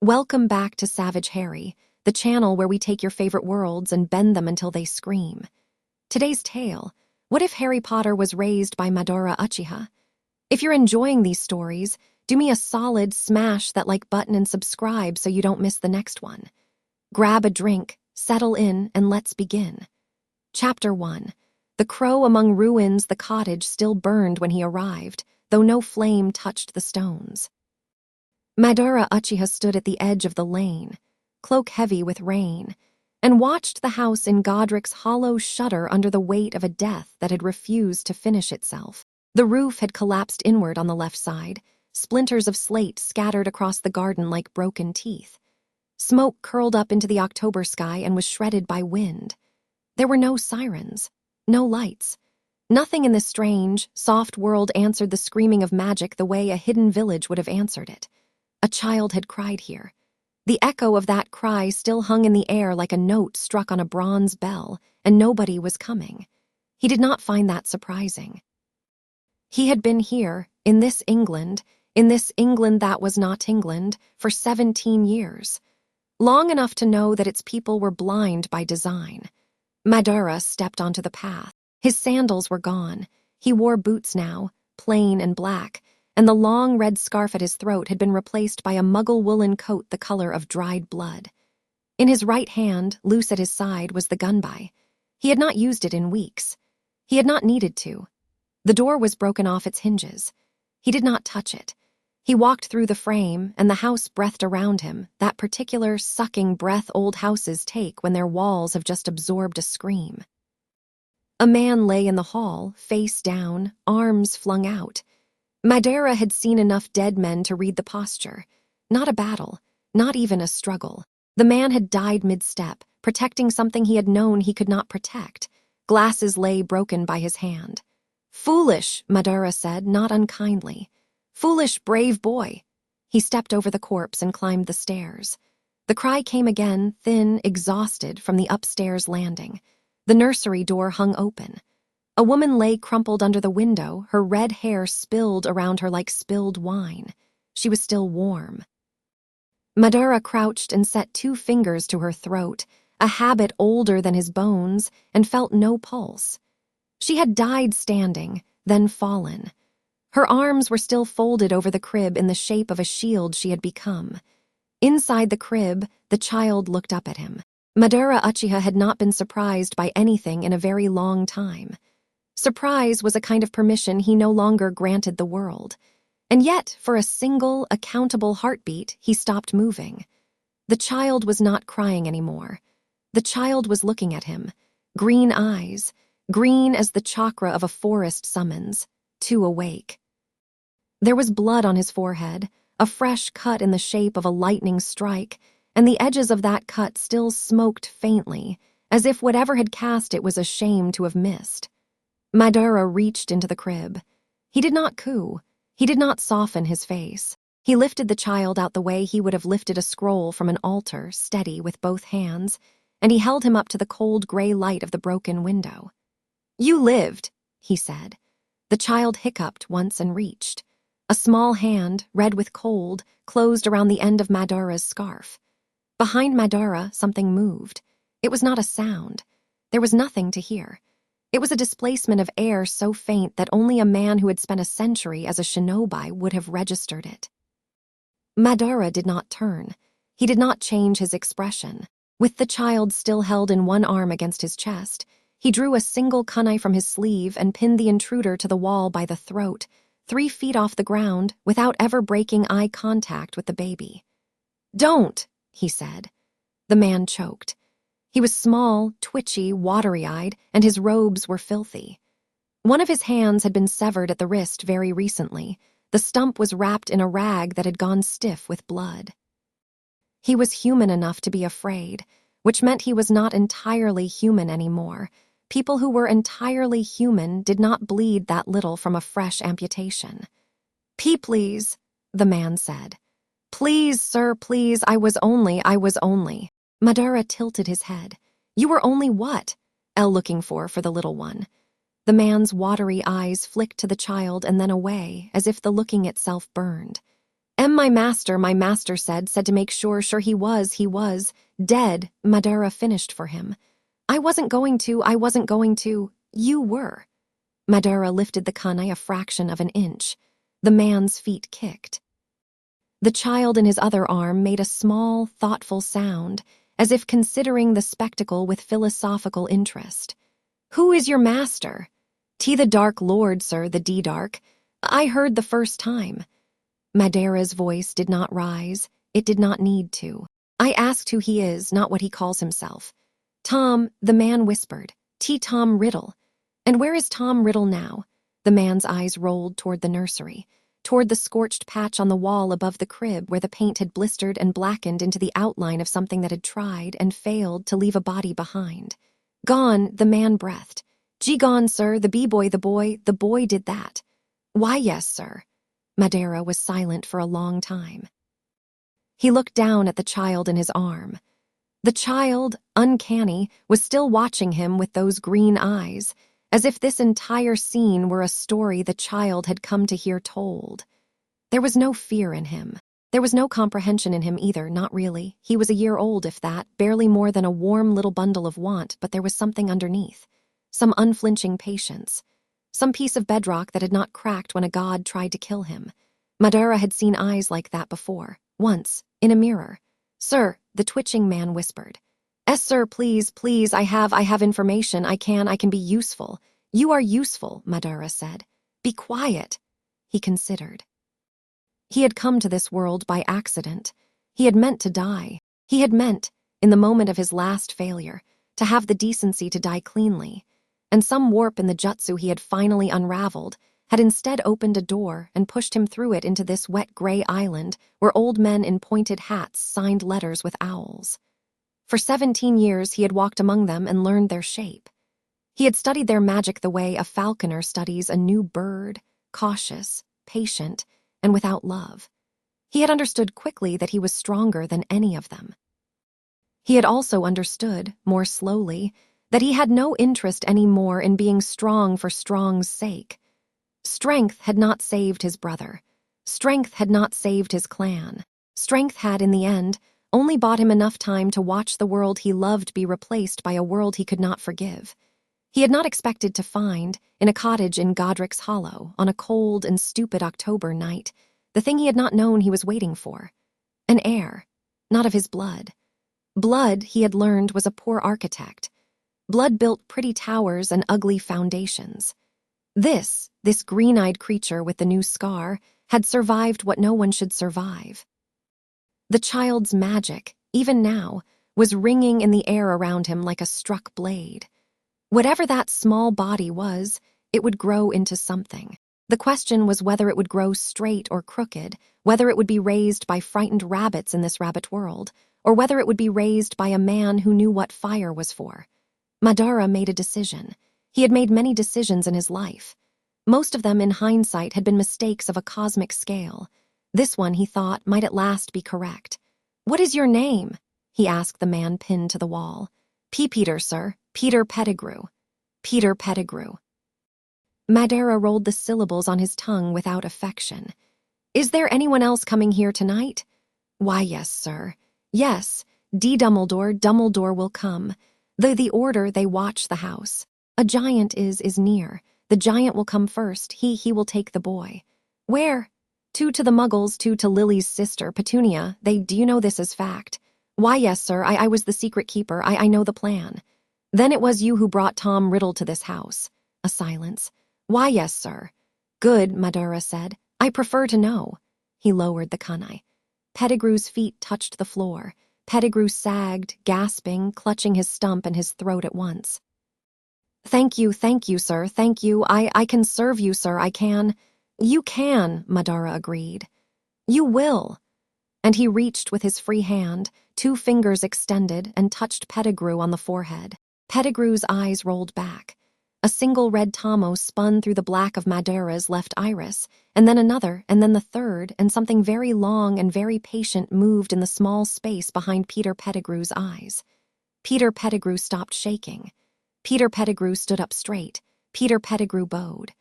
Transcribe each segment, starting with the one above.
Welcome back to Savage Harry, the channel where we take your favorite worlds and bend them until they scream. Today's tale: what if Harry Potter was raised by Madara Uchiha? If you're enjoying these stories, do me a solid, smash that like button and subscribe so you don't miss the next one. Grab a drink, settle in, and let's begin. Chapter 1. The crow among ruins. The cottage still burned when he arrived, though no flame touched the stones. Madara Uchiha stood at the edge of the lane, cloak heavy with rain, and watched the house in Godric's hollow shudder under the weight of a death that had refused to finish itself. The roof had collapsed inward on the left side, splinters of slate scattered across the garden like broken teeth. Smoke curled up into the October sky and was shredded by wind. There were no sirens, no lights. Nothing in this strange, soft world answered the screaming of magic the way a hidden village would have answered it. A child had cried here. The echo of that cry still hung in the air like a note struck on a bronze bell, and nobody was coming. He did not find that surprising. He had been here, in this England that was not England, for 17 years. Long enough to know that its people were blind by design. Madara stepped onto the path. His sandals were gone. He wore boots now, plain and black, and the long red scarf at his throat had been replaced by a Muggle woolen coat the color of dried blood. In his right hand, loose at his side, was the gunby. He had not used it in weeks. He had not needed to. The door was broken off its hinges. He did not touch it. He walked through the frame, and the house breathed around him, that particular sucking breath old houses take when their walls have just absorbed a scream. A man lay in the hall, face down, arms flung out. Madara had seen enough dead men to read the posture. Not a battle, not even a struggle. The man had died mid-step, protecting something he had known he could not protect. Glasses lay broken by his hand. "Foolish," Madara said, not unkindly. "Foolish, brave boy." He stepped over the corpse and climbed the stairs. The cry came again, thin, exhausted, from the upstairs landing. The nursery door hung open. A woman lay crumpled under the window, her red hair spilled around her like spilled wine. She was still warm. Madara crouched and set 2 fingers to her throat, a habit older than his bones, and felt no pulse. She had died standing, then fallen. Her arms were still folded over the crib in the shape of a shield she had become. Inside the crib, the child looked up at him. Madara Uchiha had not been surprised by anything in a very long time. Surprise was a kind of permission he no longer granted the world. And yet, for a single, accountable heartbeat, he stopped moving. The child was not crying anymore. The child was looking at him. Green eyes, green as the chakra of a forest summons, too awake. There was blood on his forehead, a fresh cut in the shape of a lightning strike, and the edges of that cut still smoked faintly, as if whatever had cast it was ashamed to have missed. Madara reached into the crib. He did not coo. He did not soften his face. He lifted the child out the way he would have lifted a scroll from an altar, steady with both hands, and he held him up to the cold gray light of the broken window. "You lived," he said. The child hiccuped once and reached. A small hand, red with cold, closed around the end of Madara's scarf. Behind Madara, something moved. It was not a sound. There was nothing to hear. It was a displacement of air so faint that only a man who had spent a century as a shinobi would have registered it. Madara did not turn. He did not change his expression. With the child still held in one arm against his chest, he drew a single kunai from his sleeve and pinned the intruder to the wall by the throat, 3 feet off the ground, without ever breaking eye contact with the baby. "Don't," he said. The man choked. He was small, twitchy, watery-eyed, and his robes were filthy. One of his hands had been severed at the wrist very recently. The stump was wrapped in a rag that had gone stiff with blood. He was human enough to be afraid, which meant he was not entirely human anymore. People who were entirely human did not bleed that little from a fresh amputation. Please," the man said. "Please, sir, please, I was only. Madara tilted his head. "You were only what?" Elle looking for the little one. The man's watery eyes flicked to the child and then away, as if the looking itself burned. My master said to make sure he was dead. Madara finished for him. I wasn't going to. You were. Madara lifted the kunai a fraction of an inch. The man's feet kicked. The child in his other arm made a small, thoughtful sound, as if considering the spectacle with philosophical interest. Who is your master? The Dark Lord, sir, the D-Dark. I heard the first time. Madara's voice did not rise. It did not need to. I asked who he is, not what he calls himself. Tom, the man whispered. Tom Riddle. And where is Tom Riddle now? The man's eyes rolled toward the nursery, toward the scorched patch on the wall above the crib where the paint had blistered and blackened into the outline of something that had tried and failed to leave a body behind. Gone, the man breathed. Gee gone, sir, the boy did that. Why, yes, sir. Madara was silent for a long time. He looked down at the child in his arm. The child, uncanny, was still watching him with those green eyes, as if this entire scene were a story the child had come to hear told. There was no fear in him. There was no comprehension in him either, not really. He was a year old, if that, barely more than a warm little bundle of want, but there was something underneath. Some unflinching patience. Some piece of bedrock that had not cracked when a god tried to kill him. Madara had seen eyes like that before, once, in a mirror. Sir, the twitching man whispered. Yes, sir, please, I have information. I can be useful. You are useful, Madara said. Be quiet. He considered. He had come to this world by accident. He had meant to die. He had meant, in the moment of his last failure, to have the decency to die cleanly. And some warp in the jutsu he had finally unraveled had instead opened a door and pushed him through it into this wet gray island where old men in pointed hats signed letters with owls. For 17 years he had walked among them and learned their shape. He had studied their magic the way a falconer studies a new bird, cautious, patient, and without love. He had understood quickly that he was stronger than any of them. He had also understood, more slowly, that he had no interest anymore in being strong for strong's sake. Strength had not saved his brother. Strength had not saved his clan. Strength had, in the end, only bought him enough time to watch the world he loved be replaced by a world he could not forgive. He had not expected to find, in a cottage in Godric's Hollow, on a cold and stupid October night, the thing he had not known he was waiting for. An heir, not of his blood. Blood, he had learned, was a poor architect. Blood built pretty towers and ugly foundations. This green-eyed creature with the new scar, had survived what no one should survive. The child's magic, even now, was ringing in the air around him like a struck blade. Whatever that small body was, it would grow into something. The question was whether it would grow straight or crooked, whether it would be raised by frightened rabbits in this rabbit world, or whether it would be raised by a man who knew what fire was for. Madara made a decision. He had made many decisions in his life. Most of them, in hindsight, had been mistakes of a cosmic scale. This one, he thought, might at last be correct. What is your name? He asked the man pinned to the wall. Peter, sir. Peter Pettigrew. Peter Pettigrew. Madara rolled the syllables on his tongue without affection. Is there anyone else coming here tonight? Why, yes, sir. Yes, Dumbledore will come. The order they watch the house. A giant is near. The giant will come first. He will take the boy. Where? Two to the Muggles, two to Lily's sister, Petunia. Do you know this as fact? Why, yes, sir. I was the secret keeper. I know the plan. Then it was you who brought Tom Riddle to this house. A silence. Why, yes, sir. Good, Madara said. I prefer to know. He lowered the kunai. Pettigrew's feet touched the floor. Pettigrew sagged, gasping, clutching his stump and his throat at once. Thank you, sir, thank you. I can serve you, sir, I can. You can, Madara agreed. You will. And he reached with his free hand, 2 fingers extended, and touched Pettigrew on the forehead. Pettigrew's eyes rolled back. A single red tomo spun through the black of Madara's left iris, and then another, and then the third, and something very long and very patient moved in the small space behind Peter Pettigrew's eyes. Peter Pettigrew stopped shaking. Peter Pettigrew stood up straight. Peter Pettigrew bowed.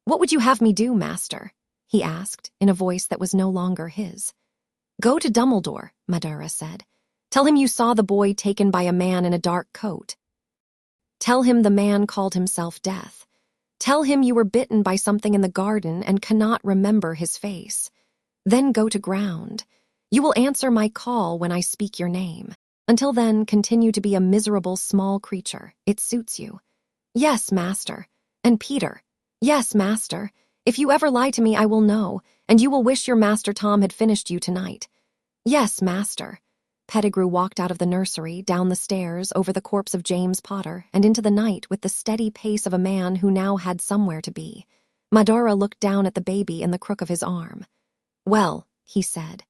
What would you have me do, master? he asked, in a voice that was no longer his. Go to Dumbledore, Madara said. Tell him you saw the boy taken by a man in a dark coat. Tell him the man called himself Death. Tell him you were bitten by something in the garden and cannot remember his face. Then go to ground. You will answer my call when I speak your name. Until then, continue to be a miserable small creature. It suits you. Yes, master. And Peter. Yes, master. If you ever lie to me, I will know, and you will wish your Master Tom had finished you tonight. Yes, master. Pettigrew walked out of the nursery, down the stairs, over the corpse of James Potter, and into the night with the steady pace of a man who now had somewhere to be. Madara looked down at the baby in the crook of his arm. Well, he said.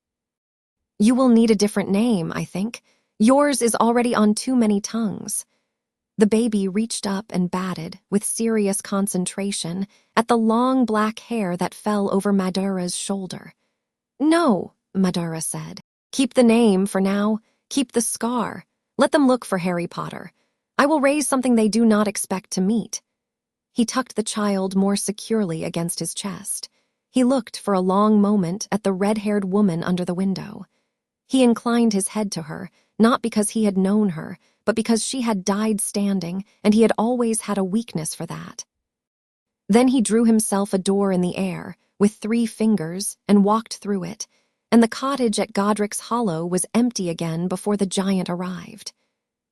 You will need a different name, I think. Yours is already on too many tongues. The baby reached up and batted, with serious concentration, at the long black hair that fell over Madara's shoulder. No, Madara said. Keep the name for now. Keep the scar. Let them look for Harry Potter. I will raise something they do not expect to meet. He tucked the child more securely against his chest. He looked for a long moment at the red-haired woman under the window. He inclined his head to her, not because he had known her, but because she had died standing, and he had always had a weakness for that. Then he drew himself a door in the air, with 3 fingers, and walked through it, and the cottage at Godric's Hollow was empty again before the giant arrived.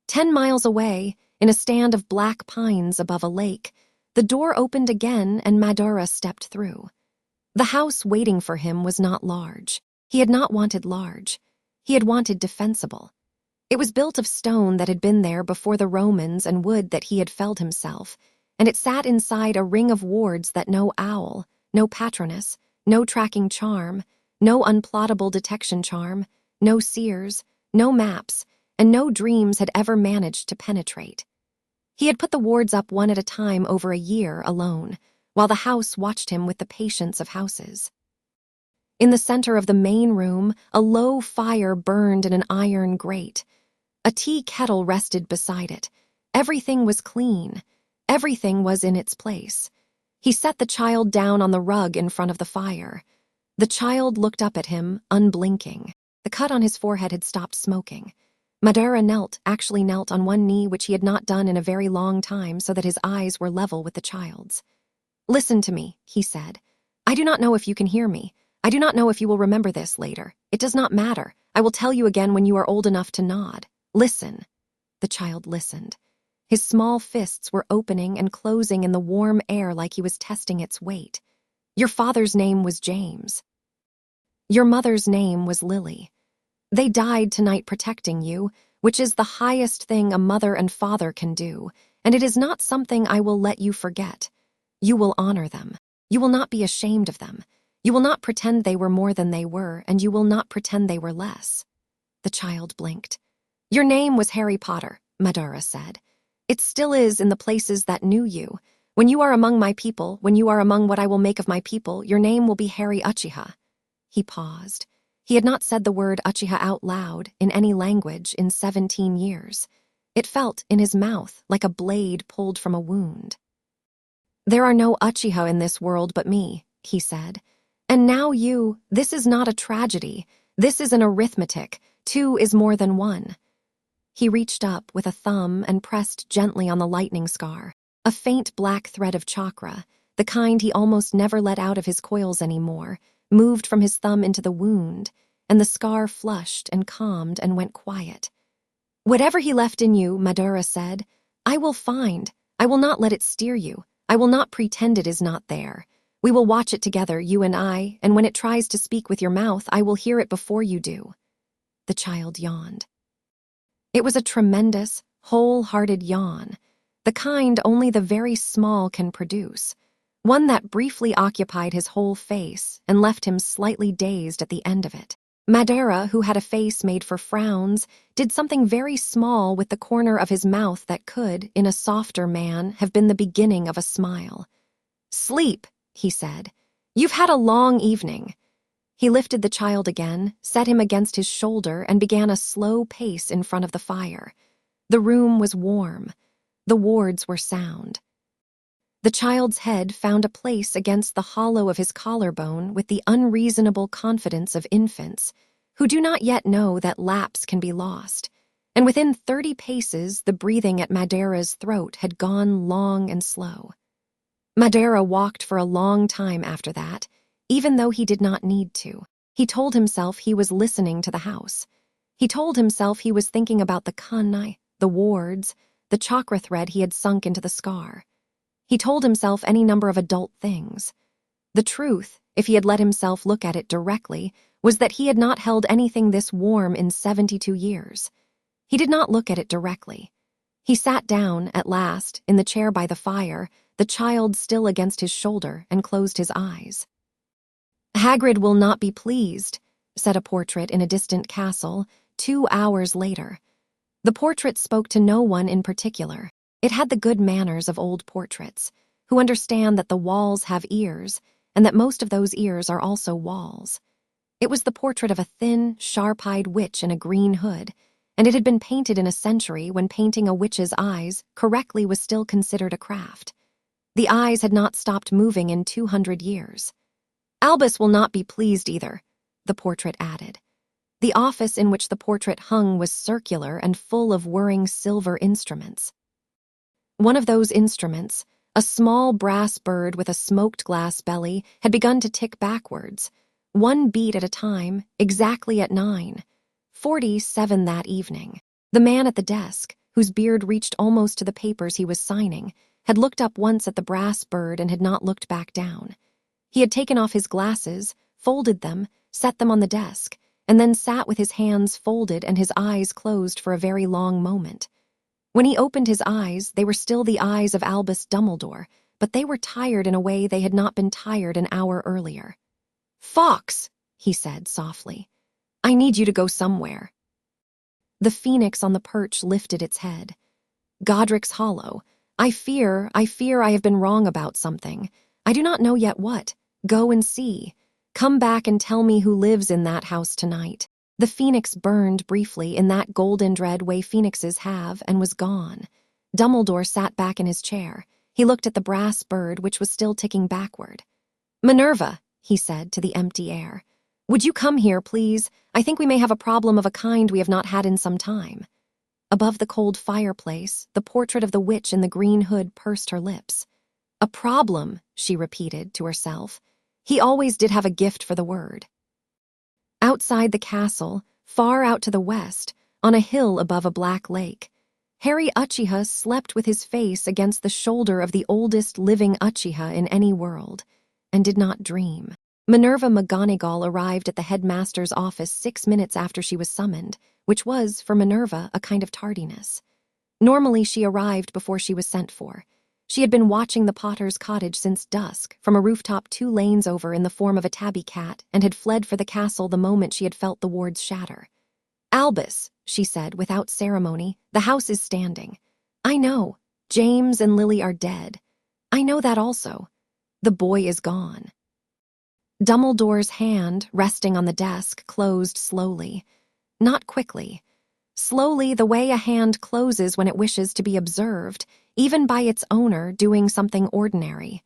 10 miles away, in a stand of black pines above a lake, the door opened again and Madara stepped through. The house waiting for him was not large. He had not wanted large. He had wanted defensible. It was built of stone that had been there before the Romans and wood that he had felled himself, and it sat inside a ring of wards that no owl, no patronus, no tracking charm, no unplottable detection charm, no seers, no maps, and no dreams had ever managed to penetrate. He had put the wards up one at a time over a year alone, while the house watched him with the patience of houses. In the center of the main room, a low fire burned in an iron grate. A tea kettle rested beside it. Everything was clean. Everything was in its place. He set the child down on the rug in front of the fire. The child looked up at him, unblinking. The cut on his forehead had stopped smoking. Madara actually knelt on one knee, which he had not done in a very long time, so that his eyes were level with the child's. Listen to me, he said. I do not know if you can hear me. I do not know if you will remember this later. It does not matter. I will tell you again when you are old enough to nod. Listen. The child listened. His small fists were opening and closing in the warm air like he was testing its weight. Your father's name was James. Your mother's name was Lily. They died tonight protecting you, which is the highest thing a mother and father can do, and it is not something I will let you forget. You will honor them. You will not be ashamed of them. You will not pretend they were more than they were, and you will not pretend they were less. The child blinked. Your name was Harry Potter, Madara said. It still is in the places that knew you. When you are among my people, when you are among what I will make of my people, your name will be Harry Uchiha. He paused. He had not said the word Uchiha out loud in any language in 17 years. It felt in his mouth like a blade pulled from a wound. There are no Uchiha in this world but me, he said. And now this is not a tragedy. This is an arithmetic. 2 is more than 1. He reached up with a thumb and pressed gently on the lightning scar, a faint black thread of chakra, the kind he almost never let out of his coils anymore, moved from his thumb into the wound, and the scar flushed and calmed and went quiet. Whatever he left in you, Madara said, I will find. I will not let it steer you. I will not pretend it is not there. We will watch it together, you and I, and when it tries to speak with your mouth, I will hear it before you do. The child yawned. It was a tremendous, whole-hearted yawn, the kind only the very small can produce, one that briefly occupied his whole face and left him slightly dazed at the end of it. Madara, who had a face made for frowns, did something very small with the corner of his mouth that could, in a softer man, have been the beginning of a smile. Sleep, he said. You've had a long evening. He lifted the child again, set him against his shoulder, and began a slow pace in front of the fire. The room was warm. The wards were sound. The child's head found a place against the hollow of his collarbone with the unreasonable confidence of infants, who do not yet know that lapse can be lost, and within 30 paces the breathing at Madara's throat had gone long and slow. Madara walked for a long time after that, even though he did not need to. He told himself he was listening to the house. He told himself he was thinking about the kunai, the wards, the chakra thread he had sunk into the scar. He told himself any number of adult things. The truth, if he had let himself look at it directly, was that he had not held anything this warm in 72 years. He did not look at it directly. He sat down, at last, in the chair by the fire, the child still against his shoulder, and closed his eyes. "Hagrid will not be pleased," said a portrait in a distant castle, 2 hours later. The portrait spoke to no one in particular. It had the good manners of old portraits, who understand that the walls have ears, and that most of those ears are also walls. It was the portrait of a thin, sharp-eyed witch in a green hood, and it had been painted in a century when painting a witch's eyes correctly was still considered a craft. The eyes had not stopped moving in 200 years. "Albus will not be pleased either," the portrait added. The office in which the portrait hung was circular and full of whirring silver instruments. One of those instruments, a small brass bird with a smoked glass belly, had begun to tick backwards, 1 beat at a time, exactly at 9:47 that evening. The man at the desk, whose beard reached almost to the papers he was signing, had looked up once at the brass bird and had not looked back down. He had taken off his glasses, folded them, set them on the desk, and then sat with his hands folded and his eyes closed for a very long moment. When he opened his eyes, they were still the eyes of Albus Dumbledore, but they were tired in a way they had not been tired an hour earlier. "Fawkes," he said softly, "I need you to go somewhere." The phoenix on the perch lifted its head. "Godric's hollow. I fear I have been wrong about something. I do not know yet what. Go and see. Come back and tell me who lives in that house tonight." The phoenix burned briefly in that golden red way phoenixes have and was gone. Dumbledore sat back in his chair. He looked at the brass bird, which was still ticking backward. "Minerva," he said to the empty air, "would you come here, please? I think we may have a problem of a kind we have not had in some time." Above the cold fireplace, the portrait of the witch in the green hood pursed her lips. "A problem," she repeated to herself. He always did have a gift for the word. Outside the castle, far out to the west, on a hill above a black lake, Harry Uchiha slept with his face against the shoulder of the oldest living Uchiha in any world, and did not dream. Minerva McGonagall arrived at the headmaster's office 6 minutes after she was summoned, which was, for Minerva, a kind of tardiness. Normally she arrived before she was sent for. She had been watching the Potter's cottage since dusk, from a rooftop 2 lanes over in the form of a tabby cat, and had fled for the castle the moment she had felt the wards shatter. "Albus," she said without ceremony, "the house is standing. I know. James and Lily are dead. I know that also. The boy is gone." Dumbledore's hand, resting on the desk, closed slowly. Not quickly. Slowly, the way a hand closes when it wishes to be observed, even by its owner doing something ordinary.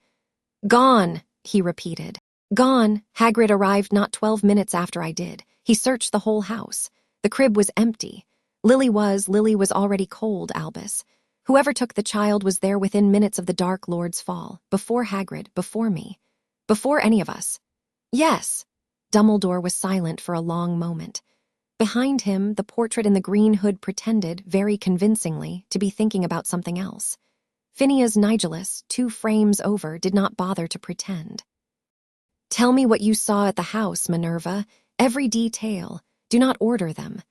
"Gone," he repeated. "Gone. Hagrid arrived not 12 minutes after I did. He searched the whole house. The crib was empty. Lily was already cold, Albus. Whoever took the child was there within minutes of the Dark Lord's fall, before Hagrid, before me. Before any of us." "Yes." Dumbledore was silent for a long moment. Behind him, the portrait in the green hood pretended, very convincingly, to be thinking about something else. Phineas Nigellus, 2 frames over, did not bother to pretend. "Tell me what you saw at the house, Minerva. Every detail. Do not order them."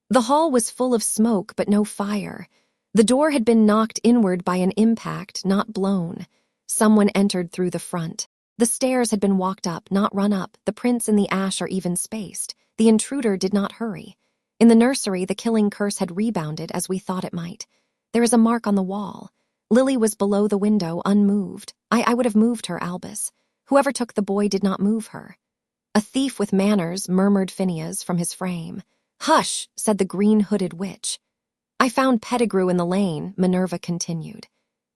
The hall was full of smoke, but no fire. The door had been knocked inward by an impact, not blown. Someone entered through the front. The stairs had been walked up, not run up. The prints in the ash are even spaced. The intruder did not hurry. In the nursery, the killing curse had rebounded as we thought it might. There is a mark on the wall. Lily was below the window, unmoved. I would have moved her, Albus. Whoever took the boy did not move her. "A thief with manners," murmured Phineas from his frame. "Hush," said the green-hooded witch. "I found Pettigrew in the lane," Minerva continued.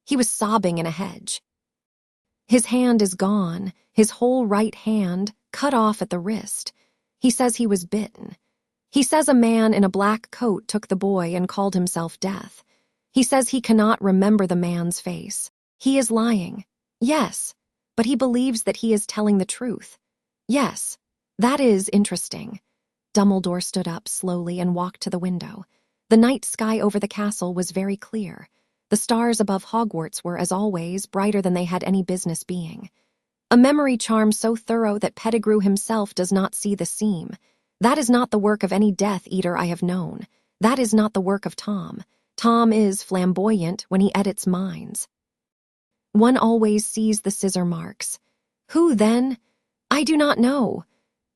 "He was sobbing in a hedge." His hand is gone, his whole right hand, cut off at the wrist. He says he was bitten. He says a man in a black coat took the boy and called himself Death. He says he cannot remember the man's face. He is lying. Yes, but he believes that he is telling the truth. Yes, that is interesting. Dumbledore stood up slowly and walked to the window. The night sky over the castle was very clear. The stars above Hogwarts were, as always, brighter than they had any business being. A memory charm so thorough that Pettigrew himself does not see the seam. That is not the work of any Death Eater I have known. That is not the work of Tom. Tom is flamboyant when he edits minds. One always sees the scissor marks. Who, then? I do not know.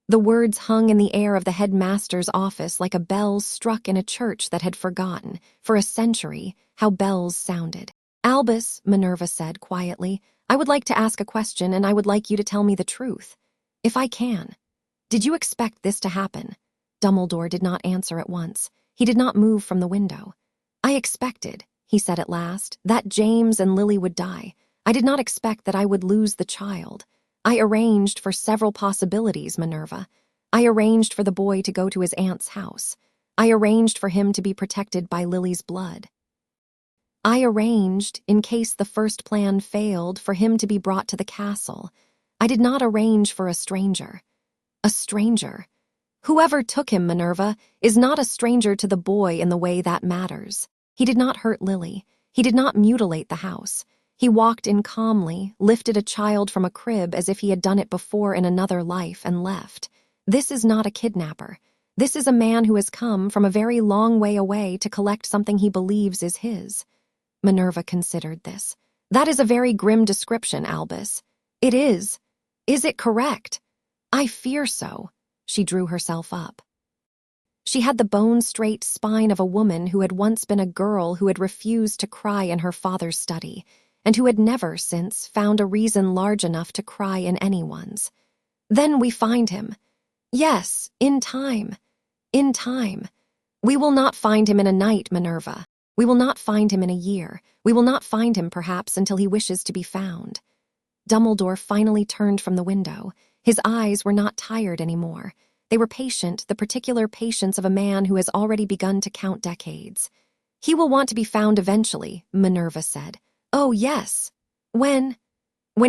The words hung in the air of the headmaster's office like a bell struck in a church that had forgotten, for a century, how bells sounded. Albus, Minerva said quietly, I would like to ask a question and I would like you to tell me the truth. If I can. Did you expect this to happen? Dumbledore did not answer at once. He did not move from the window. I expected, he said at last, that James and Lily would die. I did not expect that I would lose the child. I arranged for several possibilities, Minerva. I arranged for the boy to go to his aunt's house. I arranged for him to be protected by Lily's blood. I arranged, in case the first plan failed, for him to be brought to the castle. I did not arrange for a stranger. A stranger? Whoever took him, Minerva, is not a stranger to the boy in the way that matters. He did not hurt Lily. He did not mutilate the house. He walked in calmly, lifted a child from a crib as if he had done it before in another life, and left. This is not a kidnapper. This is a man who has come from a very long way away to collect something he believes is his. Minerva considered this. That is a very grim description, Albus. It is. Is it correct? I fear so. She drew herself up. She had the bone-straight spine of a woman who had once been a girl who had refused to cry in her father's study, and who had never since found a reason large enough to cry in anyone's. Then we find him. Yes, in time. In time. We will not find him in a night, Minerva. We will not find him in a year. We will not find him, perhaps, until he wishes to be found. Dumbledore finally turned from the window. His eyes were not tired anymore. They were patient, the particular patience of a man who has already begun to count decades. He will want to be found eventually, Minerva said. Oh, yes. When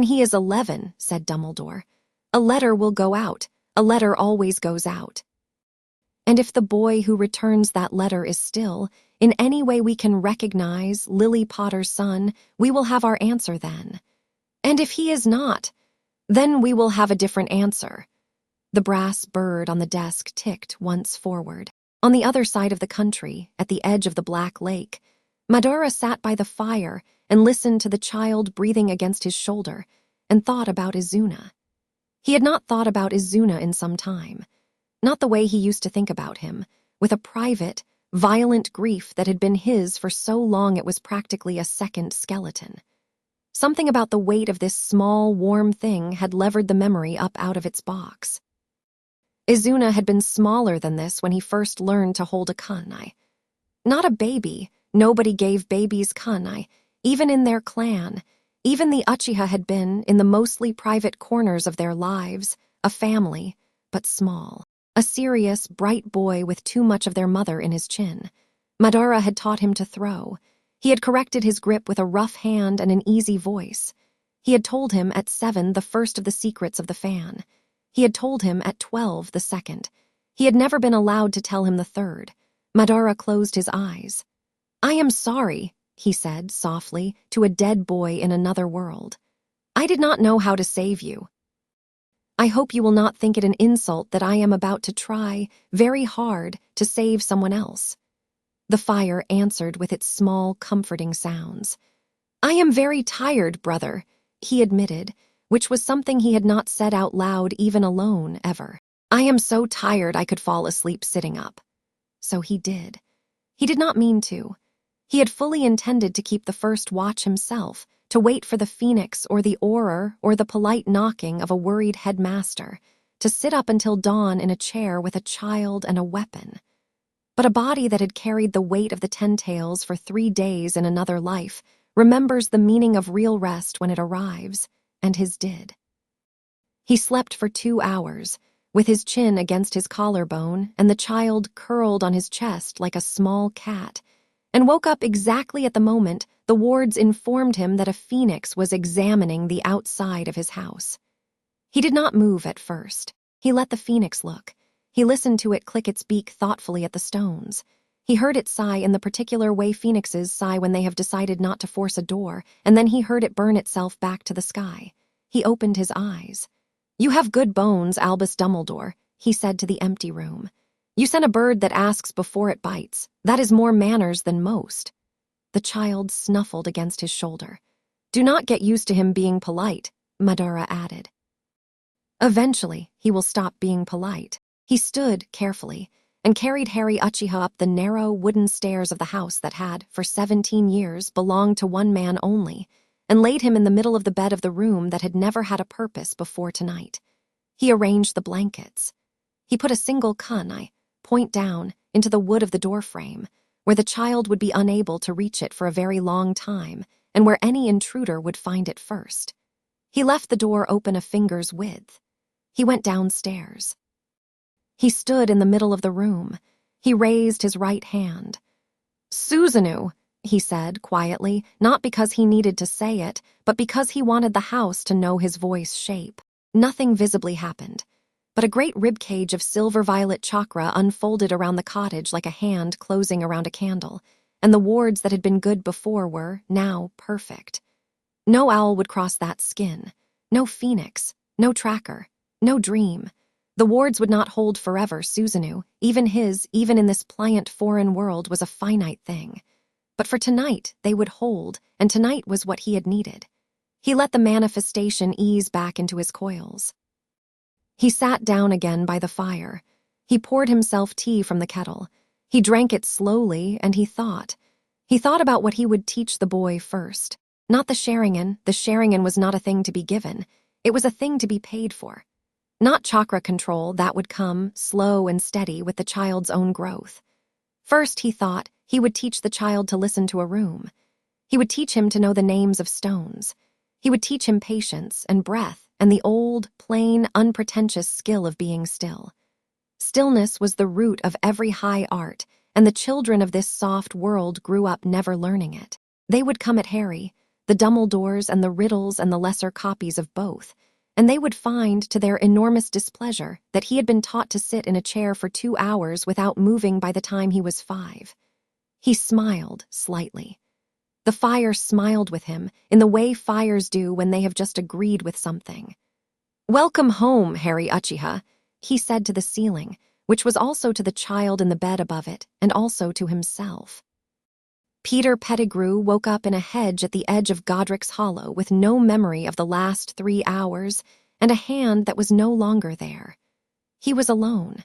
he is 11, said Dumbledore. A letter will go out. A letter always goes out. And if the boy who returns that letter is still, in any way we can recognize, Lily Potter's son, we will have our answer then. And if he is not, then we will have a different answer. The brass bird on the desk ticked once forward. On the other side of the country, at the edge of the Black Lake, Madara sat by the fire and listened to the child breathing against his shoulder and thought about Izuna. He had not thought about Izuna in some time. Not the way he used to think about him, with a private, violent grief that had been his for so long it was practically a second skeleton. Something about the weight of this small, warm thing had levered the memory up out of its box. Izuna had been smaller than this when he first learned to hold a kunai. Not a baby. Nobody gave babies kunai, even in their clan. Even the Uchiha had been, in the mostly private corners of their lives, a family, but small. A serious, bright boy with too much of their mother in his chin. Madara had taught him to throw. He had corrected his grip with a rough hand and an easy voice. He had told him at 7 the first of the secrets of the fan. He had told him at 12 the second. He had never been allowed to tell him the third. Madara closed his eyes. I am sorry, he said softly to a dead boy in another world. I did not know how to save you. I hope you will not think it an insult that I am about to try very hard to save someone else. The fire answered with its small, comforting sounds. I am very tired, brother, he admitted, which was something he had not said out loud even alone ever. I am so tired I could fall asleep sitting up. So he did. He did not mean to. He had fully intended to keep the first watch himself, to wait for the phoenix or the auror or the polite knocking of a worried headmaster, to sit up until dawn in a chair with a child and a weapon. But a body that had carried the weight of the 10 tails for 3 days in another life remembers the meaning of real rest when it arrives, and his did. He slept for 2 hours, with his chin against his collarbone and the child curled on his chest like a small cat, and woke up exactly at the moment the wards informed him that a phoenix was examining the outside of his house. He did not move at first. He let the phoenix look. He listened to it click its beak thoughtfully at the stones. He heard it sigh in the particular way phoenixes sigh when they have decided not to force a door, and then he heard it burn itself back to the sky. He opened his eyes. "You have good bones, Albus Dumbledore," he said to the empty room. "You sent a bird that asks before it bites. That is more manners than most." The child snuffled against his shoulder. "Do not get used to him being polite," Madara added. "Eventually, he will stop being polite." He stood carefully and carried Harry Uchiha up the narrow wooden stairs of the house that had, for 17 years, belonged to one man only, and laid him in the middle of the bed of the room that had never had a purpose before tonight. He arranged the blankets. He put a single kunai, point down, into the wood of the doorframe, where the child would be unable to reach it for a very long time, and where any intruder would find it first. He left the door open a finger's width. He went downstairs. He stood in the middle of the room. He raised his right hand. "Susanoo," he said quietly, not because he needed to say it, but because he wanted the house to know his voice shape. Nothing visibly happened, but a great ribcage of silver-violet chakra unfolded around the cottage like a hand closing around a candle, and the wards that had been good before were, now, perfect. No owl would cross that skin. No phoenix. No tracker. No dream. The wards would not hold forever, Susanoo. Even in this pliant foreign world, was a finite thing. But for tonight, they would hold, and tonight was what he had needed. He let the manifestation ease back into his coils. He sat down again by the fire. He poured himself tea from the kettle. He drank it slowly, and he thought. He thought about what he would teach the boy first. Not the Sharingan. The Sharingan was not a thing to be given. It was a thing to be paid for. Not chakra control, that would come, slow and steady, with the child's own growth. First, he thought, he would teach the child to listen to a room. He would teach him to know the names of stones. He would teach him patience and breath and the old, plain, unpretentious skill of being still. Stillness was the root of every high art, and the children of this soft world grew up never learning it. They would come at Harry, the Dumbledores and the Riddles and the lesser copies of both, and they would find, to their enormous displeasure, that he had been taught to sit in a chair for 2 hours without moving by the time he was 5. He smiled slightly. The fire smiled with him in the way fires do when they have just agreed with something. "Welcome home, Harry Uchiha," he said to the ceiling, which was also to the child in the bed above it, and also to himself. Peter Pettigrew woke up in a hedge at the edge of Godric's Hollow with no memory of the last 3 hours and a hand that was no longer there. He was alone.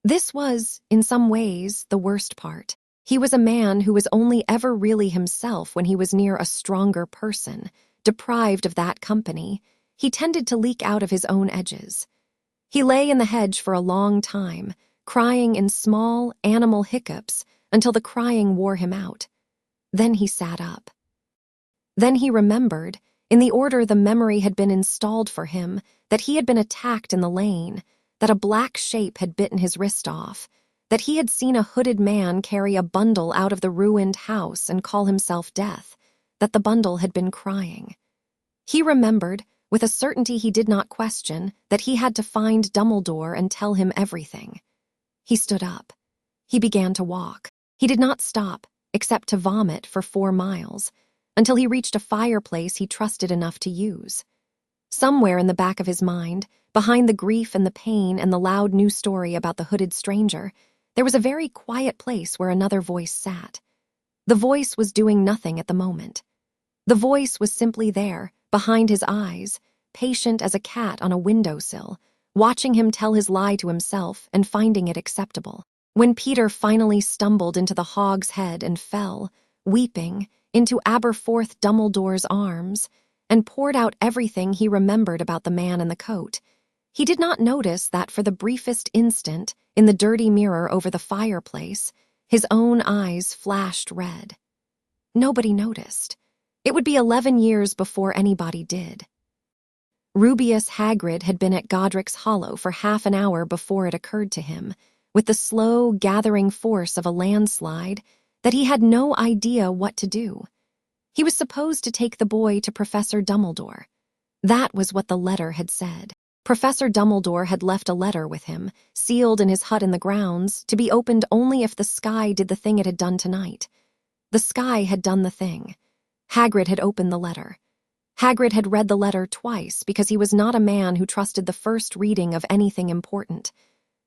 This was, in some ways, the worst part. He was a man who was only ever really himself when he was near a stronger person. Deprived of that company, he tended to leak out of his own edges. He lay in the hedge for a long time, crying in small, animal hiccups until the crying wore him out. Then he sat up. Then he remembered, in the order the memory had been installed for him, that he had been attacked in the lane, that a black shape had bitten his wrist off, that he had seen a hooded man carry a bundle out of the ruined house and call himself Death, that the bundle had been crying. He remembered, with a certainty he did not question, that he had to find Dumbledore and tell him everything. He stood up. He began to walk. He did not stop, except to vomit for 4 miles, until he reached a fireplace he trusted enough to use. Somewhere in the back of his mind, behind the grief and the pain and the loud new story about the hooded stranger, there was a very quiet place where another voice sat. The voice was doing nothing at the moment. The voice was simply there, behind his eyes, patient as a cat on a windowsill, watching him tell his lie to himself and finding it acceptable. When Peter finally stumbled into the Hog's Head and fell, weeping, into Aberforth Dumbledore's arms, and poured out everything he remembered about the man in the coat, he did not notice that for the briefest instant, in the dirty mirror over the fireplace, his own eyes flashed red. Nobody noticed. It would be 11 years before anybody did. Rubius Hagrid had been at Godric's Hollow for half an hour before it occurred to him, with the slow, gathering force of a landslide, that he had no idea what to do. He was supposed to take the boy to Professor Dumbledore. That was what the letter had said. Professor Dumbledore had left a letter with him, sealed in his hut in the grounds, to be opened only if the sky did the thing it had done tonight. The sky had done the thing. Hagrid had opened the letter. Hagrid had read the letter twice because he was not a man who trusted the first reading of anything important.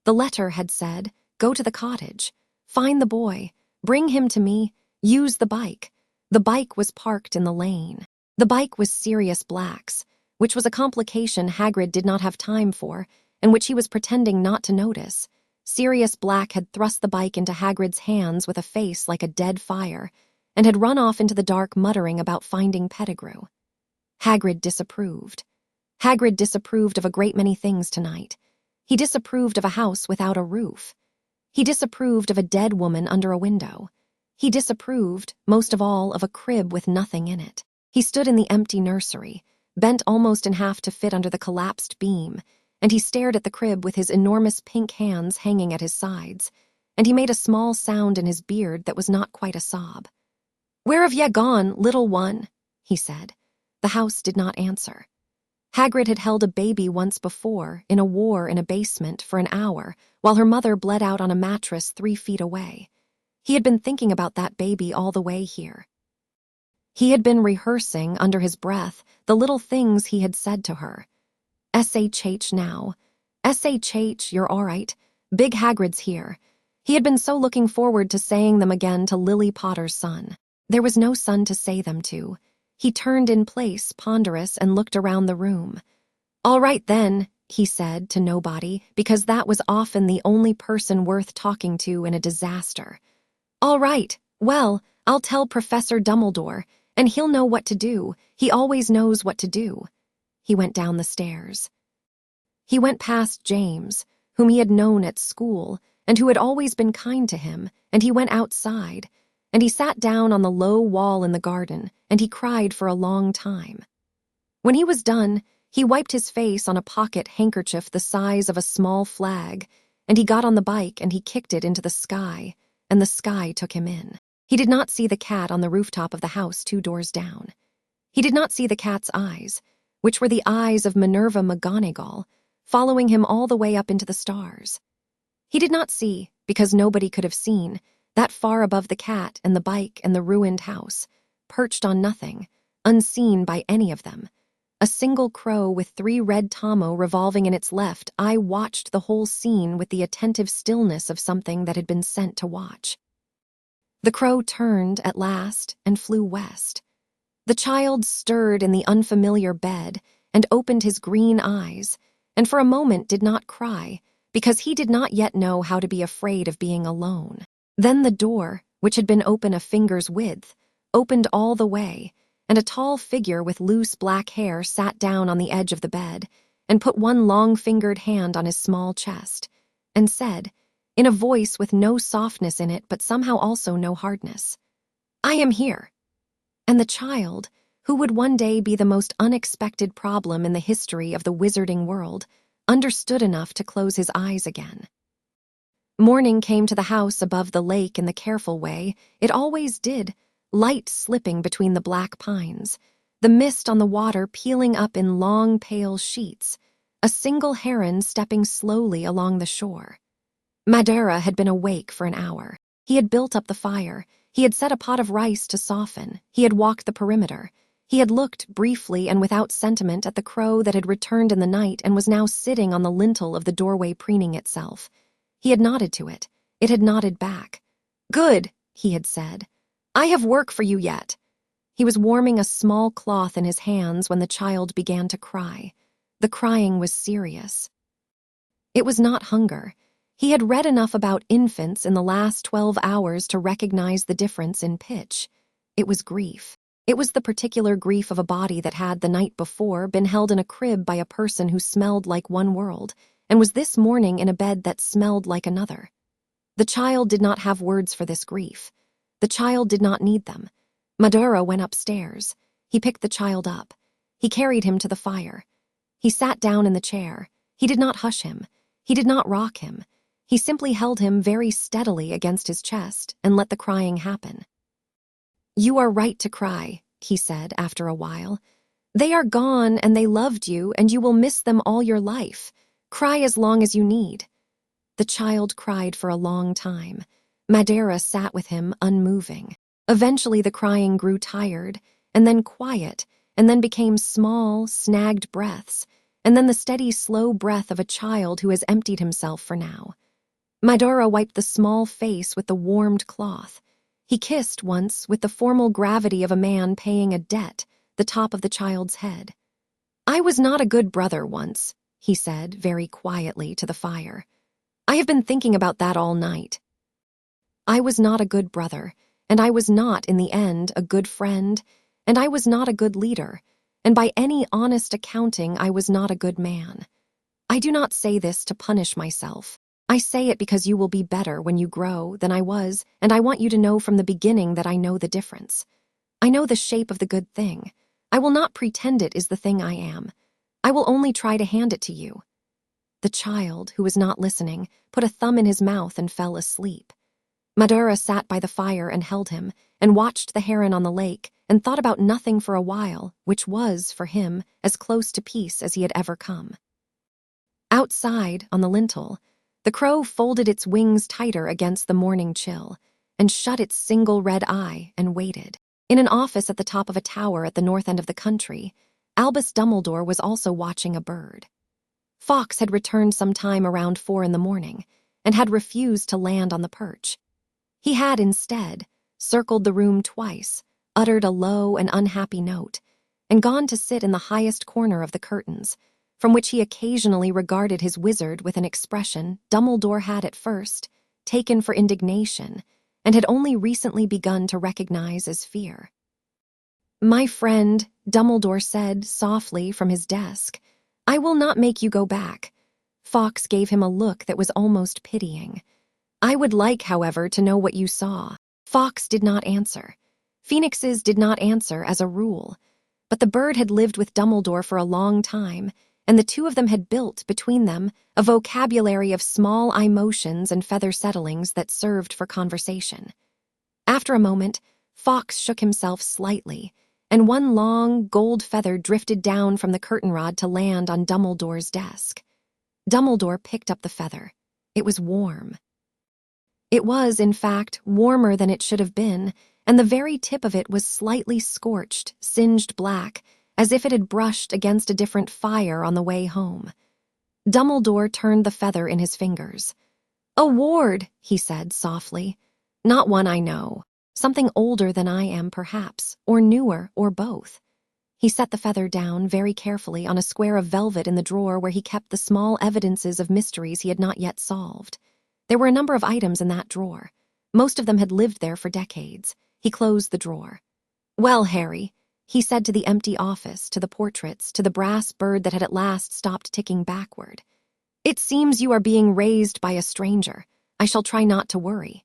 The letter had said, "Go to the cottage. Find the boy. Bring him to me. Use the bike." The bike was parked in the lane. The bike was Sirius Black's, which was a complication Hagrid did not have time for, and which he was pretending not to notice. Sirius Black had thrust the bike into Hagrid's hands with a face like a dead fire, and had run off into the dark muttering about finding Pettigrew. Hagrid disapproved. Hagrid disapproved of a great many things tonight. He disapproved of a house without a roof. He disapproved of a dead woman under a window. He disapproved, most of all, of a crib with nothing in it. He stood in the empty nursery, bent almost in half to fit under the collapsed beam, and he stared at the crib with his enormous pink hands hanging at his sides, and he made a small sound in his beard that was not quite a sob. "Where have ye gone, little one?" he said. The house did not answer. Hagrid had held a baby once before, in a war in a basement, for an hour, while her mother bled out on a mattress 3 feet away. He had been thinking about that baby all the way here. He had been rehearsing, under his breath, the little things he had said to her. "SHH now. SHH, you're all right. Big Hagrid's here." He had been so looking forward to saying them again to Lily Potter's son. There was no son to say them to. He turned in place, ponderous, and looked around the room. "All right then," he said to nobody, because that was often the only person worth talking to in a disaster. "All right. Well, I'll tell Professor Dumbledore, and he'll know what to do. He always knows what to do." He went down the stairs. He went past James, whom he had known at school, and who had always been kind to him, and he went outside, and he sat down on the low wall in the garden, and he cried for a long time. When he was done, he wiped his face on a pocket handkerchief the size of a small flag, and he got on the bike and he kicked it into the sky, and the sky took him in. He did not see the cat on the rooftop of the house 2 doors down. He did not see the cat's eyes, which were the eyes of Minerva McGonagall, following him all the way up into the stars. He did not see, because nobody could have seen, that far above the cat and the bike and the ruined house, perched on nothing, unseen by any of them, a single crow with 3 red tomo revolving in its left eye watched the whole scene with the attentive stillness of something that had been sent to watch. The crow turned at last and flew west. The child stirred in the unfamiliar bed and opened his green eyes, and for a moment did not cry, because he did not yet know how to be afraid of being alone. Then the door, which had been open a finger's width, opened all the way, and a tall figure with loose black hair sat down on the edge of the bed and put one long-fingered hand on his small chest, and said, in a voice with no softness in it but somehow also no hardness, "I am here." And the child, who would one day be the most unexpected problem in the history of the wizarding world, understood enough to close his eyes again. Morning came to the house above the lake in the careful way it always did, light slipping between the black pines, the mist on the water peeling up in long, pale sheets, a single heron stepping slowly along the shore. Madara had been awake for an hour. He had built up the fire. He had set a pot of rice to soften. He had walked the perimeter. He had looked briefly and without sentiment at the crow that had returned in the night and was now sitting on the lintel of the doorway preening itself. He had nodded to it. It had nodded back. "Good," he had said. "I have work for you yet." He was warming a small cloth in his hands when the child began to cry. The crying was serious. It was not hunger. He had read enough about infants in the last 12 hours to recognize the difference in pitch. It was grief. It was the particular grief of a body that had, the night before, been held in a crib by a person who smelled like one world, and was this morning in a bed that smelled like another. The child did not have words for this grief. The child did not need them. Madara went upstairs. He picked the child up. He carried him to the fire. He sat down in the chair. He did not hush him. He did not rock him. He simply held him very steadily against his chest and let the crying happen. "You are right to cry," he said after a while. "They are gone and they loved you and you will miss them all your life. Cry as long as you need." The child cried for a long time. Madara sat with him, unmoving. Eventually the crying grew tired, and then quiet, and then became small, snagged breaths, and then the steady, slow breath of a child who has emptied himself for now. Madara wiped the small face with the warmed cloth. He kissed once with the formal gravity of a man paying a debt, the top of the child's head. "I was not a good brother once," he said very quietly to the fire. "I have been thinking about that all night. I was not a good brother, and I was not, in the end, a good friend, and I was not a good leader, and by any honest accounting, I was not a good man. I do not say this to punish myself. I say it because you will be better when you grow than I was, and I want you to know from the beginning that I know the difference. I know the shape of the good thing. I will not pretend it is the thing I am. I will only try to hand it to you." The child, who was not listening, put a thumb in his mouth and fell asleep. Madara sat by the fire and held him, and watched the heron on the lake, and thought about nothing for a while, which was, for him, as close to peace as he had ever come. Outside, on the lintel, the crow folded its wings tighter against the morning chill, and shut its single red eye and waited. In an office at the top of a tower at the north end of the country, Albus Dumbledore was also watching a bird. Fawkes had returned some time around 4 in the morning, and had refused to land on the perch. He had, instead, circled the room twice, uttered a low and unhappy note, and gone to sit in the highest corner of the curtains, from which he occasionally regarded his wizard with an expression Dumbledore had at first taken for indignation, and had only recently begun to recognize as fear. "My friend," Dumbledore said softly from his desk, "I will not make you go back." Fawkes gave him a look that was almost pitying. "I would like, however, to know what you saw." Fawkes did not answer. Phoenixes did not answer as a rule, but the bird had lived with Dumbledore for a long time, and the two of them had built, between them, a vocabulary of small eye motions and feather settlings that served for conversation. After a moment, Fawkes shook himself slightly, and one long, gold feather drifted down from the curtain rod to land on Dumbledore's desk. Dumbledore picked up the feather. It was warm. It was, in fact, warmer than it should have been, and the very tip of it was slightly scorched, singed black, as if it had brushed against a different fire on the way home. Dumbledore turned the feather in his fingers. "A ward," he said softly. "Not one I know. Something older than I am, perhaps, or newer, or both." He set the feather down very carefully on a square of velvet in the drawer where he kept the small evidences of mysteries he had not yet solved. There were a number of items in that drawer. Most of them had lived there for decades. He closed the drawer. "Well, Harry," he said to the empty office, to the portraits, to the brass bird that had at last stopped ticking backward. "It seems you are being raised by a stranger. I shall try not to worry.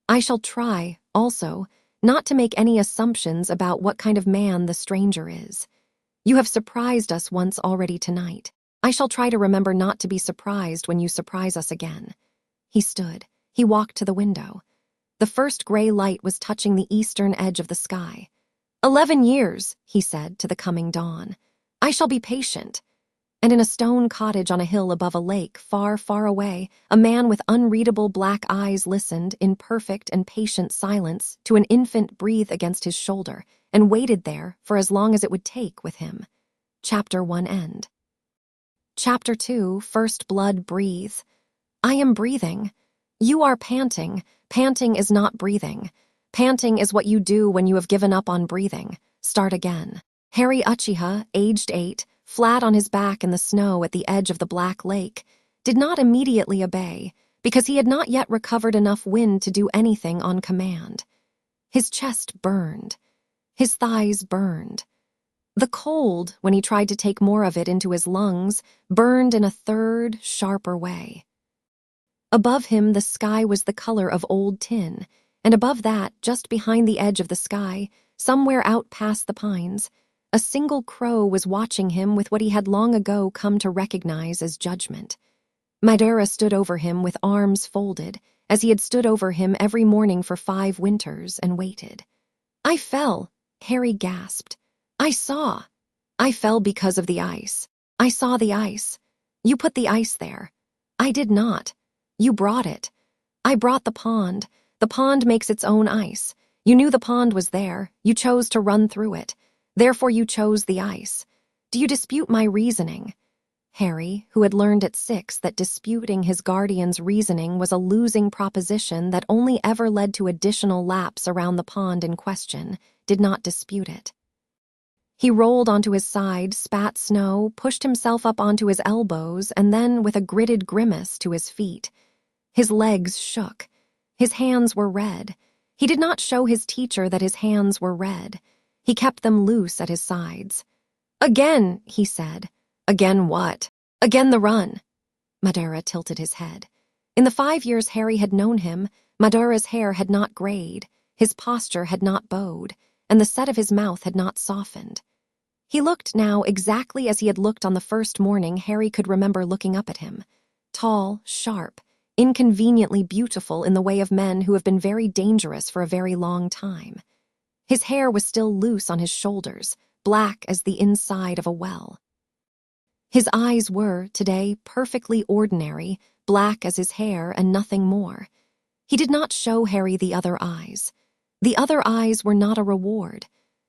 I shall try, also, not to make any assumptions about what kind of man the stranger is. You have surprised us once already tonight. I shall try to remember not to be surprised when you surprise us again." He stood. He walked to the window. The first gray light was touching the eastern edge of the sky. 11 years, he said to the coming dawn. "I shall be patient." And in a stone cottage on a hill above a lake, far, far away, a man with unreadable black eyes listened, in perfect and patient silence, to an infant breathe against his shoulder, and waited there for as long as it would take with him. Chapter 1 end. Chapter 2, First Blood Breathe. I am breathing. You are panting. Panting is not breathing. Panting is what you do when you have given up on breathing. Start again. Harry Uchiha, aged 8, flat on his back in the snow at the edge of the Black Lake, did not immediately obey, because he had not yet recovered enough wind to do anything on command. His chest burned. His thighs burned. The cold, when he tried to take more of it into his lungs, burned in a third, sharper way. Above him, the sky was the color of old tin, and above that, just behind the edge of the sky, somewhere out past the pines, A single crow was watching him with what he had long ago come to recognize as judgment. Madara stood over him with arms folded, as he had stood over him every morning for 5 winters, and waited. "I fell," Harry gasped. "I saw. I fell because of the ice. I saw the ice. You put the ice there. I did not. You brought it. I brought the pond. The pond makes its own ice. You knew the pond was there. You chose to run through it. Therefore you chose the ice. Do you dispute my reasoning?" Harry, who had learned at 6 that disputing his guardian's reasoning was a losing proposition that only ever led to additional laps around the pond in question, did not dispute it. He rolled onto his side, spat snow, pushed himself up onto his elbows, and then, with a gritted grimace, to his feet. His legs shook. His hands were red. He did not show his teacher that his hands were red. He kept them loose at his sides. "Again," he said. "Again what?" "Again the run." Madara tilted his head. In the 5 years Harry had known him, Madara's hair had not grayed, his posture had not bowed, and the set of his mouth had not softened. He looked now exactly as he had looked on the first morning Harry could remember looking up at him. Tall, sharp, inconveniently beautiful in the way of men who have been very dangerous for a very long time. His hair was still loose on his shoulders, black as the inside of a well. His eyes were, today, perfectly ordinary, black as his hair and nothing more. He did not show Harry the other eyes. The other eyes were not a reward.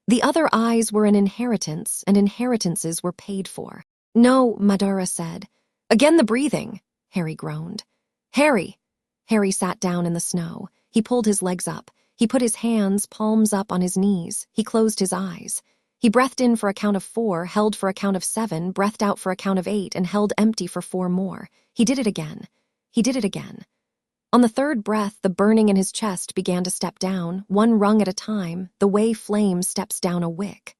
The other eyes were an inheritance, and inheritances were paid for. "No," Madara said. "Again the breathing," Harry groaned. "Harry!" Harry sat down in the snow. He pulled his legs up. He put his hands, palms up, on his knees. He closed his eyes. He breathed in for a count of 4, held for a count of 7, breathed out for a count of 8, and held empty for 4 more. He did it again. He did it again. On the 3rd breath, the burning in his chest began to step down, one rung at a time, the way flame steps down a wick.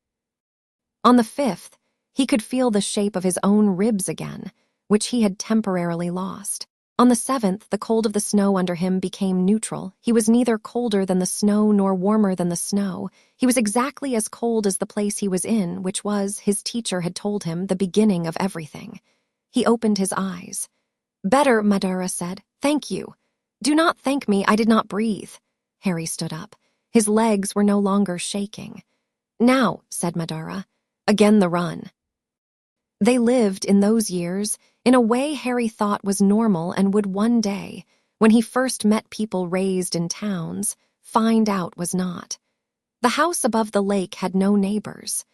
On the 5th, he could feel the shape of his own ribs again, which he had temporarily lost. On the 7th, the cold of the snow under him became neutral. He was neither colder than the snow nor warmer than the snow. He was exactly as cold as the place he was in, which was, his teacher had told him, the beginning of everything. He opened his eyes. "Better," Madara said. "Thank you." "Do not thank me, I did not breathe." Harry stood up. His legs were no longer shaking. "Now," said Madara, "again the run." They lived, in those years, in a way Harry thought was normal and would one day, when he first met people raised in towns, find out was not. The house above the lake had no neighbors.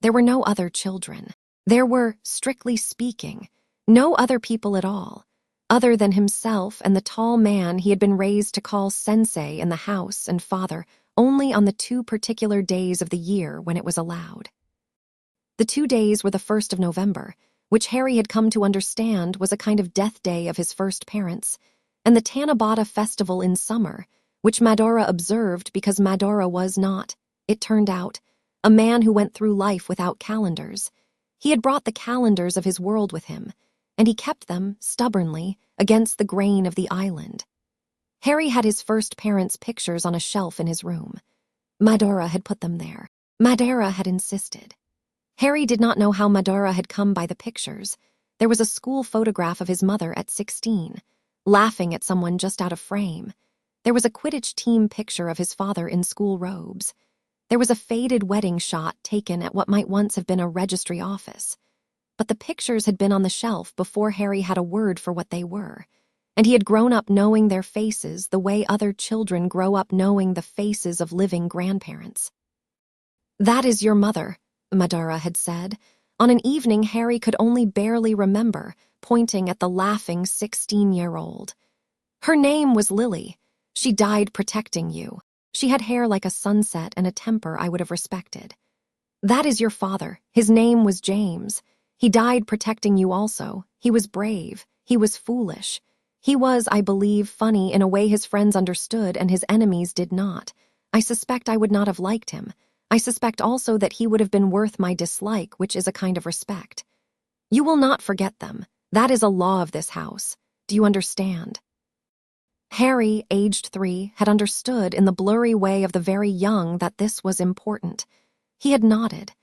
There were no other children. There were, strictly speaking, no other people at all, other than himself and the tall man he had been raised to call sensei in the house and father only on the 2 particular days of the year when it was allowed. The 2 days were the 1st of November, which Harry had come to understand was a kind of death day of his first parents, and the Tanabata festival in summer, which Madara observed because Madara was not, it turned out, a man who went through life without calendars. He had brought the calendars of his world with him, and he kept them, stubbornly, against the grain of the island. Harry had his first parents' pictures on a shelf in his room. Madara had put them there. Madara had insisted. Harry did not know how Madara had come by the pictures. There was a school photograph of his mother at 16, laughing at someone just out of frame. There was a Quidditch team picture of his father in school robes. There was a faded wedding shot taken at what might once have been a registry office. But the pictures had been on the shelf before Harry had a word for what they were, and he had grown up knowing their faces the way other children grow up knowing the faces of living grandparents. "That is your mother," Madara had said, on an evening Harry could only barely remember, pointing at the laughing 16-year-old. "Her name was Lily. She died protecting you. She had hair like a sunset and a temper I would have respected. That is your father. His name was James. He died protecting you also. He was brave. He was foolish. He was, I believe, funny in a way his friends understood and his enemies did not. I suspect I would not have liked him. I suspect also that he would have been worth my dislike, which is a kind of respect. You will not forget them. That is a law of this house. Do you understand?" Harry, aged 3, had understood in the blurry way of the very young that this was important. He had nodded.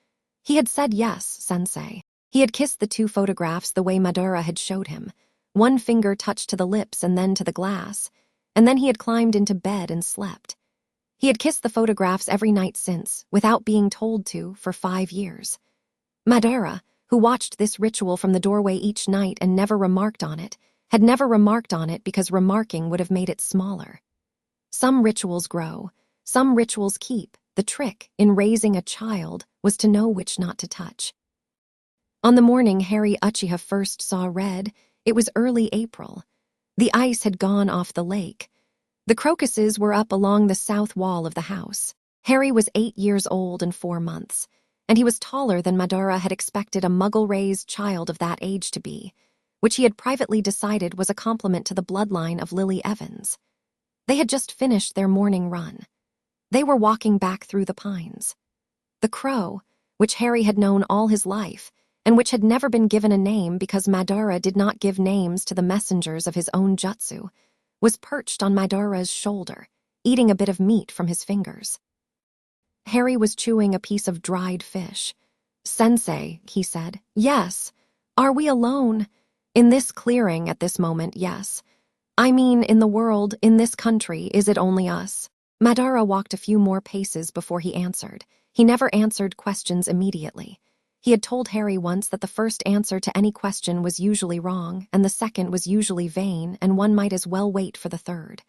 He had said yes, sensei. He had kissed the two photographs the way Madara had showed him. One finger touched to the lips and then to the glass, and then he had climbed into bed and slept. He had kissed the photographs every night since, without being told to, for 5 years. Madara, who watched this ritual from the doorway each night and never remarked on it, had never remarked on it because remarking would have made it smaller. Some rituals grow, some rituals keep. The trick in raising a child was to know which not to touch. On the morning Harry Uchiha first saw red, it was early April. The ice had gone off the lake. The crocuses were up along the south wall of the house. Harry was 8 years old and 4 months, and he was taller than Madara had expected a Muggle-raised child of that age to be, which he had privately decided was a compliment to the bloodline of Lily Evans. They had just finished their morning run. They were walking back through the pines. The crow, which Harry had known all his life, and which had never been given a name because Madara did not give names to the messengers of his own jutsu, was perched on Madara's shoulder, eating a bit of meat from his fingers. Harry was chewing a piece of dried fish. "Sensei," he said. "Yes. Are we alone? In this clearing at this moment, yes. I mean, in the world, in this country, is it only us?" Madara walked a few more paces before he answered. He never answered questions immediately. He had told Harry once that the first answer to any question was usually wrong, and the second was usually vain, and one might as well wait for the third.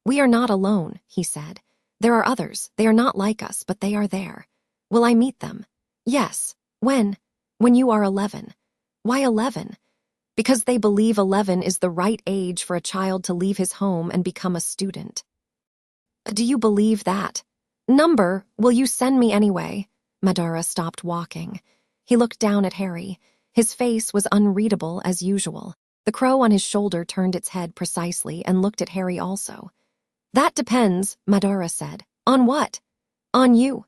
"We are not alone," he said. "There are others. They are not like us, but they are there. Will I meet them?" "Yes." "When?" "When you are 11. "Why 11? "Because they believe 11 is the right age for a child to leave his home and become a student." "Do you believe that?" "Number, will you send me anyway?" Madara stopped walking. He looked down at Harry. His face was unreadable as usual. The crow on his shoulder turned its head precisely and looked at Harry also. "That depends," Madara said. "On what?" "On you."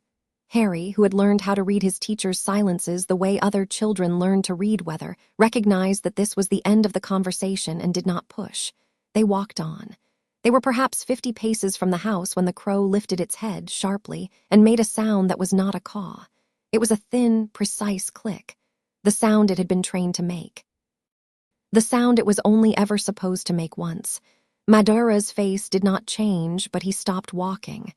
Harry, who had learned how to read his teacher's silences the way other children learn to read weather, recognized that this was the end of the conversation and did not push. They walked on. They were perhaps 50 paces from the house when the crow lifted its head sharply and made a sound that was not a caw. It was a thin, precise click, the sound it had been trained to make. The sound it was only ever supposed to make once. Madara's face did not change, but he stopped walking.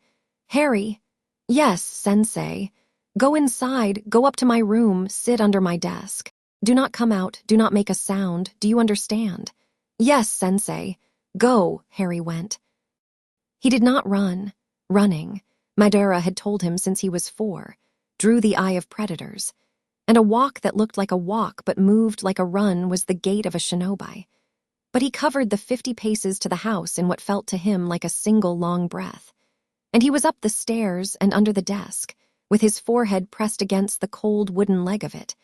"Harry." "Yes, sensei." "Go inside, go up to my room, sit under my desk. Do not come out, do not make a sound, do you understand?" "Yes, sensei." "Go," Harry went. He did not run. Running, Madara had told him since he was 4, drew the eye of predators. And a walk that looked like a walk but moved like a run was the gait of a shinobi. But he covered the 50 paces to the house in what felt to him like a single long breath. And he was up the stairs and under the desk, with his forehead pressed against the cold wooden leg of it,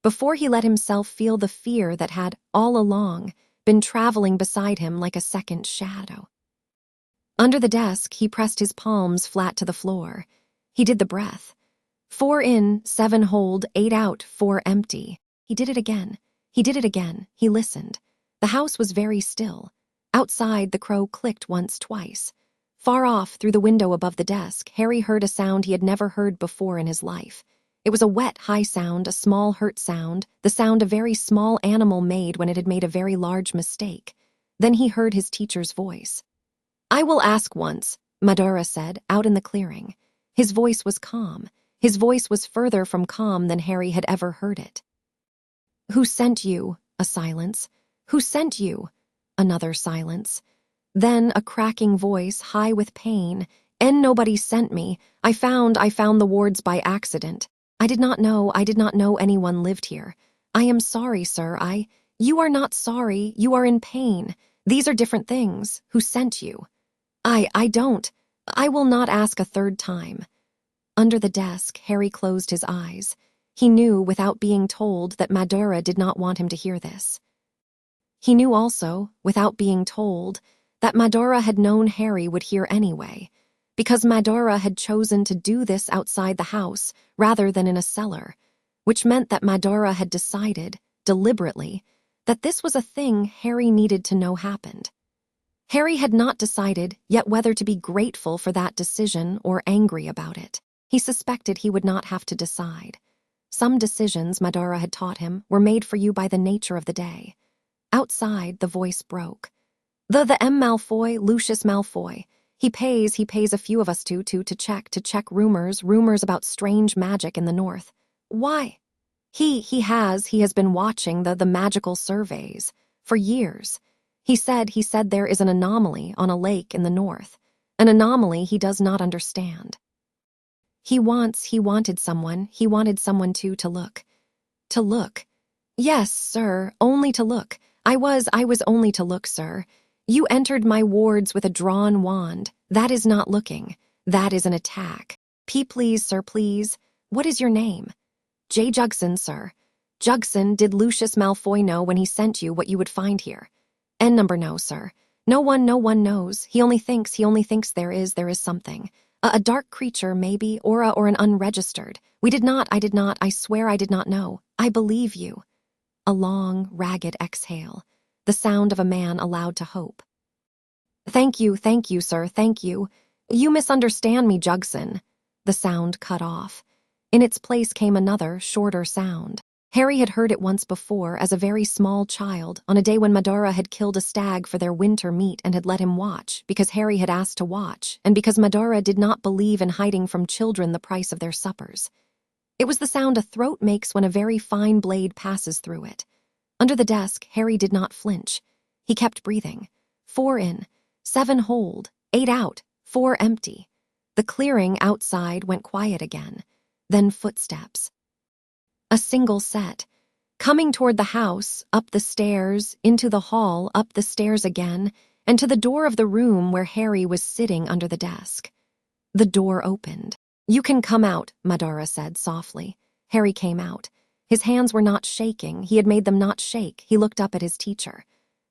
before he let himself feel the fear that had, all along, been traveling beside him like a second shadow. Under the desk, he pressed his palms flat to the floor. He did the breath. 4 in, 7 hold, 8 out, 4 empty. He did it again. He did it again. He listened. The house was very still. Outside, the crow clicked once, twice. Far off, through the window above the desk, Harry heard a sound he had never heard before in his life. It was a wet, high sound, a small, hurt sound, the sound a very small animal made when it had made a very large mistake. Then he heard his teacher's voice. "I will ask once," Madara said, out in the clearing. His voice was calm. His voice was further from calm than Harry had ever heard it. "Who sent you?" A silence. "Who sent you?" Another silence. Then a cracking voice, high with pain. Nobody sent me. I found the wards by accident. I did not know anyone lived here. I am sorry, sir, You are not sorry, you are in pain. These are different things. Who sent you?" I don't. I will not ask a third time." Under the desk, Harry closed his eyes. He knew, without being told, that Madara did not want him to hear this. He knew also, without being told, that Madara had known Harry would hear anyway, because Madara had chosen to do this outside the house rather than in a cellar, which meant that Madara had decided, deliberately, that this was a thing Harry needed to know happened. Harry had not decided yet whether to be grateful for that decision or angry about it. He suspected he would not have to decide. Some decisions, Madara had taught him, were made for you by the nature of the day. Outside, the voice broke. The M. Malfoy, Lucius Malfoy. He pays a few of us to check rumors about strange magic in the north. Why? He has been watching the magical surveys for years. He said there is an anomaly on a lake in the north, an anomaly he does not understand. He wanted someone to look. To look. Yes, sir, only to look. I was only to look, sir. You entered my wards with a drawn wand. That is not looking. That is an attack. Please, sir, please. What is your name? J. Jugson, sir. Jugson, did Lucius Malfoy know when he sent you what you would find here? N number no, sir. No one knows. He only thinks there is something. A dark creature, maybe, or an unregistered. I swear I did not know. I believe you. A long, ragged exhale. The sound of a man allowed to hope. Thank you, sir, thank you. You misunderstand me, Jugson. The sound cut off. In its place came another, shorter sound. Harry had heard it once before as a very small child, on a day when Madara had killed a stag for their winter meat and had let him watch, because Harry had asked to watch, and because Madara did not believe in hiding from children the price of their suppers. It was the sound a throat makes when a very fine blade passes through it. Under the desk, Harry did not flinch. He kept breathing. 4 in, 7 hold, 8 out, 4 empty. The clearing outside went quiet again. Then footsteps. A single set. Coming toward the house, up the stairs, into the hall, up the stairs again, and to the door of the room where Harry was sitting under the desk. The door opened. You can come out, Madara said softly. Harry came out. His hands were not shaking. He had made them not shake. He looked up at his teacher.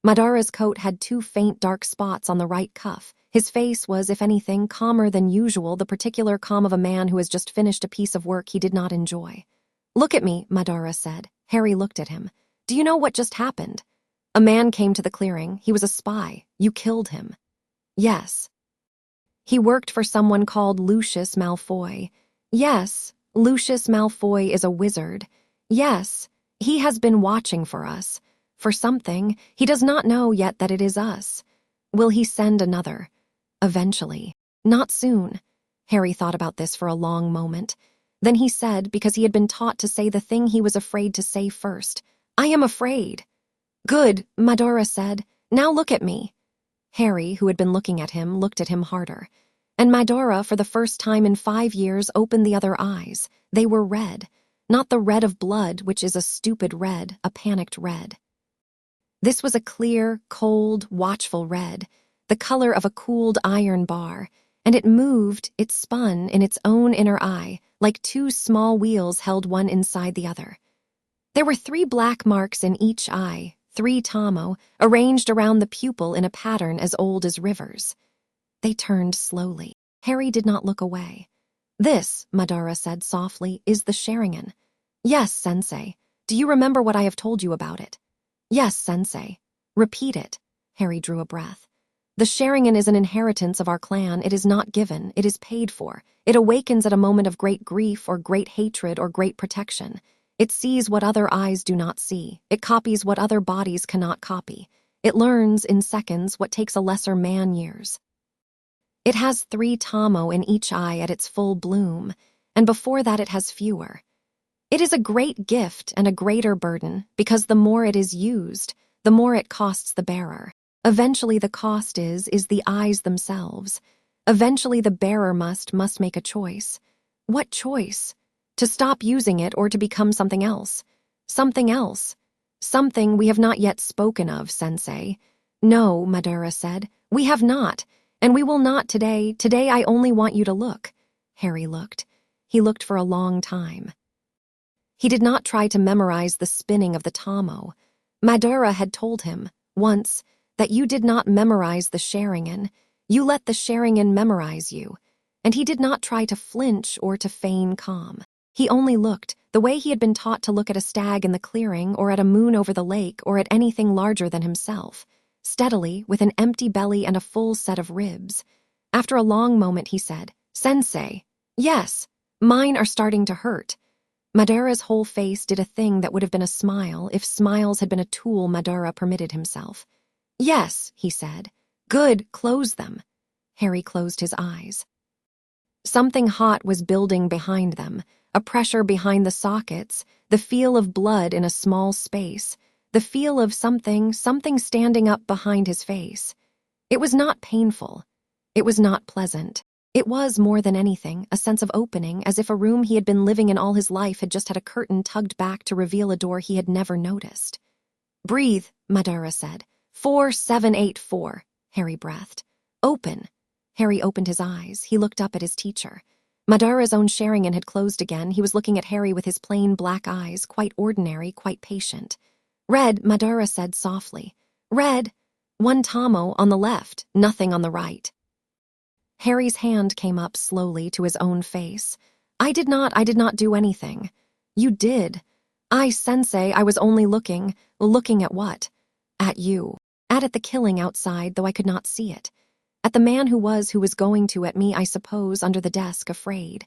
Madara's coat had 2 faint dark spots on the right cuff. His face was, if anything, calmer than usual, the particular calm of a man who has just finished a piece of work he did not enjoy. Look at me, Madara said. Harry looked at him. Do you know what just happened? A man came to the clearing. He was a spy. You killed him. Yes. He worked for someone called Lucius Malfoy. Yes, Lucius Malfoy is a wizard. Yes, he has been watching for us. For something, he does not know yet that it is us. Will he send another? Eventually. Not soon. Harry thought about this for a long moment. Then he said, because he had been taught to say the thing he was afraid to say first, I am afraid. Good, Madara said. Now look at me. Harry, who had been looking at him, looked at him harder. And Madara, for the first time in 5 years, opened the other eyes. They were red. Not the red of blood, which is a stupid red, a panicked red. This was a clear, cold, watchful red, the color of a cooled iron bar, and it moved, it spun in its own inner eye, like 2 small wheels held one inside the other. There were 3 black marks in each eye, 3 Tomo, arranged around the pupil in a pattern as old as rivers. They turned slowly. Harry did not look away. This, Madara said softly, is the Sharingan. Yes, Sensei. Do you remember what I have told you about it? Yes, Sensei. Repeat it. Harry drew a breath. The Sharingan is an inheritance of our clan. It is not given. It is paid for. It awakens at a moment of great grief or great hatred or great protection. It sees what other eyes do not see. It copies what other bodies cannot copy. It learns in seconds what takes a lesser man years. It has 3 Tomo in each eye at its full bloom, and before that it has fewer. It is a great gift and a greater burden, because the more it is used, the more it costs the bearer. Eventually the cost is the eyes themselves. Eventually the bearer must make a choice. What choice? To stop using it or to become something else? Something else. Something we have not yet spoken of, Sensei. No, Madara said. We have not, and we will not today. Today I only want you to look. Harry looked. He looked for a long time. He did not try to memorize the spinning of the Tomo. Madara had told him, once, that you did not memorize the Sharingan. You let the Sharingan memorize you. And he did not try to flinch or to feign calm. He only looked, the way he had been taught to look at a stag in the clearing or at a moon over the lake or at anything larger than himself, steadily, with an empty belly and a full set of ribs. After a long moment he said, Sensei, yes, mine are starting to hurt. Madara's whole face did a thing that would have been a smile if smiles had been a tool Madara permitted himself. "Yes," he said. "Good, close them." Harry closed his eyes. Something hot was building behind them, a pressure behind the sockets, the feel of blood in a small space, the feel of something standing up behind his face. It was not painful. It was not pleasant. It was, more than anything, a sense of opening, as if a room he had been living in all his life had just had a curtain tugged back to reveal a door he had never noticed. "Breathe," Madara said. 4784, Harry breathed. "Open." Harry opened his eyes. He looked up at his teacher. Madara's own Sharingan had closed again. He was looking at Harry with his plain black eyes, quite ordinary, quite patient. "Red," Madara said softly. "Red. One Tomo on the left, nothing on the right." Harry's hand came up slowly to his own face. I did not do anything." "You did." Sensei, I was only looking at what?" "At you. At the killing outside, though I could not see it. At the man who was going to at me, I suppose, under the desk, afraid.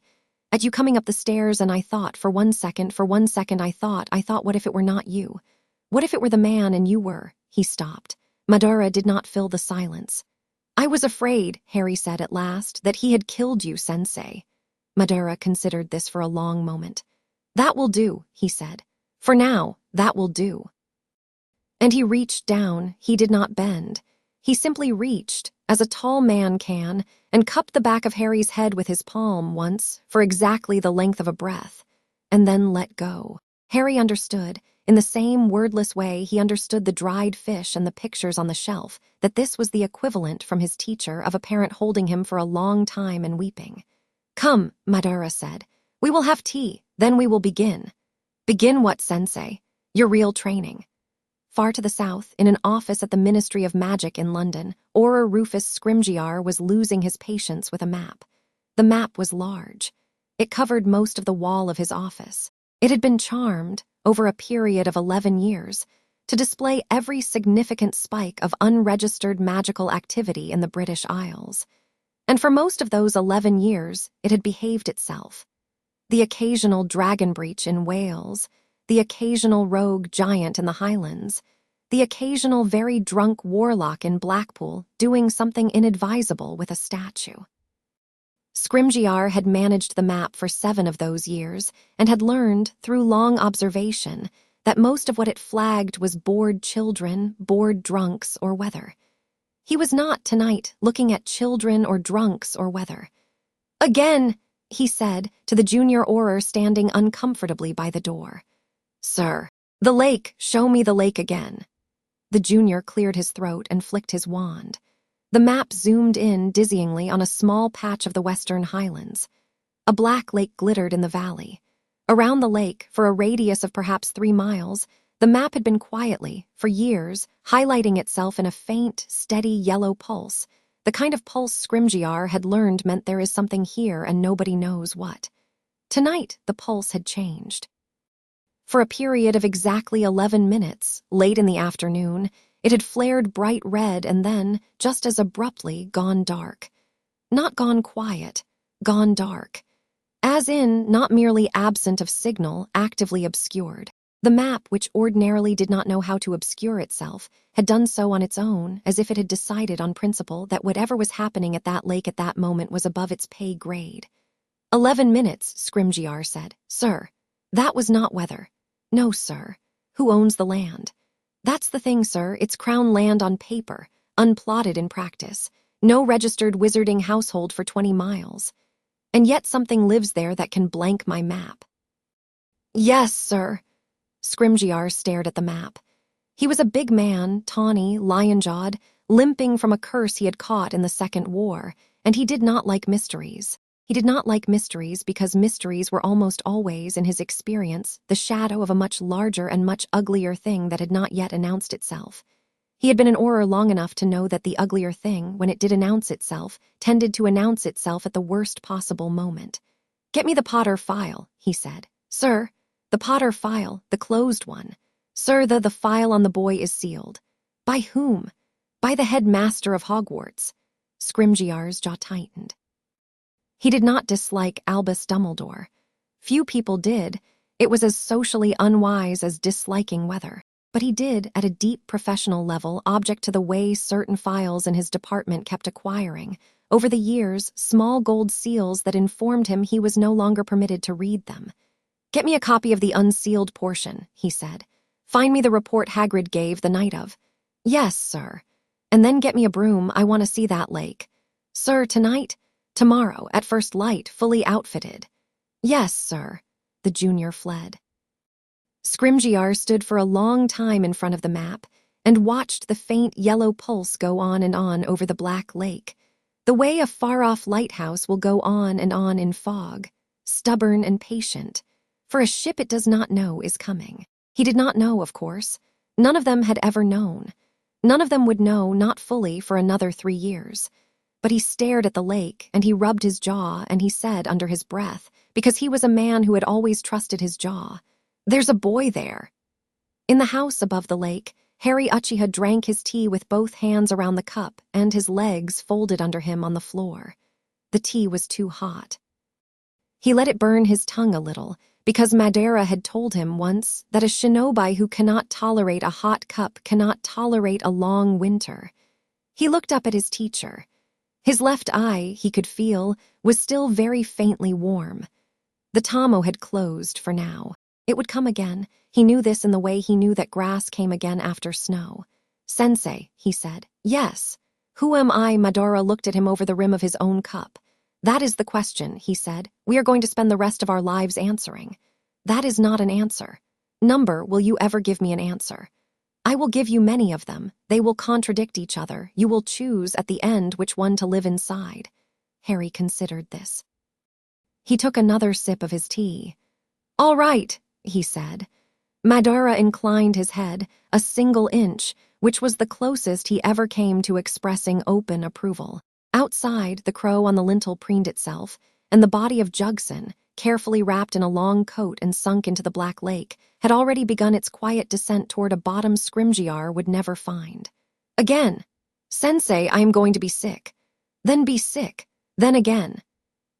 At you coming up the stairs, and I thought, for one second, I thought, what if it were not you? What if it were the man and you were?" He stopped. Madara did not fill the silence. "I was afraid," Harry said at last, "that he had killed you, Sensei." Madara considered this for a long moment. "That will do," he said. "For now, that will do." And he reached down. He did not bend. He simply reached, as a tall man can, and cupped the back of Harry's head with his palm once, for exactly the length of a breath, and then let go. Harry understood. In the same wordless way he understood the dried fish and the pictures on the shelf, that this was the equivalent from his teacher of a parent holding him for a long time and weeping. "Come," Madara said. "We will have tea, then we will begin." "Begin what, Sensei?" "Your real training." Far to the south, in an office at the Ministry of Magic in London, Auror Rufus Scrimgeour was losing his patience with a map. The map was large. It covered most of the wall of his office. It had been charmed, over a period of 11 years, to display every significant spike of unregistered magical activity in the British Isles. And for most of those 11 years, it had behaved itself. The occasional dragon breach in Wales, the occasional rogue giant in the Highlands, the occasional very drunk warlock in Blackpool doing something inadvisable with a statue. Scrimgeour had managed the map for 7 of those years and had learned, through long observation, that most of what it flagged was bored children, bored drunks, or weather. He was not, tonight, looking at children or drunks or weather. "Again," he said to the junior Auror standing uncomfortably by the door. "Sir, the lake, show me the lake again." The junior cleared his throat and flicked his wand. The map zoomed in dizzyingly on a small patch of the Western Highlands. A black lake glittered in the valley. Around the lake, for a radius of perhaps 3 miles, the map had been quietly, for years, highlighting itself in a faint, steady yellow pulse, the kind of pulse Scrimgeour had learned meant there is something here and nobody knows what. Tonight, the pulse had changed. For a period of exactly 11 minutes, late in the afternoon, it had flared bright red and then, just as abruptly, gone dark. Not gone quiet, gone dark. As in, not merely absent of signal, actively obscured. The map, which ordinarily did not know how to obscure itself, had done so on its own, as if it had decided on principle that whatever was happening at that lake at that moment was above its pay grade. 11 minutes, Scrimgeour said. "Sir, that was not weather." "No, sir. Who owns the land?" "That's the thing, sir. It's crown land on paper, unplotted in practice. No registered wizarding household for 20 miles. And yet something lives there that can blank my map." "Yes, sir." Scrimgeour stared at the map. He was a big man, tawny, lion-jawed, limping from a curse he had caught in the Second War, and he did not like mysteries. He did not like mysteries because mysteries were almost always, in his experience, the shadow of a much larger and much uglier thing that had not yet announced itself. He had been an Auror long enough to know that the uglier thing, when it did announce itself, tended to announce itself at the worst possible moment. "Get me the Potter file," he said. "Sir, the Potter file, the closed one. Sir, the file on the boy is sealed." "By whom?" "By the headmaster of Hogwarts." Scrimgeour's jaw tightened. He did not dislike Albus Dumbledore. Few people did. It was as socially unwise as disliking weather. But he did, at a deep professional level, object to the way certain files in his department kept acquiring, over the years, small gold seals that informed him he was no longer permitted to read them. "Get me a copy of the unsealed portion," he said. "Find me the report Hagrid gave the night of." "Yes, sir." "And then get me a broom, I want to see that lake." "Sir, tonight?" "Tomorrow, at first light, fully outfitted." "Yes, sir." The junior fled. Scrimgeour stood for a long time in front of the map and watched the faint yellow pulse go on and on over the black lake, the way a far-off lighthouse will go on and on in fog, stubborn and patient, for a ship it does not know is coming. He did not know, of course. None of them had ever known. None of them would know, not fully, for another 3 years. But he stared at the lake, and he rubbed his jaw, and he said under his breath, because he was a man who had always trusted his jaw, "There's a boy there." In the house above the lake, Harry Uchiha drank his tea with both hands around the cup and his legs folded under him on the floor. The tea was too hot. He let it burn his tongue a little, because Madara had told him once that a shinobi who cannot tolerate a hot cup cannot tolerate a long winter. He looked up at his teacher. His left eye, he could feel, was still very faintly warm. The Tomo had closed for now. It would come again. He knew this in the way he knew that grass came again after snow. "Sensei," he said. "Yes." "Who am I?" Madara looked at him over the rim of his own cup. "That is the question," he said. "We are going to spend the rest of our lives answering." "That is not an answer." "Number, will you ever give me an answer?" "I will give you many of them. They will contradict each other. You will choose at the end which one to live inside." Harry considered this. He took another sip of his tea. "All right," he said. Madara inclined his head a single inch, which was the closest he ever came to expressing open approval. Outside, the crow on the lintel preened itself, and the body of Jugson, carefully wrapped in a long coat and sunk into the black lake, had already begun its quiet descent toward a bottom Scrimgeour would never find. Again. "Sensei, I am going to be sick." "Then be sick." Then again.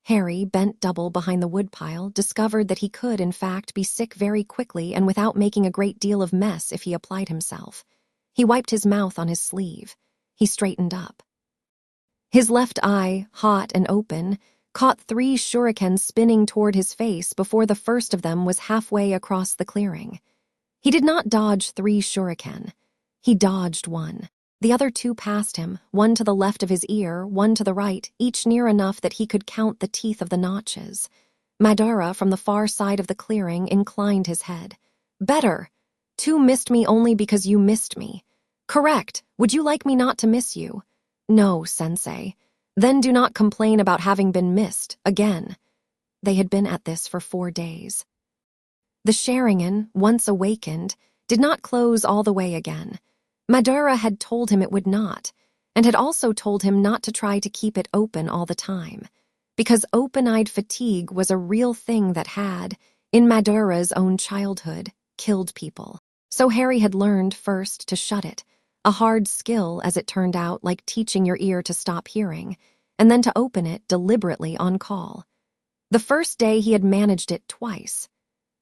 Harry, bent double behind the woodpile, discovered that he could, in fact, be sick very quickly and without making a great deal of mess if he applied himself. He wiped his mouth on his sleeve. He straightened up. His left eye, hot and open, caught 3 shurikens spinning toward his face before the first of them was halfway across the clearing. He did not dodge 3 shuriken. He dodged one. The other 2 passed him, one to the left of his ear, one to the right, each near enough that he could count the teeth of the notches. Madara, from the far side of the clearing, inclined his head. "Better. 2 missed me only because you missed me." "Correct. Would you like me not to miss you?" "No, Sensei." "Then do not complain about having been missed, again." They had been at this for 4 days. The Sharingan, once awakened, did not close all the way again. Madara had told him it would not, and had also told him not to try to keep it open all the time, because open-eyed fatigue was a real thing that had, in Madara's own childhood, killed people. So Harry had learned first to shut it, a hard skill, as it turned out, like teaching your ear to stop hearing, and then to open it deliberately on call. The first day he had managed it twice.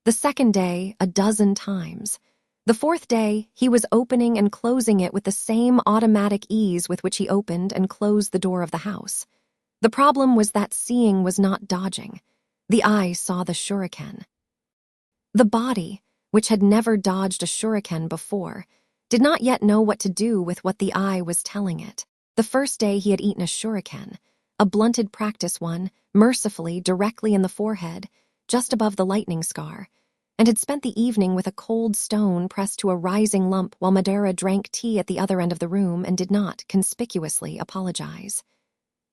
The second day, a dozen times. The fourth day, he was opening and closing it with the same automatic ease with which he opened and closed the door of the house. The problem was that seeing was not dodging. The eye saw the shuriken. The body, which had never dodged a shuriken before, did not yet know what to do with what the eye was telling it. The first day he had eaten a shuriken, a blunted practice one, mercifully directly in the forehead, just above the lightning scar, and had spent the evening with a cold stone pressed to a rising lump while Madara drank tea at the other end of the room and did not, conspicuously, apologize.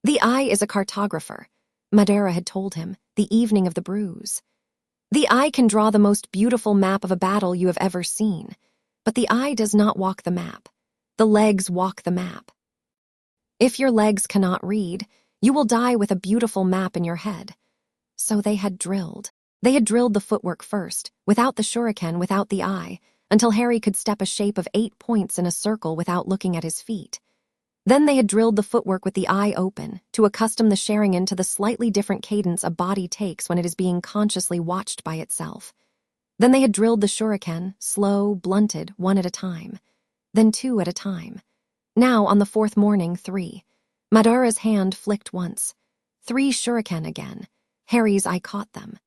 "The eye is a cartographer," Madara had told him, the evening of the bruise. "The eye can draw the most beautiful map of a battle you have ever seen, but the eye does not walk the map. The legs walk the map. If your legs cannot read, you will die with a beautiful map in your head." So they had drilled. They had drilled the footwork first, without the shuriken, without the eye, until Harry could step a shape of 8 points in a circle without looking at his feet. Then they had drilled the footwork with the eye open, to accustom the Sharingan to the slightly different cadence a body takes when it is being consciously watched by itself. Then they had drilled the shuriken, slow, blunted, one at a time. Then two at a time. Now, on the fourth morning, 3. Madara's hand flicked once. 3 shuriken again. Harry's eye caught them.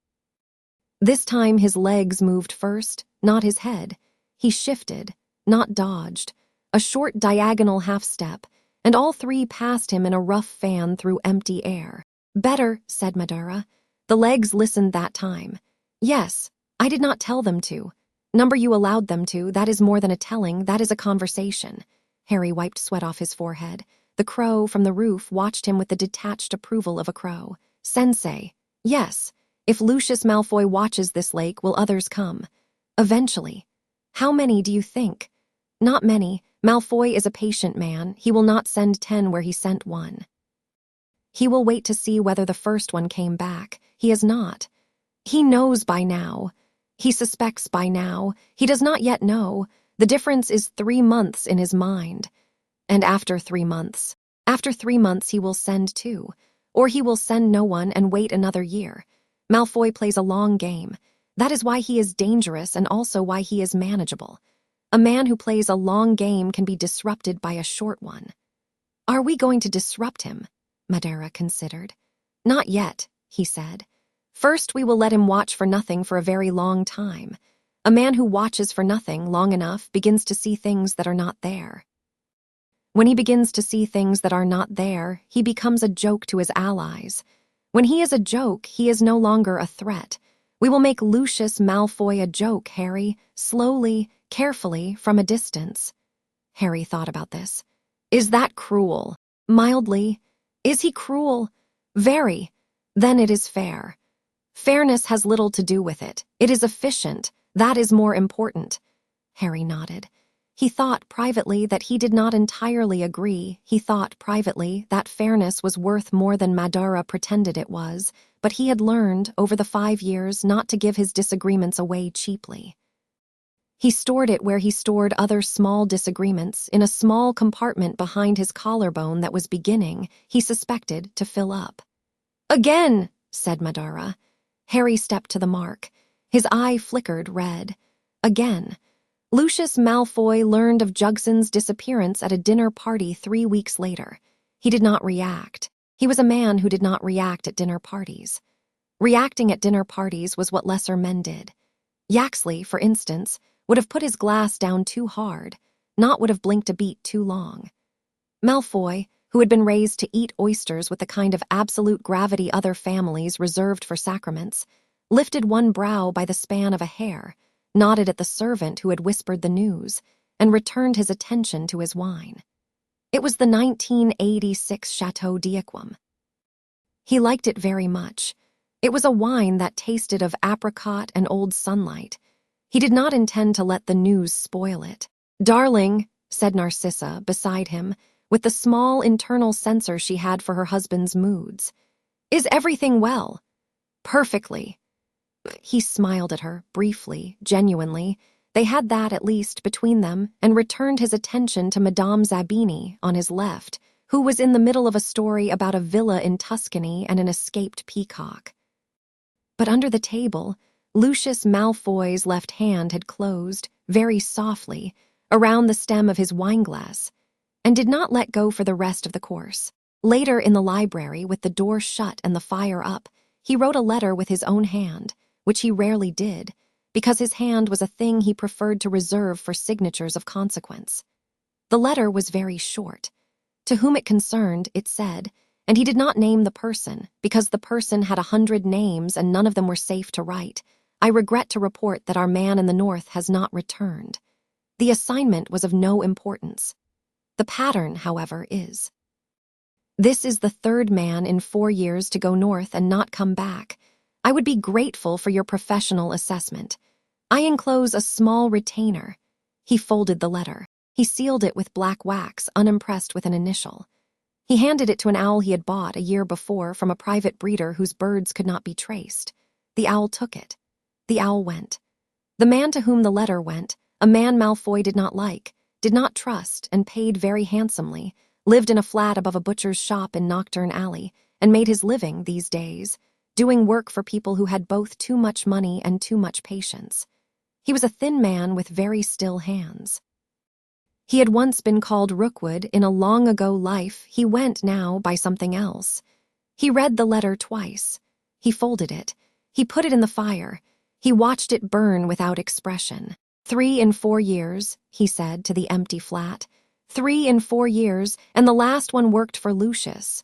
This time his legs moved first, not his head. He shifted, not dodged. A short diagonal half-step, and all 3 passed him in a rough fan through empty air. "Better," said Madara. The legs listened that time. "Yes, I did not tell them to. Number you allowed them to, that is more than a telling, that is a conversation." Harry wiped sweat off his forehead. The crow from the roof watched him with the detached approval of a crow. "Sensei, yes, if Lucius Malfoy watches this lake, will others come? Eventually. How many do you think?" "Not many. Malfoy is a patient man. He will not send 10 where he sent 1. He will wait to see whether the first one came back. He has not. He knows by now. He suspects by now. He does not yet know. The difference is 3 months in his mind. And after 3 months. After 3 months he will send 2. Or he will send no one and wait another year. Malfoy plays a long game. That is why he is dangerous and also why he is manageable. A man who plays a long game can be disrupted by a short one." "Are we going to disrupt him?" Madara considered. "Not yet," he said. "First we will let him watch for nothing for a very long time. A man who watches for nothing long enough begins to see things that are not there. When he begins to see things that are not there, he becomes a joke to his allies. When he is a joke, he is no longer a threat. We will make Lucius Malfoy a joke, Harry, slowly, carefully, from a distance." Harry thought about this. "Is that cruel?" "Mildly. Is he cruel?" "Very. Then it is fair." "Fairness has little to do with it. It is efficient. That is more important." Harry nodded. He thought privately that he did not entirely agree. He thought privately that fairness was worth more than Madara pretended it was, but he had learned, over the 5 years, not to give his disagreements away cheaply. He stored it where he stored other small disagreements, in a small compartment behind his collarbone that was beginning, he suspected, to fill up. "Again!" said Madara. Harry stepped to the mark. His eye flickered red. Again. Lucius Malfoy learned of Jugson's disappearance at a dinner party 3 weeks later. He did not react. He was a man who did not react at dinner parties. Reacting at dinner parties was what lesser men did. Yaxley, for instance, would have put his glass down too hard, not would have blinked a beat too long. Malfoy, who had been raised to eat oysters with the kind of absolute gravity other families reserved for sacraments, lifted one brow by the span of a hair, nodded at the servant who had whispered the news, and returned his attention to his wine. It was the 1986 Chateau d'Yquem. He liked it very much. It was a wine that tasted of apricot and old sunlight. He did not intend to let the news spoil it. "Darling," said Narcissa, beside him, with the small internal censor she had for her husband's moods. "Is everything well?" "Perfectly." He smiled at her, briefly, genuinely. They had that, at least, between them, and returned his attention to Madame Zabini, on his left, who was in the middle of a story about a villa in Tuscany and an escaped peacock. But under the table, Lucius Malfoy's left hand had closed, very softly, around the stem of his wineglass, and did not let go for the rest of the course. Later in the library, with the door shut and the fire up, he wrote a letter with his own hand, which he rarely did, because his hand was a thing he preferred to reserve for signatures of consequence. The letter was very short. To whom it concerned, it said, and he did not name the person, because the person had 100 names and none of them were safe to write. "I regret to report that our man in the north has not returned." The assignment was of no importance. The pattern, however, is. "This is the 3rd man in 4 years to go north and not come back. I would be grateful for your professional assessment. I enclose a small retainer." He folded the letter. He sealed it with black wax, unimpressed with an initial. He handed it to an owl he had bought a year before from a private breeder whose birds could not be traced. The owl took it. The owl went. The man to whom the letter went, a man Malfoy did not like, did not trust, and paid very handsomely, lived in a flat above a butcher's shop in Nocturne Alley, and made his living, these days, doing work for people who had both too much money and too much patience. He was a thin man with very still hands. He had once been called Rookwood in a long-ago life. He went now by something else. He read the letter twice. He folded it. He put it in the fire. He watched it burn without expression. 3 in 4 years, he said to the empty flat. 3 in 4 years, and the last one worked for Lucius.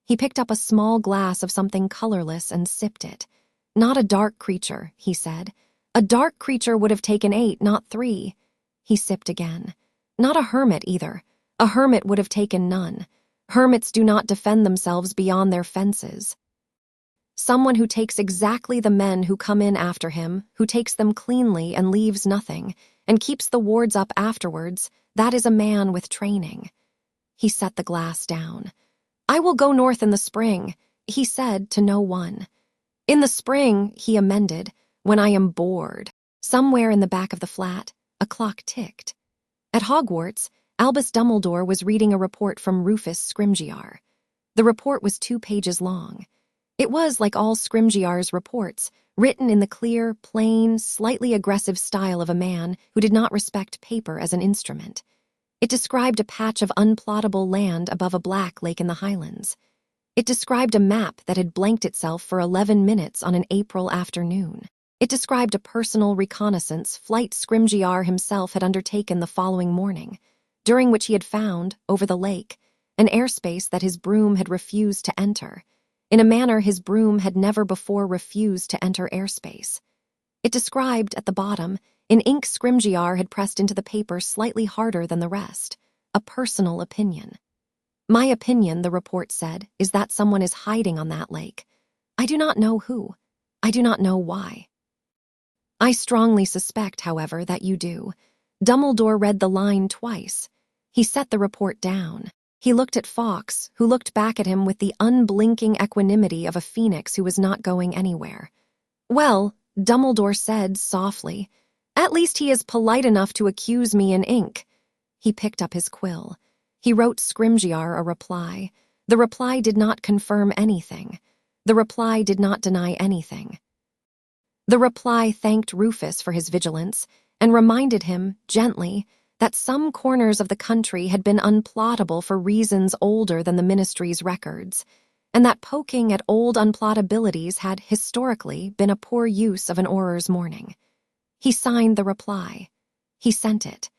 He picked up a small glass of something colorless and sipped it. Not a dark creature, he said. A dark creature would have taken 8, not 3. He sipped again. Not a hermit either. A hermit would have taken none. Hermits do not defend themselves beyond their fences. Someone who takes exactly the men who come in after him, who takes them cleanly and leaves nothing, and keeps the wards up afterwards, that is a man with training. He set the glass down. I will go north in the spring, he said to no one. In the spring, he amended, when I am bored. Somewhere in the back of the flat, a clock ticked. At Hogwarts, Albus Dumbledore was reading a report from Rufus Scrimgeour. The report was 2 pages long. It was like all Scrimgeour's reports, written in the clear, plain, slightly aggressive style of a man who did not respect paper as an instrument. It described a patch of unplottable land above a black lake in the Highlands. It described a map that had blanked itself for 11 minutes on an April afternoon. It described a personal reconnaissance flight Scrimgeour himself had undertaken the following morning, during which he had found, over the lake, an airspace that his broom had refused to enter. In a manner his broom had never before refused to enter airspace. It described, at the bottom, in ink Scrimgeour had pressed into the paper slightly harder than the rest, a personal opinion. My opinion, the report said, is that someone is hiding on that lake. I do not know who. I do not know why. I strongly suspect, however, that you do. Dumbledore read the line twice. He set the report down. He looked at Fawkes, who looked back at him with the unblinking equanimity of a phoenix who was not going anywhere. Well, Dumbledore said softly, at least he is polite enough to accuse me in ink. He picked up his quill. He wrote Scrimgeour a reply. The reply did not confirm anything. The reply did not deny anything. The reply thanked Rufus for his vigilance and reminded him, gently, that some corners of the country had been unplottable for reasons older than the ministry's records, and that poking at old unplottabilities had historically been a poor use of an Auror's morning. He signed the reply. He sent it.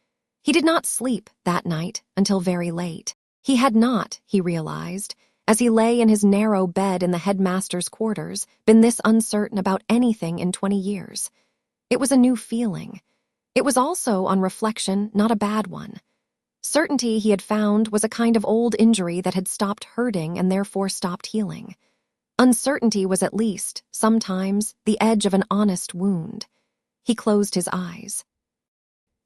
He did not sleep that night until very late. He had not, he realized, as he lay in his narrow bed in the headmaster's quarters, been this uncertain about anything in 20 years. It was a new feeling. It was also, on reflection, not a bad one. Certainty, he had found, was a kind of old injury that had stopped hurting and therefore stopped healing. Uncertainty was at least, sometimes, the edge of an honest wound. He closed his eyes.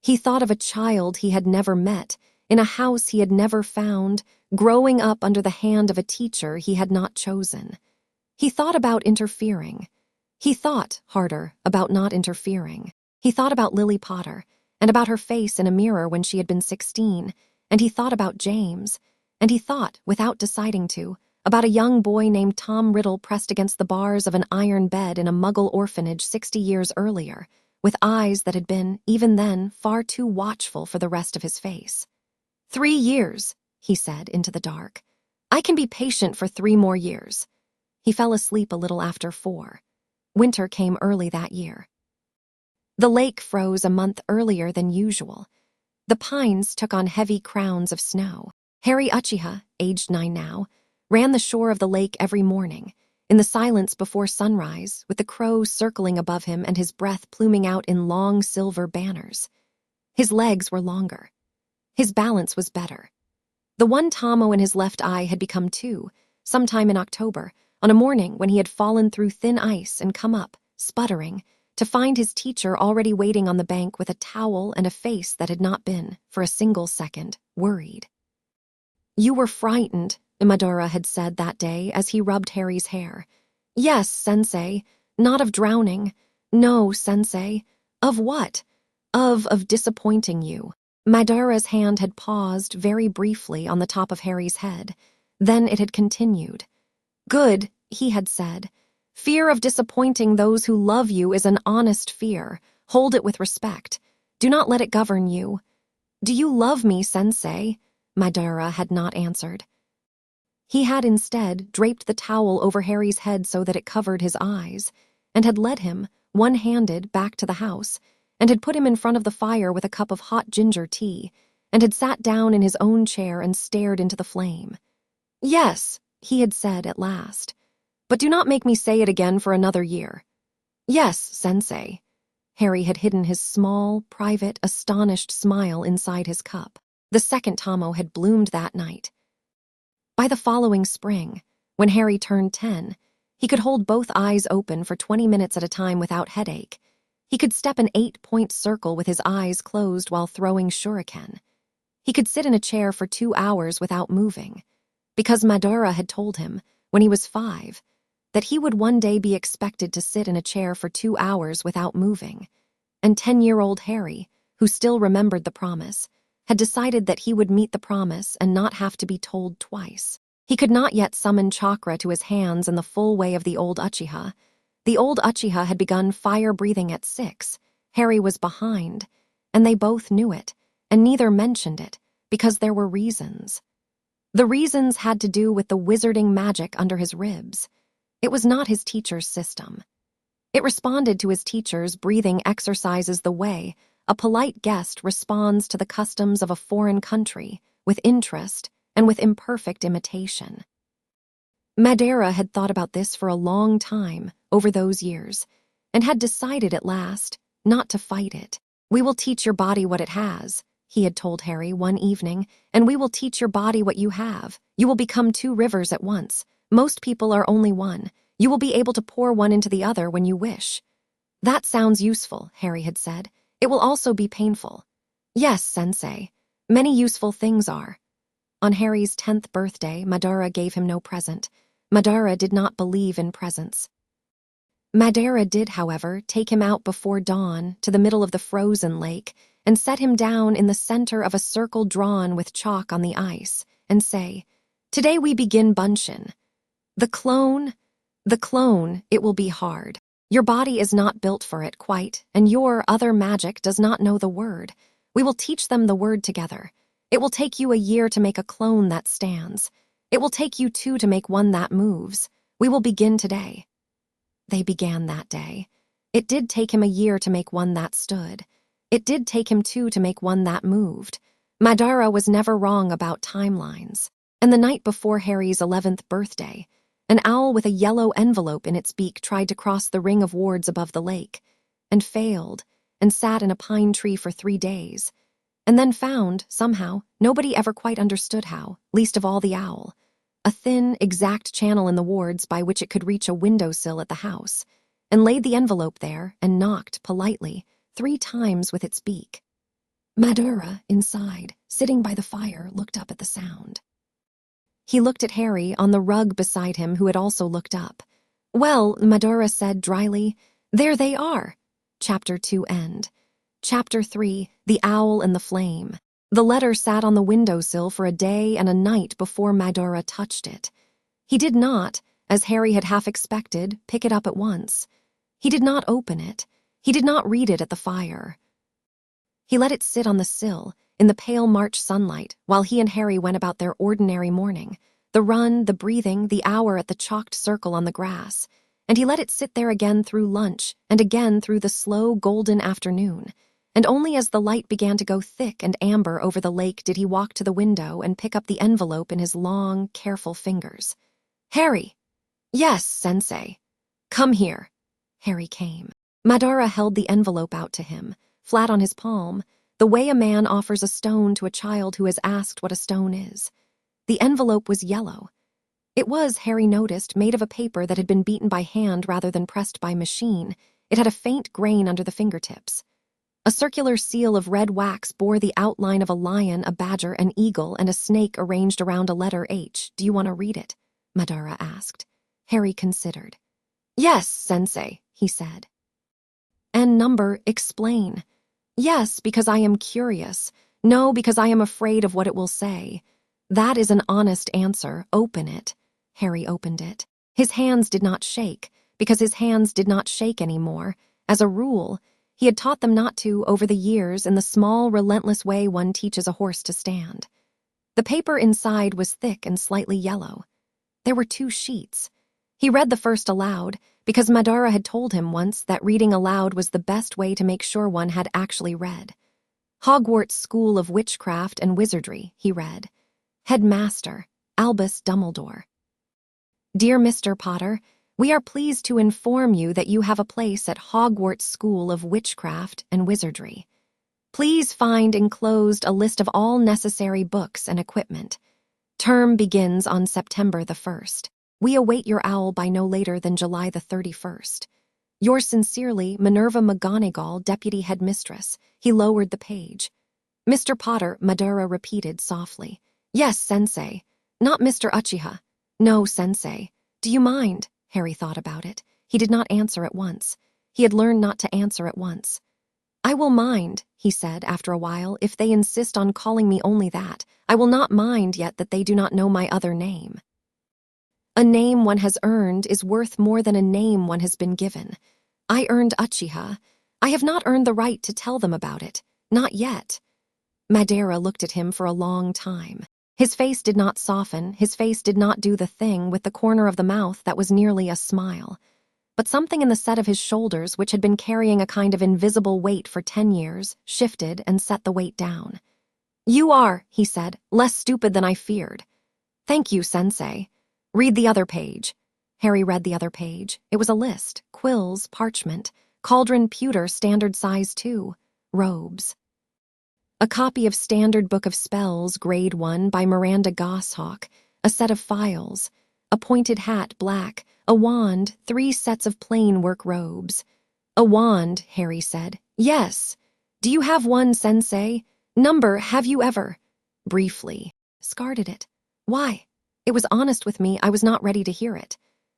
He thought of a child he had never met, in a house he had never found, growing up under the hand of a teacher he had not chosen. He thought about interfering. He thought, harder, about not interfering. He thought about Lily Potter, and about her face in a mirror when she had been 16, and he thought about James, and he thought, without deciding to, about a young boy named Tom Riddle pressed against the bars of an iron bed in a Muggle orphanage 60 years earlier, with eyes that had been, even then, far too watchful for the rest of his face. 3 years, he said into the dark. I can be patient for 3 more years. He fell asleep a little after 4. Winter came early that year. The lake froze a month earlier than usual. The pines took on heavy crowns of snow. Harry Uchiha, aged 9 now, ran the shore of the lake every morning, in the silence before sunrise, with the crow circling above him and his breath pluming out in long silver banners. His legs were longer. His balance was better. The one Tomo in his left eye had become 2, sometime in October, on a morning when he had fallen through thin ice and come up, sputtering, to find his teacher already waiting on the bank with a towel and a face that had not been, for a single second, worried. You were frightened, Madara had said that day as he rubbed Harry's hair. Yes, Sensei, not of drowning. No, Sensei. Of what? Of disappointing you. Madara's hand had paused very briefly on the top of Harry's head. Then it had continued. Good, he had said. Fear of disappointing those who love you is an honest fear. Hold it with respect. Do not let it govern you. Do you love me, Sensei? Madara had not answered. He had instead draped the towel over Harry's head so that it covered his eyes, and had led him, one-handed, back to the house, and had put him in front of the fire with a cup of hot ginger tea, and had sat down in his own chair and stared into the flame. Yes, he had said at last, but do not make me say it again for another year. Yes, Sensei. Harry had hidden his small, private, astonished smile inside his cup. The second Tomo had bloomed that night. By the following spring, when Harry turned 10, he could hold both eyes open for 20 minutes at a time without headache. He could step an 8-point circle with his eyes closed while throwing shuriken. He could sit in a chair for 2 hours without moving, because Madara had told him, when he was 5, that he would one day be expected to sit in a chair for 2 hours without moving. And 10-year-old Harry, who still remembered the promise, had decided that he would meet the promise and not have to be told twice. He could not yet summon chakra to his hands in the full way of the old Uchiha. The old Uchiha had begun fire-breathing at 6. Harry was behind, and they both knew it, and neither mentioned it, because there were reasons. The reasons had to do with the wizarding magic under his ribs. It was not his teacher's system. It responded to his teacher's breathing exercises the way a polite guest responds to the customs of a foreign country, with interest and with imperfect imitation. Madara had thought about this for a long time over those years, and had decided at last not to fight it. We will teach your body what it has, he had told Harry one evening, and we will teach your body what you have. You will become 2 rivers at once. Most people are only one. You will be able to pour one into the other when you wish. That sounds useful, Harry had said. It will also be painful. Yes, Sensei. Many useful things are. On Harry's 10th birthday, Madara gave him no present. Madara did not believe in presents. Madara did, however, take him out before dawn to the middle of the frozen lake and set him down in the center of a circle drawn with chalk on the ice and say, "Today we begin Bunshin. The clone, it will be hard. Your body is not built for it quite, and your other magic does not know the word. We will teach them the word together. It will take you a year to make a clone that stands. It will take you 2 to make one that moves. We will begin today." They began that day. It did take him a year to make one that stood. It did take him 2 to make one that moved. Madara was never wrong about timelines. And the night before Harry's 11th birthday, an owl with a yellow envelope in its beak tried to cross the ring of wards above the lake, and failed, and sat in a pine tree for 3 days, and then found, somehow, nobody ever quite understood how, least of all the owl, a thin, exact channel in the wards by which it could reach a windowsill at the house, and laid the envelope there and knocked, politely, 3 times with its beak. Madara, inside, sitting by the fire, looked up at the sound. He looked at Harry on the rug beside him, who had also looked up. "Well," Madara said dryly, "there they are." Chapter 2 end. Chapter 3, The Owl and the Flame. The letter sat on the windowsill for a day and a night before Madara touched it. He did not, as Harry had half expected, pick it up at once. He did not open it. He did not read it at the fire. He let it sit on the sill, in the pale March sunlight, while he and Harry went about their ordinary morning, the run, the breathing, the hour at the chalked circle on the grass, and he let it sit there again through lunch and again through the slow golden afternoon, and only as the light began to go thick and amber over the lake did he walk to the window and pick up the envelope in his long, careful fingers. "Harry!" "Yes, Sensei." "Come here." Harry came. Madara held the envelope out to him, flat on his palm, the way a man offers a stone to a child who has asked what a stone is. The envelope was yellow. It was, Harry noticed, made of a paper that had been beaten by hand rather than pressed by machine. It had a faint grain under the fingertips. A circular seal of red wax bore the outline of a lion, a badger, an eagle, and a snake arranged around a letter H. "Do you want to read it?" Madara asked. Harry considered. "Yes, Sensei," he said. "And number, explain." "Yes, because I am curious. No, because I am afraid of what it will say." "That is an honest answer. Open it." Harry opened it. His hands did not shake, because his hands did not shake anymore. As a rule, He had taught them not to over the years in the small, relentless way one teaches a horse to stand. The paper inside was thick and slightly yellow. There were 2 sheets. He read the first aloud, because Madara had told him once that reading aloud was the best way to make sure one had actually read. Hogwarts School of Witchcraft and Wizardry, he read. Headmaster, Albus Dumbledore. Dear Mr. Potter, we are pleased to inform you that you have a place at Hogwarts School of Witchcraft and Wizardry. Please find enclosed a list of all necessary books and equipment. Term begins on September the 1st. We await your owl by no later than July the 31st. Yours sincerely, Minerva McGonagall, Deputy Headmistress. He lowered the page. Mr. Potter, Madara repeated softly. Yes, Sensei. Not Mr. Uchiha. No, Sensei. Do you mind? Harry thought about it. He did not answer at once. He had learned not to answer at once. I will mind, he said after a while, if they insist on calling me only that. I will not mind yet that they do not know my other name. A name one has earned is worth more than a name one has been given. I earned Uchiha. I have not earned the right to tell them about it. Not yet. Madara looked at him for a long time. His face did not soften, his face did not do the thing with the corner of the mouth that was nearly a smile. But something in the set of his shoulders, which had been carrying a kind of invisible weight for 10 years, shifted and set the weight down. You are, he said, less stupid than I feared. Thank you, Sensei. Read the other page. Harry read the other page. It was a list, quills, parchment, cauldron pewter, standard size 2, robes. A copy of Standard Book of Spells, Grade 1, by Miranda Goshawk, a set of files, a pointed hat, black, a wand, 3 sets of plain work robes. A wand, Harry said. Yes. Do you have one, Sensei? Number, have you ever? Briefly. Discarded it. Why? It was honest with me. I was not ready to hear it.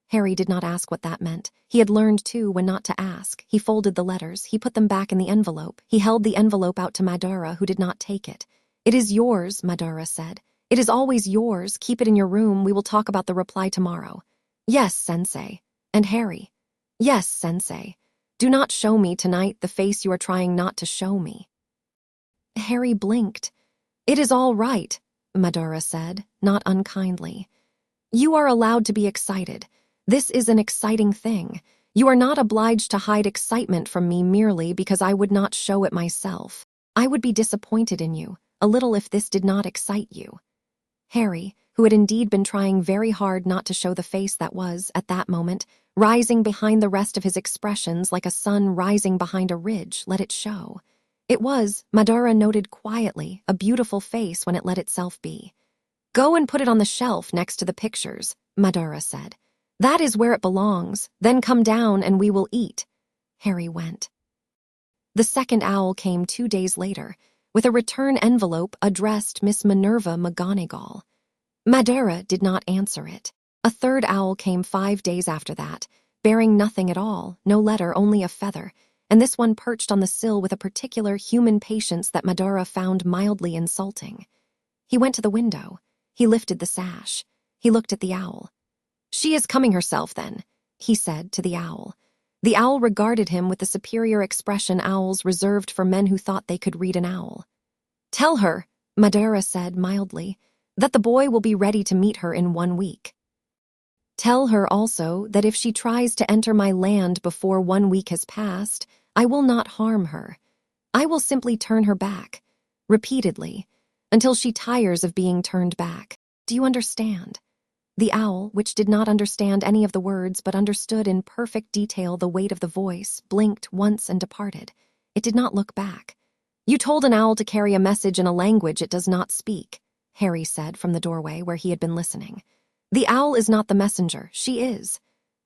Harry did not ask what that meant. He had learned, too, when not to ask. He folded the letters. He put them back in the envelope. He held the envelope out to Madara, who did not take it. It is yours, Madara said. It is always yours. Keep it in your room. We will talk about the reply tomorrow. Yes, Sensei. And Harry. Yes, Sensei. Do not show me tonight the face you are trying not to show me. Harry blinked. It is all right, Madara said, not unkindly. You are allowed to be excited. This is an exciting thing. You are not obliged to hide excitement from me merely because I would not show it myself. I would be disappointed in you, a little, if this did not excite you. Harry, who had indeed been trying very hard not to show the face that was, at that moment, rising behind the rest of his expressions like a sun rising behind a ridge, let it show. It was, Madara noted quietly, a beautiful face when it let itself be. Go and put it on the shelf next to the pictures, Madara said. That is where it belongs. Then come down and we will eat. Harry went. The second owl came 2 days later, with a return envelope addressed Miss Minerva McGonagall. Madara did not answer it. A third owl came 5 days after that, bearing nothing at all, no letter, only a feather, and this one perched on the sill with a particular human patience that Madara found mildly insulting. He went to the window. He lifted the sash. He looked at the owl. She is coming herself, then, he said to the owl. The owl regarded him with the superior expression owls reserved for men who thought they could read an owl. Tell her, Madara said mildly, that the boy will be ready to meet her in 1 week. Tell her also that if she tries to enter my land before 1 week has passed, I will not harm her. I will simply turn her back, repeatedly, until she tires of being turned back. Do you understand? The owl, which did not understand any of the words but understood in perfect detail the weight of the voice, blinked once and departed. It did not look back. You told an owl to carry a message in a language it does not speak, Harry said from the doorway where he had been listening. The owl is not the messenger. She is.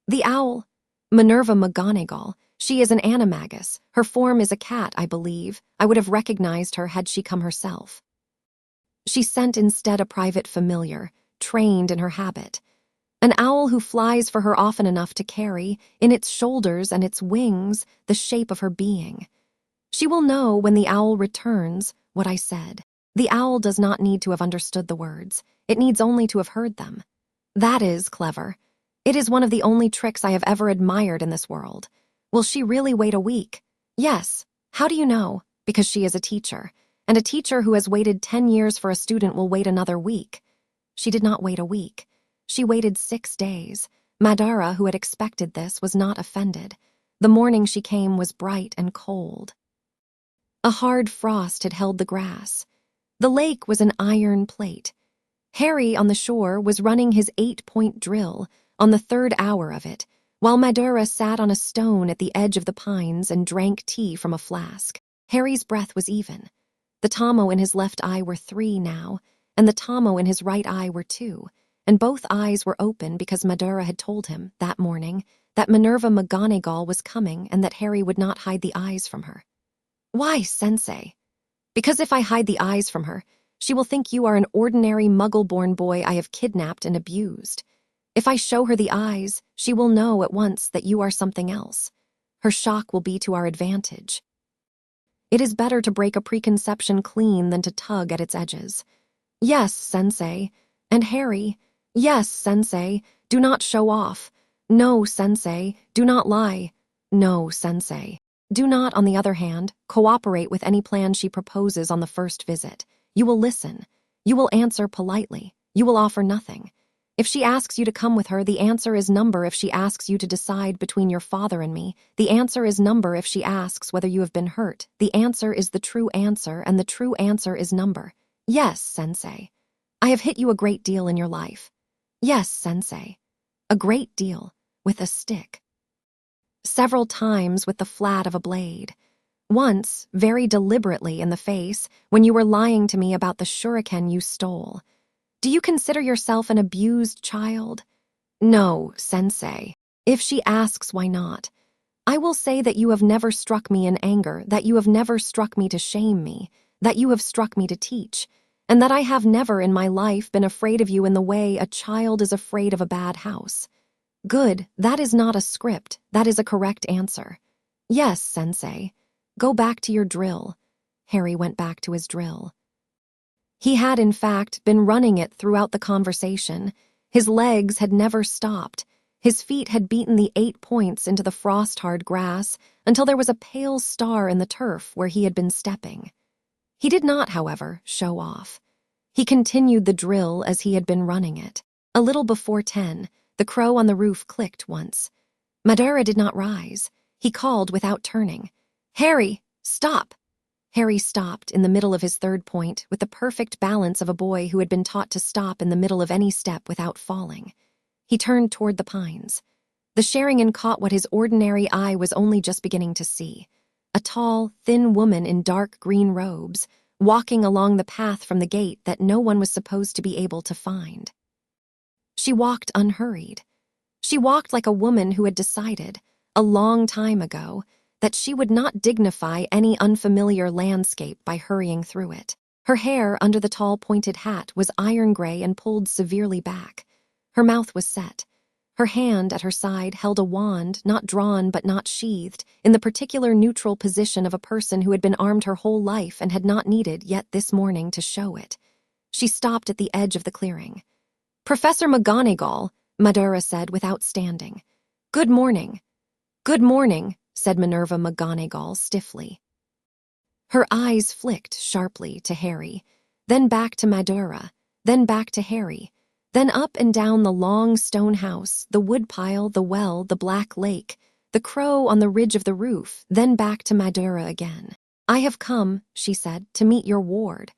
The owl, Minerva McGonagall, she is an animagus. Her form is a cat, I believe. I would have recognized her had she come herself. She sent instead a private familiar, trained in her habit. An owl who flies for her often enough to carry, in its shoulders and its wings, the shape of her being. She will know when the owl returns what I said. The owl does not need to have understood the words. It needs only to have heard them. That is clever. It is one of the only tricks I have ever admired in this world. Will she really wait a week? Yes. How do you know? Because she is a teacher, and a teacher who has waited 10 years for a student will wait another week. She did not wait a week. She waited 6 days. Madara, who had expected this, was not offended. The morning she came was bright and cold. A hard frost had held the grass. The lake was an iron plate. Harry, on the shore, was running his 8-point drill, on the 3rd hour of it, while Madara sat on a stone at the edge of the pines and drank tea from a flask. Harry's breath was even. The Tomo in his left eye were 3 now, and the Tomo in his right eye were 2, and both eyes were open because Madara had told him, that morning, that Minerva McGonagall was coming and that Harry would not hide the eyes from her. Why, Sensei? Because if I hide the eyes from her, she will think you are an ordinary Muggle-born boy I have kidnapped and abused. If I show her the eyes, she will know at once that you are something else. Her shock will be to our advantage. It is better to break a preconception clean than to tug at its edges. Yes, Sensei. And Harry, yes, Sensei, do not show off. No, Sensei, do not lie. No, Sensei. Do not, on the other hand, cooperate with any plan she proposes on the first visit. You will listen. You will answer politely. You will offer nothing. If she asks you to come with her, the answer is number. If she asks you to decide between your father and me, the answer is number. If she asks whether you have been hurt, the answer is the true answer, and the true answer is number. Yes, Sensei. I have hit you a great deal in your life. Yes, Sensei. A great deal, with a stick. Several times with the flat of a blade. Once, very deliberately in the face, when you were lying to me about the shuriken you stole. Do you consider yourself an abused child? No, Sensei. If she asks why not, I will say that you have never struck me in anger, that you have never struck me to shame me, that you have struck me to teach, and that I have never in my life been afraid of you in the way a child is afraid of a bad house. Good, that is not a script, that is a correct answer. Yes, Sensei. Go back to your drill. Harry went back to his drill. He had, in fact, been running it throughout the conversation. His legs had never stopped. His feet had beaten the 8 points into the frost-hard grass until there was a pale star in the turf where he had been stepping. He did not, however, show off. He continued the drill as he had been running it. A little before 10, the crow on the roof clicked once. Madara did not rise. He called without turning. Harry, stop! Harry stopped in the middle of his 3rd point with the perfect balance of a boy who had been taught to stop in the middle of any step without falling. He turned toward the pines. The Sharingan caught what his ordinary eye was only just beginning to see. A tall, thin woman in dark green robes, walking along the path from the gate that no one was supposed to be able to find. She walked unhurried. She walked like a woman who had decided, a long time ago, that she would not dignify any unfamiliar landscape by hurrying through it. Her hair under the tall pointed hat was iron gray and pulled severely back. Her mouth was set. Her hand at her side held a wand, not drawn but not sheathed, in the particular neutral position of a person who had been armed her whole life and had not needed yet this morning to show it. She stopped at the edge of the clearing. Professor McGonagall, Madara said without standing. Good morning. Good morning, said Minerva McGonagall stiffly. Her eyes flicked sharply to Harry, then back to Madara, then back to Harry, then up and down the long stone house, the woodpile, the well, the black lake, the crow on the ridge of the roof, then back to Madara again. I have come, she said, to meet your ward.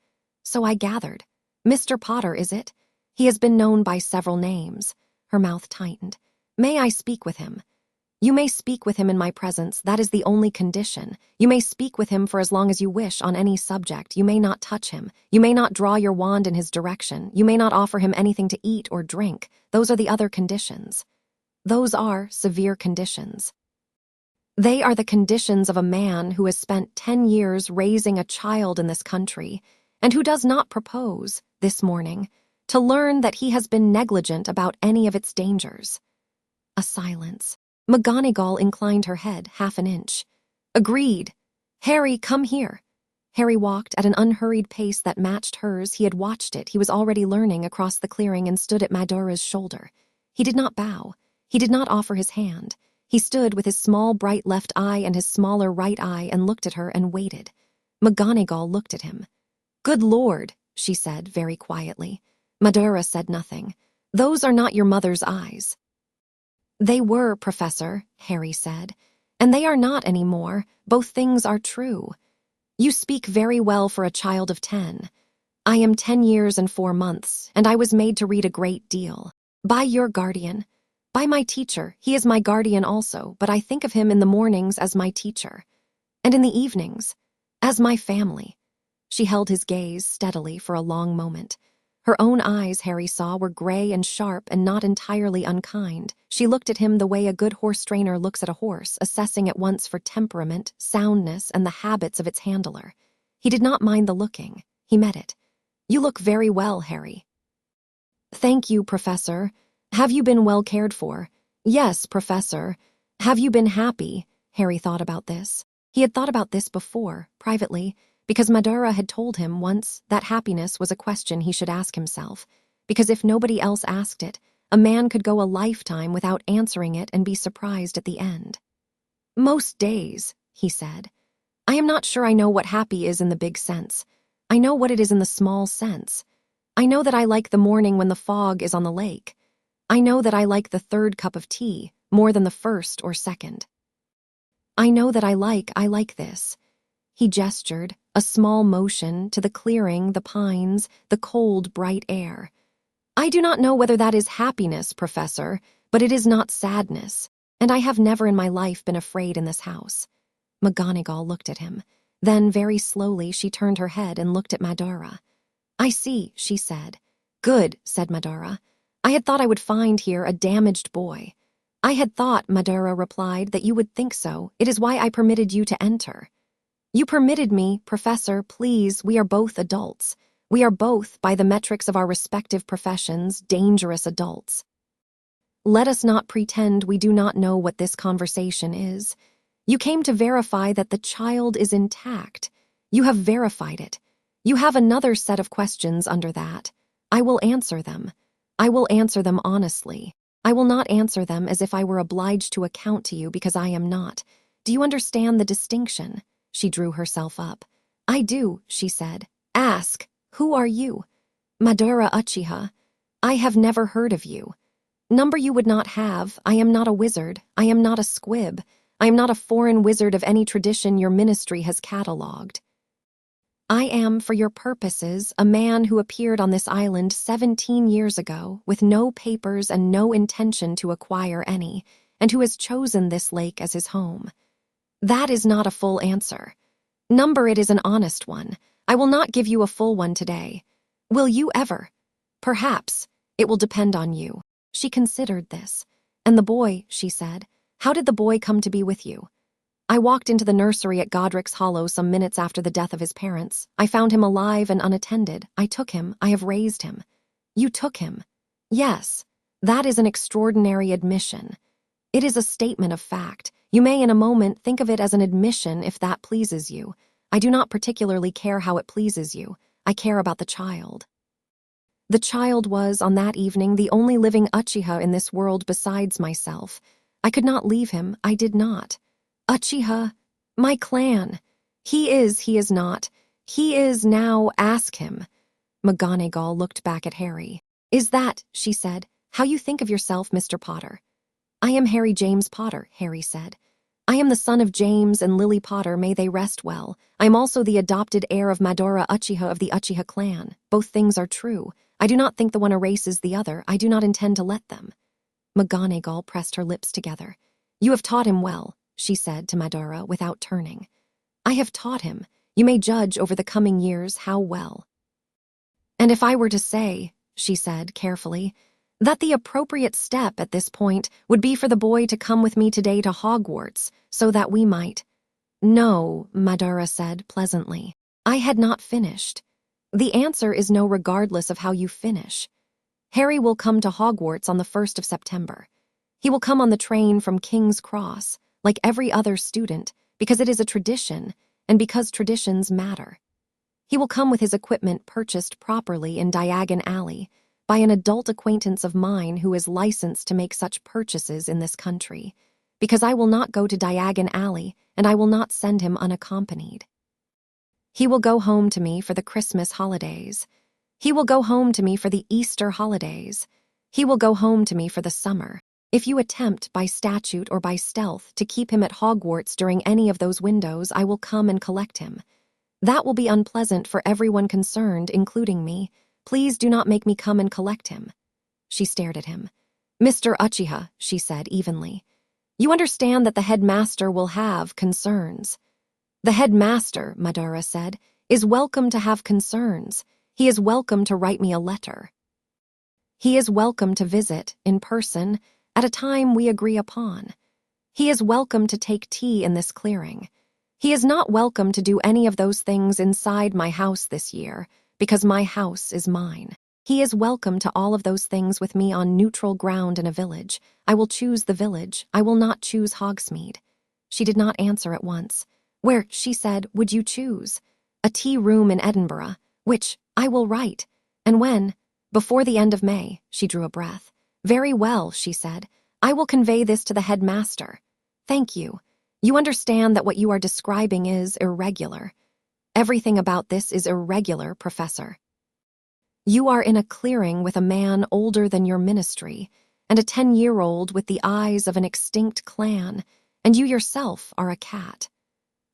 So I gathered. Mr. Potter, is it? He has been known by several names. Her mouth tightened. May I speak with him? You may speak with him in my presence, that is the only condition. You may speak with him for as long as you wish on any subject. You may not touch him. You may not draw your wand in his direction. You may not offer him anything to eat or drink. Those are the other conditions. Those are severe conditions. They are the conditions of a man who has spent 10 years raising a child in this country and who does not propose, this morning, to learn that he has been negligent about any of its dangers. A silence. McGonagall inclined her head 1/2 inch. Agreed. Harry, come here. Harry walked at an unhurried pace that matched hers. He had watched it. He was already learning across the clearing and stood at Madara's shoulder. He did not bow. He did not offer his hand. He stood with his small bright left eye and his smaller right eye and looked at her and waited. McGonagall looked at him. "Good Lord," she said very quietly. Madara said nothing. "Those are not your mother's eyes." "They were, Professor," Harry said. "And they are not anymore. Both things are true. You speak very well for a child of 10. I am 10 years and 4 months, and I was made to read a great deal. By your guardian. By my teacher. He is my guardian also, but I think of him in the mornings as my teacher. And in the evenings, as my family." She held his gaze steadily for a long moment. Her own eyes, Harry saw, were gray and sharp and not entirely unkind. She looked at him the way a good horse trainer looks at a horse, assessing at once for temperament, soundness, and the habits of its handler. He did not mind the looking. He met it. "You look very well, Harry." "Thank you, Professor. Have you been well cared for?" "Yes, Professor." "Have you been happy?" Harry thought about this. He had thought about this before, privately, because Madara had told him once that happiness was a question he should ask himself, because if nobody else asked it, a man could go a lifetime without answering it and be surprised at the end. "Most days," he said. "I am not sure I know what happy is in the big sense. I know what it is in the small sense. I know that I like the morning when the fog is on the lake. I know that I like the 3rd cup of tea more than the 1st or 2nd. I know that I like this." He gestured, a small motion, to the clearing, the pines, the cold, bright air. "I do not know whether that is happiness, Professor, but it is not sadness, and I have never in my life been afraid in this house." McGonagall looked at him. Then, very slowly, she turned her head and looked at Madara. "I see," she said. "Good," said Madara. "I had thought I would find here a damaged boy." "I had thought," Madara replied, "that you would think so. It is why I permitted you to enter." "You permitted me, Professor, please, we are both adults. We are both, by the metrics of our respective professions, dangerous adults. Let us not pretend we do not know what this conversation is. You came to verify that the child is intact. You have verified it. You have another set of questions under that. I will answer them. I will answer them honestly. I will not answer them as if I were obliged to account to you because I am not. Do you understand the distinction?" She drew herself up. "I do," she said. "Ask, who are you?" "Madara Uchiha. I have never heard of you. Number you would not have. I am not a wizard. I am not a squib. I am not a foreign wizard of any tradition your ministry has catalogued. I am, for your purposes, a man who appeared on this island 17 years ago with no papers and no intention to acquire any, and who has chosen this lake as his home. That is not a full answer. Number it is an honest one. I will not give you a full one today. Will you ever? Perhaps. It will depend on you." She considered this. "And the boy," she said. "How did the boy come to be with you?" "I walked into the nursery at Godric's Hollow some minutes after the death of his parents. I found him alive and unattended. I took him. I have raised him." "You took him?" "Yes. That is an extraordinary admission. It is a statement of fact. You may in a moment think of it as an admission if that pleases you. I do not particularly care how it pleases you. I care about the child." The child was, on that evening, the only living Uchiha in this world besides myself. I could not leave him. I did not. Uchiha, my clan. He is not. He is now, ask him. McGonagall looked back at Harry. "Is that," she said, "how you think of yourself, Mr. Potter?" "I am Harry James Potter," Harry said. "I am the son of James and Lily Potter, may they rest well. I am also the adopted heir of Madara Uchiha of the Uchiha clan. Both things are true. I do not think the one erases the other. I do not intend to let them." McGonagall pressed her lips together. "You have taught him well," she said to Madara without turning. "I have taught him. You may judge over the coming years how well." "And if I were to say," she said carefully, "that the appropriate step at this point would be for the boy to come with me today to Hogwarts, so that we might—" "No," Madara said pleasantly. "I had not finished. The answer is no regardless of how you finish. Harry will come to Hogwarts on the 1st of September. He will come on the train from King's Cross, like every other student, because it is a tradition, and because traditions matter. He will come with his equipment purchased properly in Diagon Alley by an adult acquaintance of mine who is licensed to make such purchases in this country. because I will not go to Diagon Alley, and I will not send him unaccompanied. He will go home to me for the Christmas holidays. He will go home to me for the Easter holidays. He will go home to me for the summer. If you attempt, by statute or by stealth, to keep him at Hogwarts during any of those windows, I will come and collect him. That will be unpleasant for everyone concerned, including me. Please do not make me come and collect him." She stared at him. "Mr. Uchiha," she said evenly, "you understand that the headmaster will have concerns." "The headmaster," Madara said, "is welcome to have concerns. He is welcome to write me a letter. He is welcome to visit, in person, at a time we agree upon. He is welcome to take tea in this clearing. He is not welcome to do any of those things inside my house this year, because my house is mine. He is welcome to all of those things with me on neutral ground in a village. I will choose the village. I will not choose Hogsmeade." She did not answer at once. "Where," she said, "would you choose?" "A tea room in Edinburgh, which I will write. And when?" "Before the end of May." She drew a breath. "Very well," she said. "I will convey this to the headmaster. Thank you. You understand that what you are describing is irregular. Everything about this is irregular, Professor. You are in a clearing with a man older than your ministry, and a 10-year-old with the eyes of an extinct clan, and you yourself are a cat.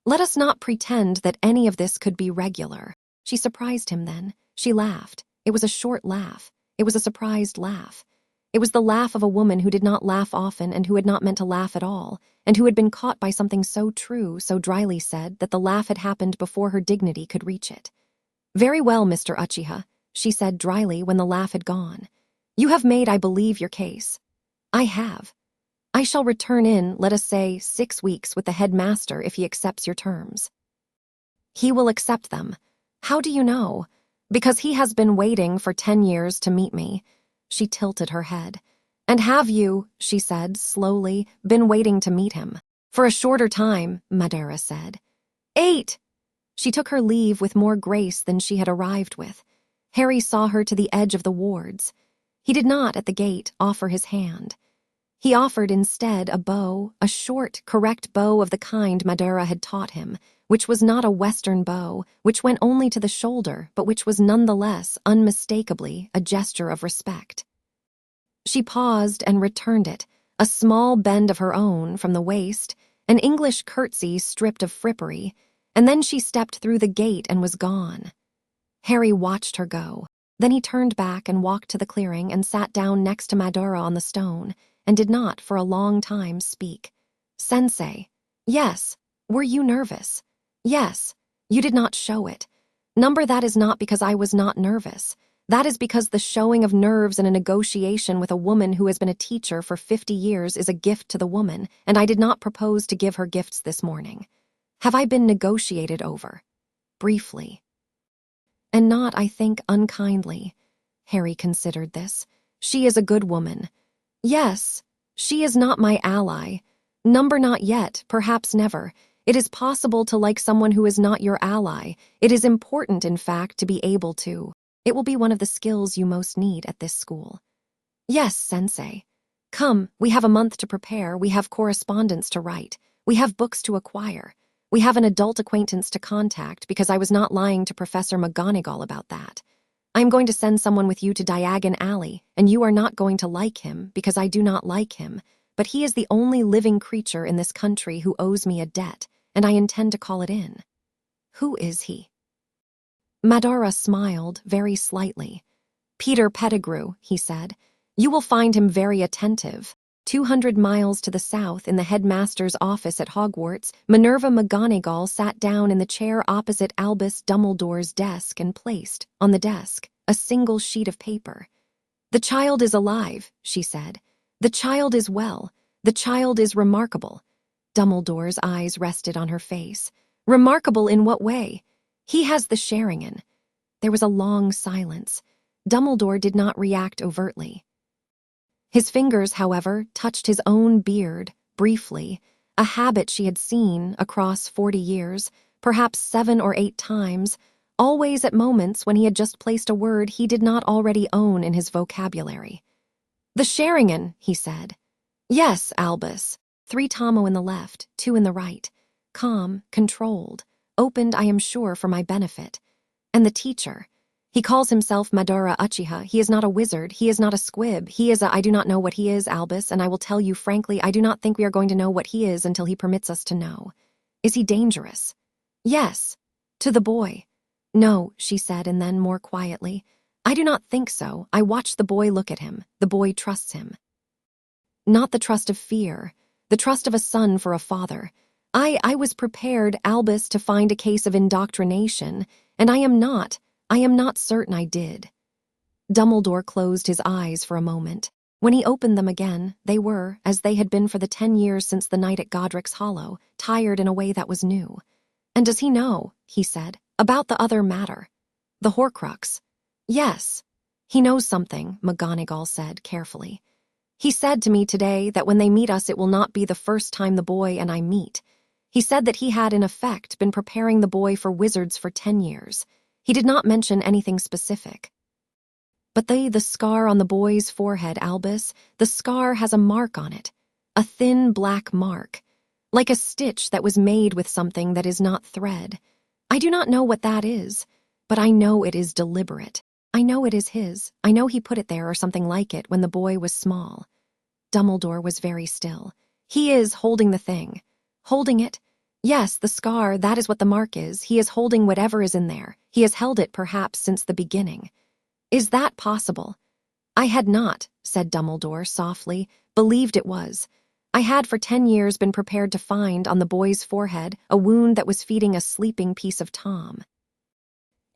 Let us not pretend that any of this could be regular." She surprised him then. She laughed. It was a short laugh. It was a surprised laugh. It was the laugh of a woman who did not laugh often and who had not meant to laugh at all, and who had been caught by something so true, so dryly said, that the laugh had happened before her dignity could reach it. "Very well, Mr. Uchiha," she said dryly when the laugh had gone. "You have made, I believe, your case." "I have. I shall return in, let us say, 6 weeks with the headmaster if he accepts your terms." "He will accept them. How do you know?" "Because he has been waiting for 10 years to meet me." She tilted her head. "And have you," she said slowly, "been waiting to meet him?" "For a shorter time," Madara said. 8! She took her leave with more grace than she had arrived with. Harry saw her to the edge of the wards. He did not, at the gate, offer his hand. He offered instead a bow, a short, correct bow of the kind Madara had taught him, which was not a Western bow, which went only to the shoulder, but which was nonetheless, unmistakably, a gesture of respect. She paused and returned it, a small bend of her own from the waist, an English curtsy stripped of frippery, and then she stepped through the gate and was gone. Harry watched her go. Then he turned back and walked to the clearing and sat down next to Madara on the stone, and did not, for a long time, speak. "Sensei." "Yes." "Were you nervous?" "Yes." "You did not show it." "Number, that is not because I was not nervous. That is because the showing of nerves in a negotiation with a woman who has been a teacher for 50 years is a gift to the woman, and I did not propose to give her gifts this morning. Have I been negotiated over?" "Briefly." "And not, I think, unkindly." Harry considered this. "She is a good woman." "Yes. She is not my ally. Number, not yet, perhaps never. It is possible to like someone who is not your ally. It is important, in fact, to be able to. It will be one of the skills you most need at this school." "Yes, Sensei." "Come, we have a month to prepare. We have correspondence to write. We have books to acquire. We have an adult acquaintance to contact, because I was not lying to Professor McGonagall about that. I am going to send someone with you to Diagon Alley, and you are not going to like him, because I do not like him, but he is the only living creature in this country who owes me a debt, and I intend to call it in." "Who is he?" Madara smiled very slightly. "Peter Pettigrew," he said. "You will find him very attentive. 200 miles to the south, in the headmaster's office at Hogwarts, Minerva McGonagall sat down in the chair opposite Albus Dumbledore's desk and placed, on the desk, a single sheet of paper. "The child is alive," she said. "The child is well. The child is remarkable." Dumbledore's eyes rested on her face. "Remarkable in what way?" "He has the Sharingan." There was a long silence. Dumbledore did not react overtly. His fingers, however, touched his own beard, briefly, a habit she had seen across 40 years, perhaps 7 or 8 times, always at moments when he had just placed a word he did not already own in his vocabulary. "The Sharingan," he said. "Yes, Albus. 3 Tomo in the left, 2 in the right. Calm, controlled, opened, I am sure, for my benefit. And the teacher. He calls himself Madara Uchiha. He is not a wizard. He is not a squib. He is I do not know what he is, Albus, and I will tell you frankly, I do not think we are going to know what he is until he permits us to know. Is he dangerous? Yes. To the boy. No, she said, and then more quietly, I do not think so. I watched the boy look at him. The boy trusts him. Not the trust of fear, the trust of a son for a father. I was prepared, Albus, to find a case of indoctrination, and I am not certain I did. Dumbledore closed his eyes for a moment. When he opened them again, they were, as they had been for the 10 years since the night at Godric's Hollow, tired in a way that was new. And does he know, he said, about the other matter? The Horcrux? Yes. He knows something, McGonagall said carefully. He said to me today that when they meet us it will not be the first time the boy and I meet. He said that he had, in effect, been preparing the boy for wizards for 10 years. He did not mention anything specific. But the scar on the boy's forehead, Albus, the scar has a mark on it. A thin black mark. Like a stitch that was made with something that is not thread. I do not know what that is, but I know it is deliberate. I know it is his. I know he put it there or something like it when the boy was small. Dumbledore was very still. He is holding the thing. Holding it? Yes, the scar, that is what the mark is. He is holding whatever is in there. He has held it perhaps since the beginning. Is that possible? I had not, said Dumbledore softly, believed it was. I had for 10 years been prepared to find on the boy's forehead a wound that was feeding a sleeping piece of Tom.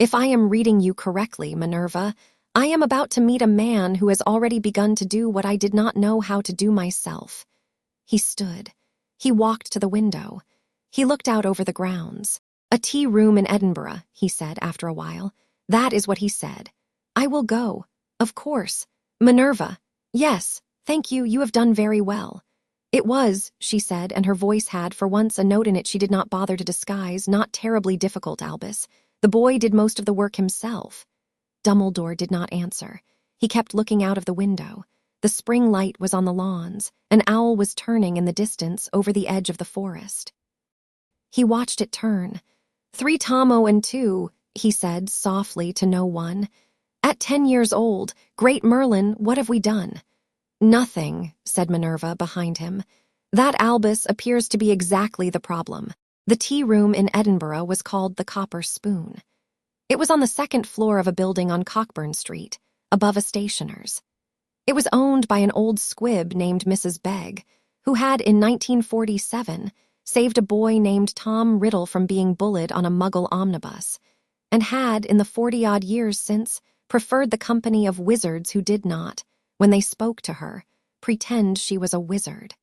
If I am reading you correctly, Minerva, I am about to meet a man who has already begun to do what I did not know how to do myself. He stood. He walked to the window. He looked out over the grounds. A tea room in Edinburgh, he said after a while. That is what he said. I will go. Of course. Minerva. Yes, thank you, you have done very well. It was, she said, and her voice had, for once, a note in it she did not bother to disguise, not terribly difficult, Albus. The boy did most of the work himself. Dumbledore did not answer. He kept looking out of the window. The spring light was on the lawns. An owl was turning in the distance over the edge of the forest. He watched it turn. 3 Tomo and 2, he said softly to no one. At 10 years old, Great Merlin, what have we done? Nothing, said Minerva behind him. That, Albus, appears to be exactly the problem. The tea room in Edinburgh was called the Copper Spoon. It was on the 2nd floor of a building on Cockburn Street, above a stationer's. It was owned by an old squib named Mrs. Begg, who had, in 1947, saved a boy named Tom Riddle from being bullied on a Muggle omnibus, and had, in the 40-odd years since, preferred the company of wizards who did not, when they spoke to her, pretend she was a wizard.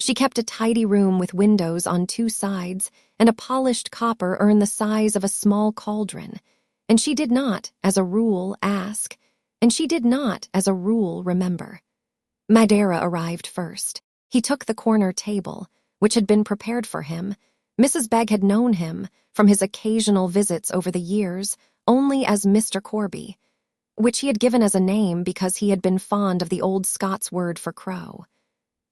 She kept a tidy room with windows on 2 sides and a polished copper urn the size of a small cauldron, and she did not, as a rule, ask, and she did not, as a rule, remember. Madara arrived first. He took the corner table, which had been prepared for him. Mrs. Begg had known him, from his occasional visits over the years, only as Mr. Corby, which he had given as a name because he had been fond of the old Scots word for crow.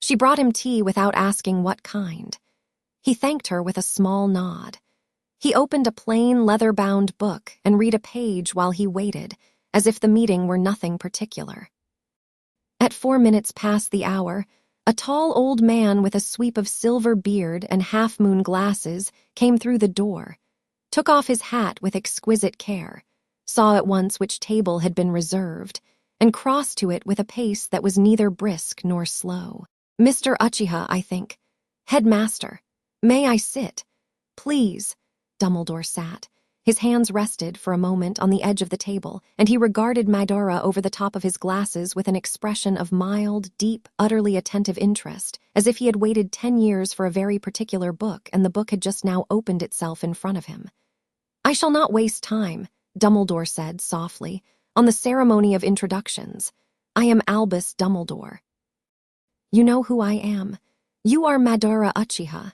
She brought him tea without asking what kind. He thanked her with a small nod. He opened a plain leather-bound book and read a page while he waited, as if the meeting were nothing particular. At 4 minutes past the hour, a tall old man with a sweep of silver beard and half-moon glasses came through the door, took off his hat with exquisite care, saw at once which table had been reserved, and crossed to it with a pace that was neither brisk nor slow. Mr. Uchiha, I think. Headmaster. May I sit? Please. Dumbledore sat. His hands rested for a moment on the edge of the table, and he regarded Madara over the top of his glasses with an expression of mild, deep, utterly attentive interest, as if he had waited 10 years for a very particular book and the book had just now opened itself in front of him. I shall not waste time, Dumbledore said softly, on the ceremony of introductions. I am Albus Dumbledore. You know who I am. You are Madara Uchiha.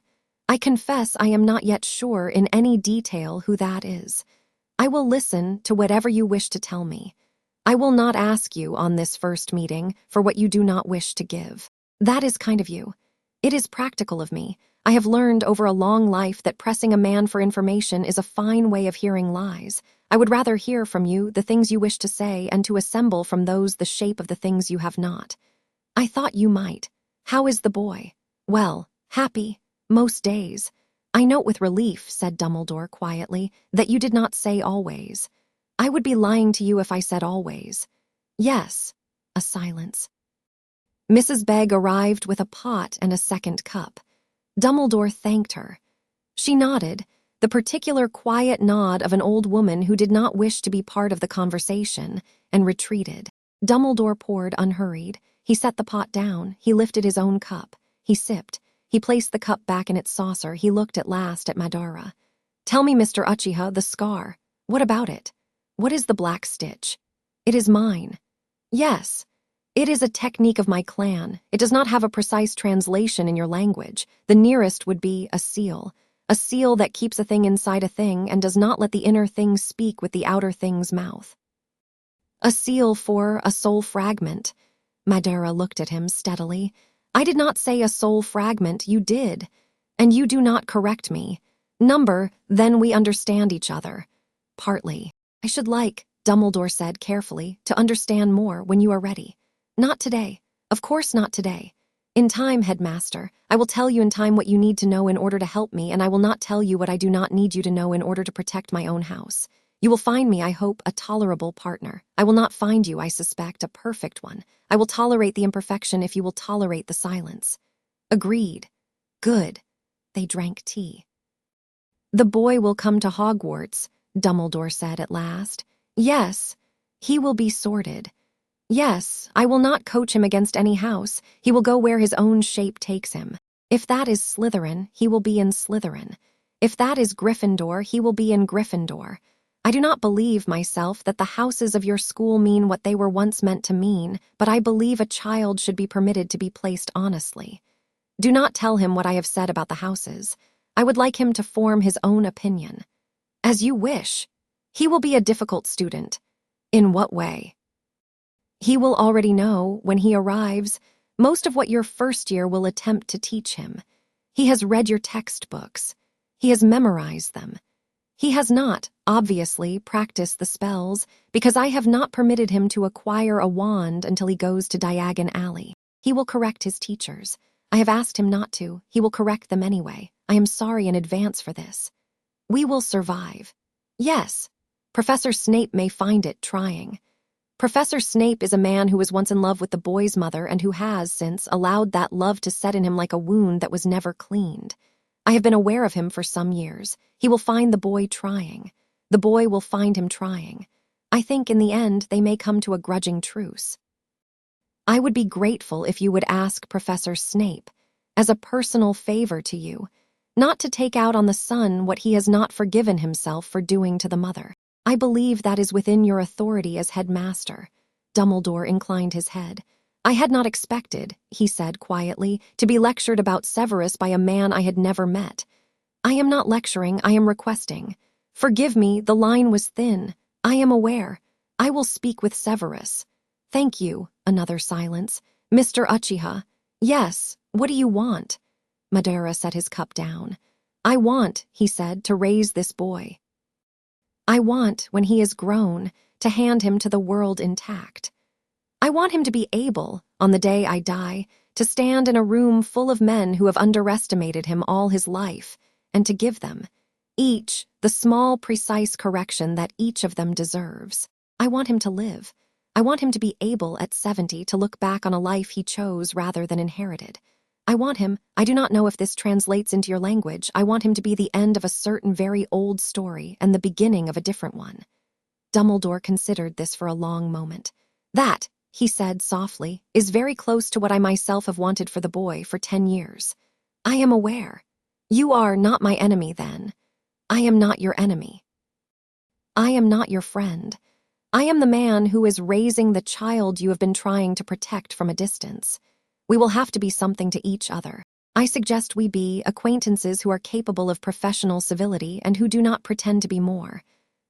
I confess I am not yet sure in any detail who that is. I will listen to whatever you wish to tell me. I will not ask you on this first meeting for what you do not wish to give. That is kind of you. It is practical of me. I have learned over a long life that pressing a man for information is a fine way of hearing lies. I would rather hear from you the things you wish to say and to assemble from those the shape of the things you have not. I thought you might. How is the boy? Well, happy, most days. I note with relief, said Dumbledore quietly, that you did not say always. I would be lying to you if I said always. Yes. A silence. Mrs. Begg arrived with a pot and a second cup. Dumbledore thanked her. She nodded, the particular quiet nod of an old woman who did not wish to be part of the conversation, and retreated. Dumbledore poured unhurried. He set the pot down. He lifted his own cup. He sipped. He placed the cup back in its saucer. He looked at last at Madara. Tell me, Mr. Uchiha, the scar. What about it? What is the black stitch? It is mine. Yes. It is a technique of my clan. It does not have a precise translation in your language. The nearest would be a seal that keeps a thing inside a thing and does not let the inner thing speak with the outer thing's mouth. A seal for a soul fragment. Madara looked at him steadily. I did not say a soul fragment, you did. And you do not correct me. Number, then we understand each other. Partly. I should like, Dumbledore said carefully, to understand more when you are ready. Not today. Of course not today. In time, Headmaster. I will tell you in time what you need to know in order to help me, and I will not tell you what I do not need you to know in order to protect my own house. You will find me, I hope, a tolerable partner. I will not find you, I suspect, a perfect one. I will tolerate the imperfection if you will tolerate the silence. Agreed. Good. They drank tea. The boy will come to Hogwarts, Dumbledore said at last. Yes. He will be sorted. Yes, I will not coach him against any house. He will go where his own shape takes him. If that is Slytherin, he will be in Slytherin. If that is Gryffindor, he will be in Gryffindor. I do not believe myself that the houses of your school mean what they were once meant to mean, but I believe a child should be permitted to be placed honestly. Do not tell him what I have said about the houses. I would like him to form his own opinion. As you wish. He will be a difficult student. In what way? He will already know, when he arrives, most of what your first year will attempt to teach him. He has read your textbooks. He has memorized them. He has not, obviously, practiced the spells, because I have not permitted him to acquire a wand until he goes to Diagon Alley. He will correct his teachers. I have asked him not to. He will correct them anyway. I am sorry in advance for this. We will survive. Yes, Professor Snape may find it trying. Professor Snape is a man who was once in love with the boy's mother and who has, since, allowed that love to set in him like a wound that was never cleaned. I have been aware of him for some years. He will find the boy trying. The boy will find him trying. I think in the end they may come to a grudging truce. I would be grateful if you would ask Professor Snape, as a personal favor to you, not to take out on the son what he has not forgiven himself for doing to the mother. I believe that is within your authority as headmaster. Dumbledore inclined his head. I had not expected, he said quietly, to be lectured about Severus by a man I had never met. I am not lecturing, I am requesting. Forgive me, the line was thin. I am aware. I will speak with Severus. Thank you. Another silence. Mr. Uchiha. Yes, what do you want? Madara set his cup down. I want, he said, to raise this boy. I want, when he is grown, to hand him to the world intact. I want him to be able, on the day I die, to stand in a room full of men who have underestimated him all his life, and to give them, each, the small, precise correction that each of them deserves. I want him to live. I want him to be able, at 70, to look back on a life he chose rather than inherited. I want him, I do not know if this translates into your language, I want him to be the end of a certain very old story and the beginning of a different one. Dumbledore considered this for a long moment. That, he said softly, is very close to what I myself have wanted for the boy for 10 years. I am aware. You are not my enemy, then. I am not your enemy. I am not your friend. I am the man who is raising the child you have been trying to protect from a distance. We will have to be something to each other. I suggest we be acquaintances who are capable of professional civility and who do not pretend to be more.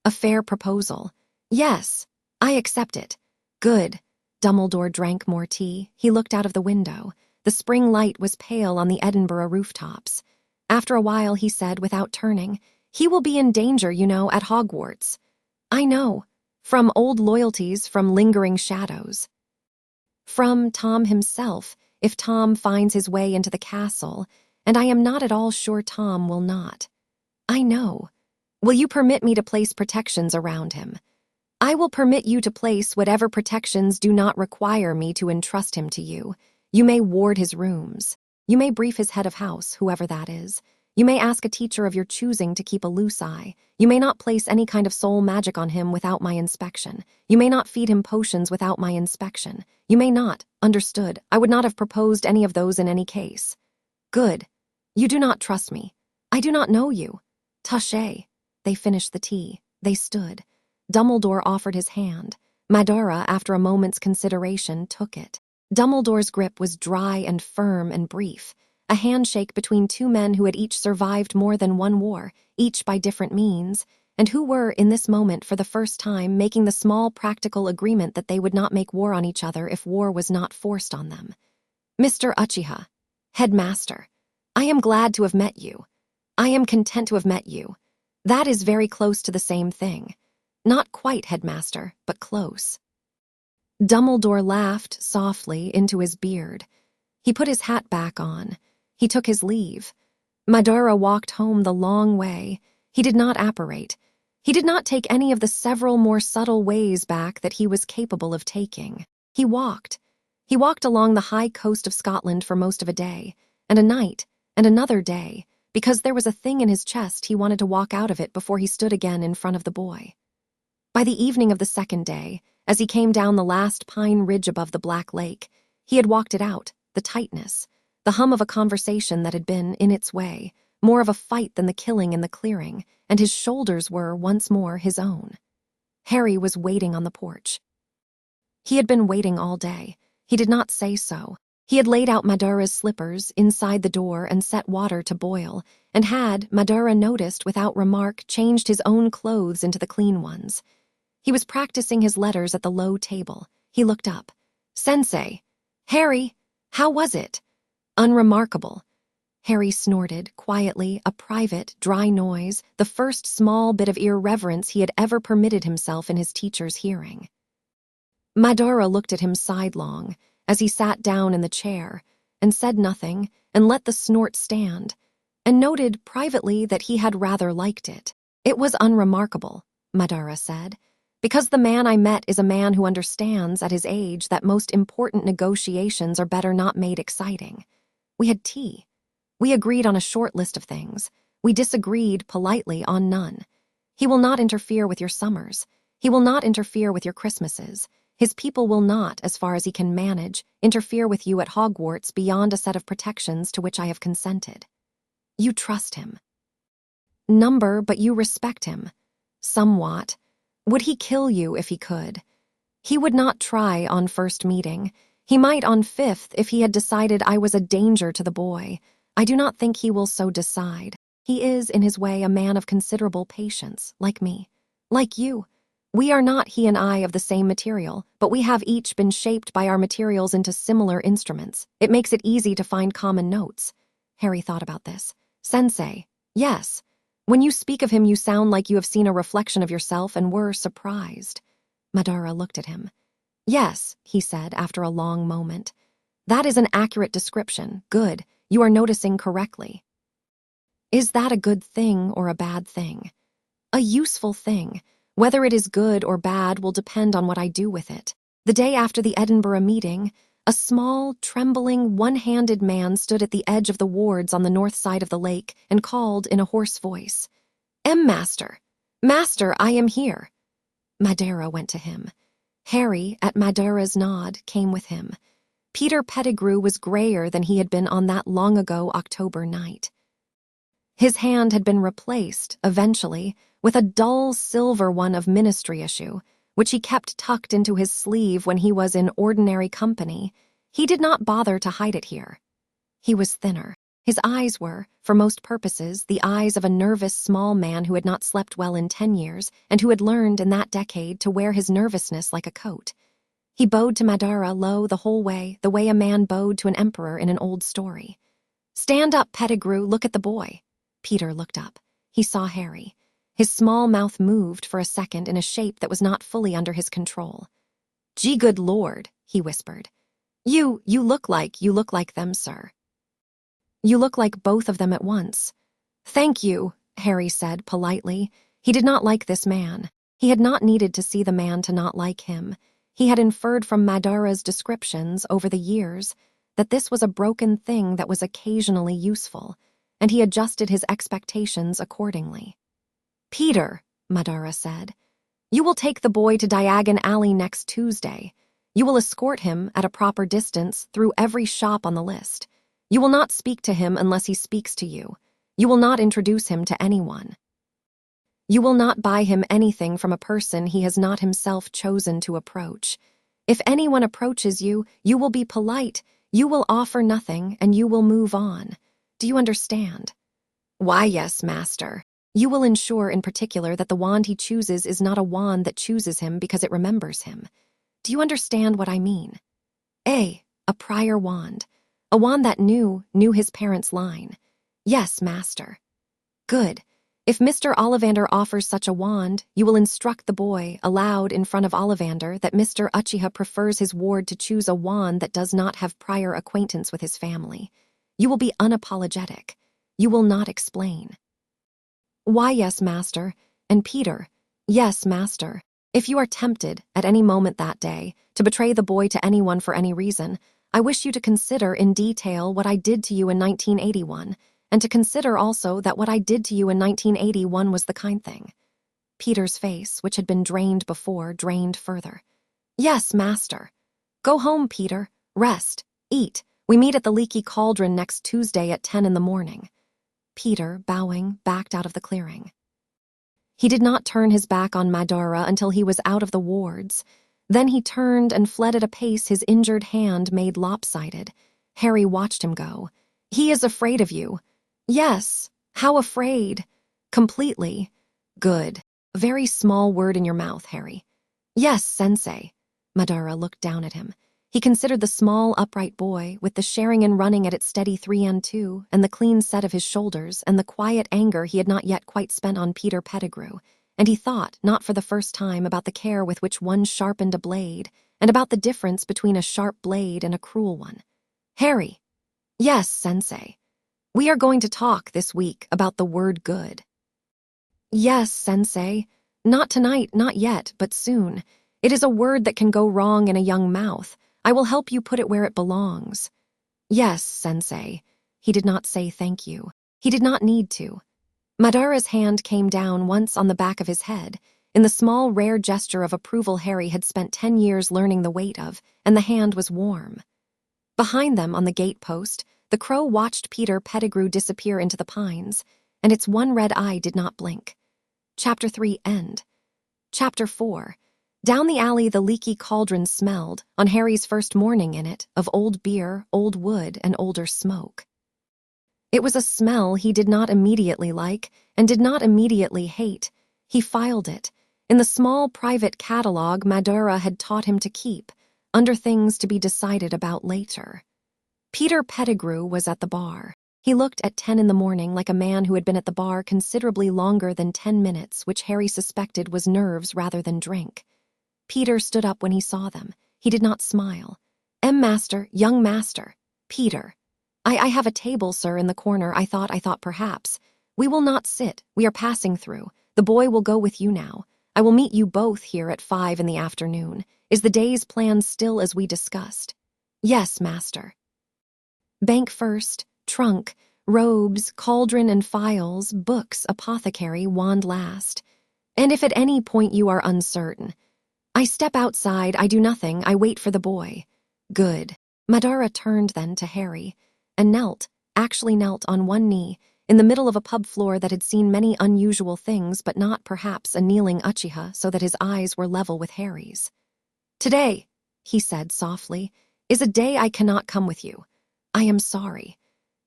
A fair proposal. Yes, I accept it. Good. Dumbledore drank more tea. He looked out of the window. The spring light was pale on the Edinburgh rooftops. After a while, he said without turning, "He will be in danger, you know, at Hogwarts." "I know. From old loyalties, from lingering shadows. From Tom himself, if Tom finds his way into the castle, and I am not at all sure Tom will not." "I know. Will you permit me to place protections around him?" "I will permit you to place whatever protections do not require me to entrust him to you. You may ward his rooms. You may brief his head of house, whoever that is. You may ask a teacher of your choosing to keep a loose eye. You may not place any kind of soul magic on him without my inspection. You may not feed him potions without my inspection. You may not. Understood. I would not have proposed any of those in any case." "Good. You do not trust me. I do not know you." "Touché." They finished the tea. They stood. Dumbledore offered his hand. Madara, after a moment's consideration, took it. Dumbledore's grip was dry and firm and brief, a handshake between two men who had each survived more than one war, each by different means, and who were, in this moment, for the first time, making the small practical agreement that they would not make war on each other if war was not forced on them. "Mr. Uchiha, Headmaster, I am glad to have met you. I am content to have met you. That is very close to the same thing. Not quite, Headmaster, but close." Dumbledore laughed softly into his beard. He put his hat back on. He took his leave. Madara walked home the long way. He did not apparate. He did not take any of the several more subtle ways back that he was capable of taking. He walked. He walked along the high coast of Scotland for most of a day, and a night, and another day, because there was a thing in his chest he wanted to walk out of it before he stood again in front of the boy. By the evening of the second day, as he came down the last pine ridge above the Black Lake, he had walked it out, the tightness, the hum of a conversation that had been, in its way, more of a fight than the killing in the clearing, and his shoulders were, once more, his own. Harry was waiting on the porch. He had been waiting all day. He did not say so. He had laid out Madara's slippers inside the door and set water to boil, and had, Madara noticed without remark, changed his own clothes into the clean ones. He was practicing his letters at the low table. He looked up. "Sensei! Harry! How was it?" "Unremarkable." Harry snorted, quietly, a private, dry noise, the first small bit of irreverence he had ever permitted himself in his teacher's hearing. Madara looked at him sidelong, as he sat down in the chair, and said nothing, and let the snort stand, and noted privately that he had rather liked it. "It was unremarkable," Madara said, "because the man I met is a man who understands, at his age, that most important negotiations are better not made exciting. We had tea. We agreed on a short list of things. We disagreed, politely, on none. He will not interfere with your summers. He will not interfere with your Christmases. His people will not, as far as he can manage, interfere with you at Hogwarts beyond a set of protections to which I have consented. You trust him. Number, but you respect him. Somewhat. Would he kill you if he could? He would not try on first meeting. He might on fifth if he had decided I was a danger to the boy. I do not think he will so decide. He is, in his way, a man of considerable patience, like me. Like you. We are not, he and I, of the same material, but we have each been shaped by our materials into similar instruments. It makes it easy to find common notes." Harry thought about this. "Sensei, yes. When you speak of him, you sound like you have seen a reflection of yourself and were surprised." Madara looked at him. "Yes," he said after a long moment. "That is an accurate description. Good. You are noticing correctly." "Is that a good thing or a bad thing?" "A useful thing. Whether it is good or bad will depend on what I do with it." The day after the Edinburgh meeting, a small, trembling, one-handed man stood at the edge of the wards on the north side of the lake and called in a hoarse voice, Master! Master, I am here!" Madara went to him. Harry, at Madara's nod, came with him. Peter Pettigrew was grayer than he had been on that long-ago October night. His hand had been replaced, eventually, with a dull silver one of ministry issue, which he kept tucked into his sleeve when he was in ordinary company. He did not bother to hide it here. He was thinner. His eyes were, for most purposes, the eyes of a nervous small man who had not slept well in 10 years and who had learned in that decade to wear his nervousness like a coat. He bowed to Madara low the whole way, the way a man bowed to an emperor in an old story. "Stand up, Pettigrew, look at the boy." Peter looked up. He saw Harry. His small mouth moved for a second in a shape that was not fully under his control. "Gee, good Lord," he whispered. You look like them, sir. You look like both of them at once." "Thank you," Harry said politely. He did not like this man. He had not needed to see the man to not like him. He had inferred from Madara's descriptions over the years that this was a broken thing that was occasionally useful, and he adjusted his expectations accordingly. "Peter," Madara said, "you will take the boy to Diagon Alley next Tuesday. You will escort him at a proper distance through every shop on the list. You will not speak to him unless he speaks to you. You will not introduce him to anyone. You will not buy him anything from a person he has not himself chosen to approach. If anyone approaches you, you will be polite, you will offer nothing, and you will move on. Do you understand?" "Why, yes, master." "You will ensure in particular that the wand he chooses is not a wand that chooses him because it remembers him. Do you understand what I mean? A prior wand. A wand that knew his parents' line." "Yes, master." "Good. If Mr. Ollivander offers such a wand, you will instruct the boy, aloud in front of Ollivander, that Mr. Uchiha prefers his ward to choose a wand that does not have prior acquaintance with his family. You will be unapologetic. You will not explain." "Why, yes, master." And Peter, "Yes, master. If you are tempted, at any moment that day, to betray the boy to anyone for any reason, I wish you to consider in detail what I did to you in 1981, and to consider also that what I did to you in 1981 was the kind thing." Peter's face, which had been drained before, drained further. "Yes, master." "Go home, Peter. Rest. Eat. We meet at the Leaky Cauldron next Tuesday at 10 in the morning. Peter, bowing, backed out of the clearing. He did not turn his back on Madara until he was out of the wards. Then he turned and fled at a pace his injured hand made lopsided. Harry watched him go. "He is afraid of you." "Yes. How afraid?" "Completely." "Good. Very small word in your mouth, Harry." "Yes, sensei." Madara looked down at him. He considered the small, upright boy, with the Sharingan running at its steady 3 and 2, and the clean set of his shoulders, and the quiet anger he had not yet quite spent on Peter Pettigrew, and he thought, not for the first time, about the care with which one sharpened a blade, and about the difference between a sharp blade and a cruel one. "Harry." "Yes, sensei." "We are going to talk this week about the word good." "Yes, sensei. Not tonight, not yet, but soon. It is a word that can go wrong in a young mouth. I will help you put it where it belongs." "Yes, sensei." He did not say thank you. He did not need to. Madara's hand came down once on the back of his head, in the small, rare gesture of approval Harry had spent 10 years learning the weight of, and the hand was warm. Behind them, on the gate post, the crow watched Peter Pettigrew disappear into the pines, and its one red eye did not blink. Chapter 3 end. Chapter 4. Down the alley the Leaky Cauldron smelled, on Harry's first morning in it, of old beer, old wood, and older smoke. It was a smell he did not immediately like, and did not immediately hate. He filed it, in the small private catalogue Madara had taught him to keep, under things to be decided about later. Peter Pettigrew was at the bar. He looked at 10 in the morning like a man who had been at the bar considerably longer than 10 minutes, which Harry suspected was nerves rather than drink. Peter stood up when he saw them. He did not smile. Master, young master." "Peter." I have a table, sir, in the corner. I thought perhaps. We will not sit. We are passing through. The boy will go with you now. I will meet you both here at 5 in the afternoon. Is the day's plan still as we discussed?" "Yes, master." "Bank first, trunk, robes, cauldron and files, books, apothecary, wand last. And if at any point you are uncertain, I step outside, I do nothing, I wait for the boy." "Good." Madara turned then to Harry, and actually knelt on one knee, in the middle of a pub floor that had seen many unusual things, but not, perhaps, a kneeling Uchiha, so that his eyes were level with Harry's. "Today," he said softly, "is a day I cannot come with you. I am sorry.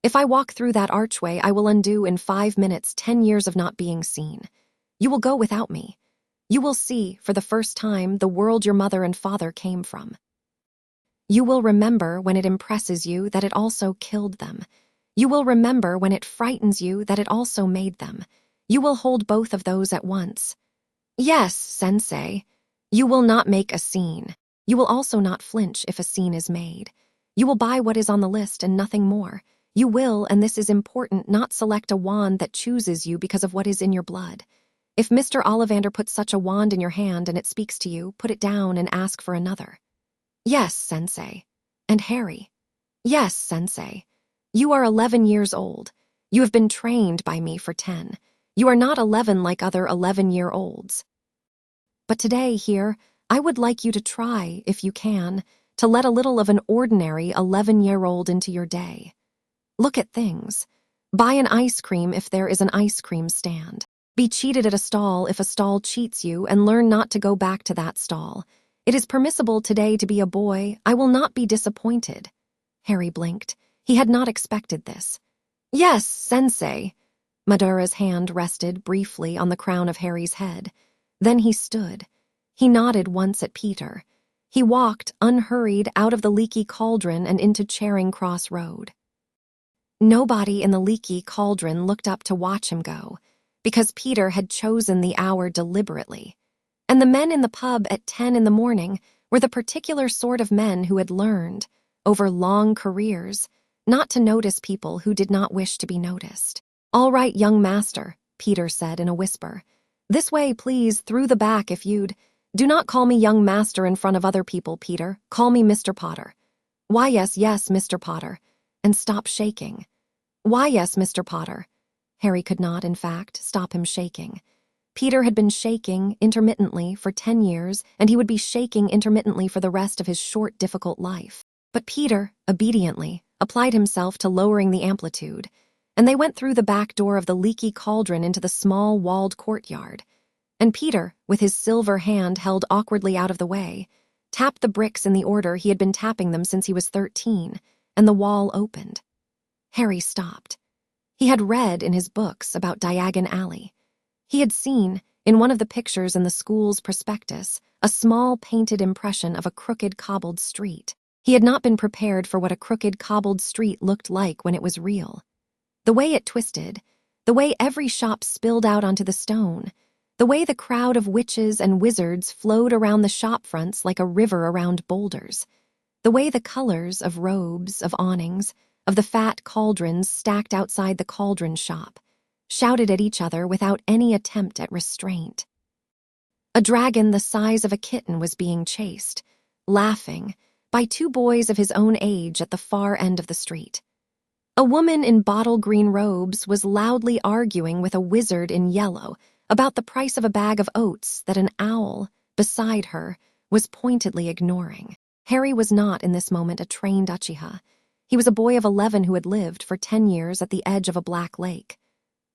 If I walk through that archway, I will undo in 5 minutes 10 years of not being seen. You will go without me. You will see, for the first time, the world your mother and father came from. You will remember when it impresses you that it also killed them. You will remember when it frightens you that it also made them. You will hold both of those at once. Yes, Sensei. You will not make a scene. You will also not flinch if a scene is made. You will buy what is on the list and nothing more. You will, and this is important, not select a wand that chooses you because of what is in your blood. If Mr. Ollivander puts such a wand in your hand and it speaks to you, put it down and ask for another. Yes, Sensei. And Harry. Yes, Sensei. You are 11 years old. You have been trained by me for 10. You are not 11 like other 11-year-olds. But today, here, I would like you to try, if you can, to let a little of an ordinary 11-year-old into your day. Look at things. Buy an ice cream if there is an ice cream stand. Be cheated at a stall if a stall cheats you, and learn not to go back to that stall. It is permissible today to be a boy. I will not be disappointed. Harry blinked. He had not expected this. Yes, Sensei. Madara's hand rested briefly on the crown of Harry's head. Then he stood. He nodded once at Peter. He walked, unhurried, out of the leaky cauldron and into Charing Cross Road. Nobody in the leaky cauldron looked up to watch him go, because Peter had chosen the hour deliberately. And the men in the pub at 10 in the morning were the particular sort of men who had learned, over long careers, not to notice people who did not wish to be noticed. All right, young master, Peter said in a whisper. This way, please, through the back if you'd. Do not call me young master in front of other people, Peter. Call me Mr. Potter. Why, yes, Mr. Potter. And stop shaking. Why, yes, Mr. Potter. Harry could not, in fact, stop him shaking. Peter had been shaking intermittently for 10 years, and he would be shaking intermittently for the rest of his short, difficult life. But Peter, obediently, applied himself to lowering the amplitude, and they went through the back door of the leaky cauldron into the small, walled courtyard. And Peter, with his silver hand held awkwardly out of the way, tapped the bricks in the order he had been tapping them since he was 13, and the wall opened. Harry stopped. He had read in his books about Diagon Alley. He had seen, in one of the pictures in the school's prospectus, a small painted impression of a crooked cobbled street. He had not been prepared for what a crooked cobbled street looked like when it was real. The way it twisted, the way every shop spilled out onto the stone, the way the crowd of witches and wizards flowed around the shop fronts like a river around boulders, the way the colors of robes, of awnings, of the fat cauldrons stacked outside the cauldron shop, shouted at each other without any attempt at restraint. A dragon the size of a kitten was being chased, laughing, by two boys of his own age at the far end of the street. A woman in bottle green robes was loudly arguing with a wizard in yellow about the price of a bag of oats that an owl, beside her, was pointedly ignoring. Harry was not, in this moment, a trained Uchiha. He was a boy of 11 who had lived for 10 years at the edge of a black lake.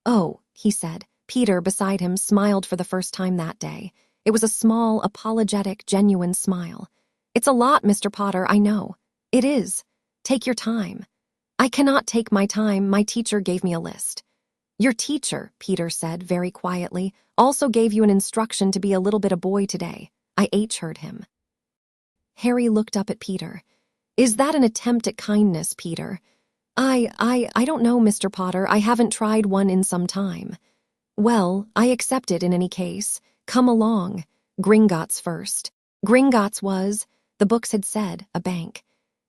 Oh, he said. Peter, beside him, smiled for the first time that day. It was a small, apologetic, genuine smile. It's a lot, Mr. Potter, I know. It is. Take your time. I cannot take my time. My teacher gave me a list. Your teacher, Peter said very quietly, also gave you an instruction to be a little bit a boy today. I heard him. Harry looked up at Peter. Is that an attempt at kindness, Peter? I don't know, Mr. Potter. I haven't tried one in some time. Well, I accept it in any case. Come along. Gringotts first. Gringotts was, the books had said, a bank.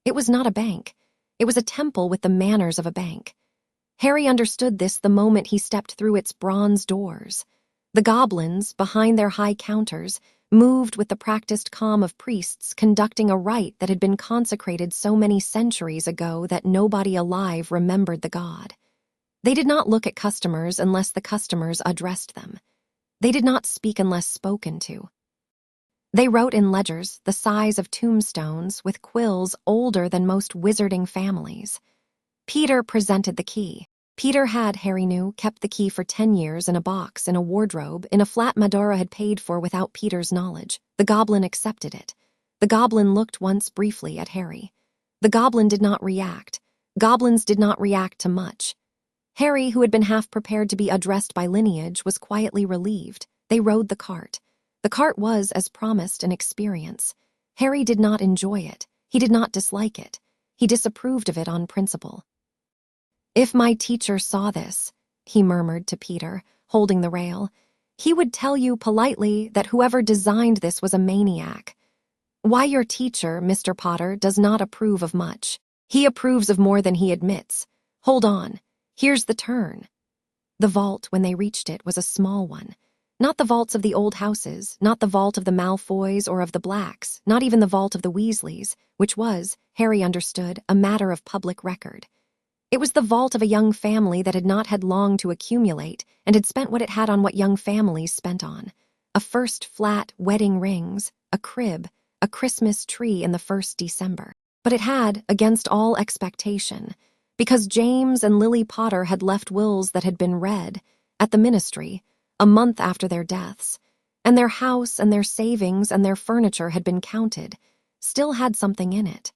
It was not a bank. It was a temple with the manners of a bank. Harry understood this the moment he stepped through its bronze doors. The goblins, behind their high counters, moved with the practiced calm of priests conducting a rite that had been consecrated so many centuries ago that nobody alive remembered the god. They did not look at customers unless the customers addressed them. They did not speak unless spoken to. They wrote in ledgers the size of tombstones with quills older than most wizarding families. Peter presented the key. Peter had, Harry knew, kept the key for 10 years in a box in a wardrobe in a flat Madara had paid for without Peter's knowledge. The goblin accepted it. The goblin looked once briefly at Harry. The goblin did not react. Goblins did not react to much. Harry, who had been half prepared to be addressed by lineage, was quietly relieved. They rode the cart. The cart was, as promised, an experience. Harry did not enjoy it. He did not dislike it. He disapproved of it on principle. "If my teacher saw this," he murmured to Peter, holding the rail, "he would tell you politely that whoever designed this was a maniac. Why, your teacher, Mr. Potter, does not approve of much. He approves of more than he admits. Hold on, here's the turn." The vault, when they reached it, was a small one. Not the vaults of the old houses, not the vault of the Malfoys or of the Blacks, not even the vault of the Weasleys, which was, Harry understood, a matter of public record. It was the vault of a young family that had not had long to accumulate and had spent what it had on what young families spent on. A first flat, wedding rings, a crib, a Christmas tree in the first December. But it had, against all expectation, because James and Lily Potter had left wills that had been read, at the ministry, a month after their deaths, and their house and their savings and their furniture had been counted, still had something in it.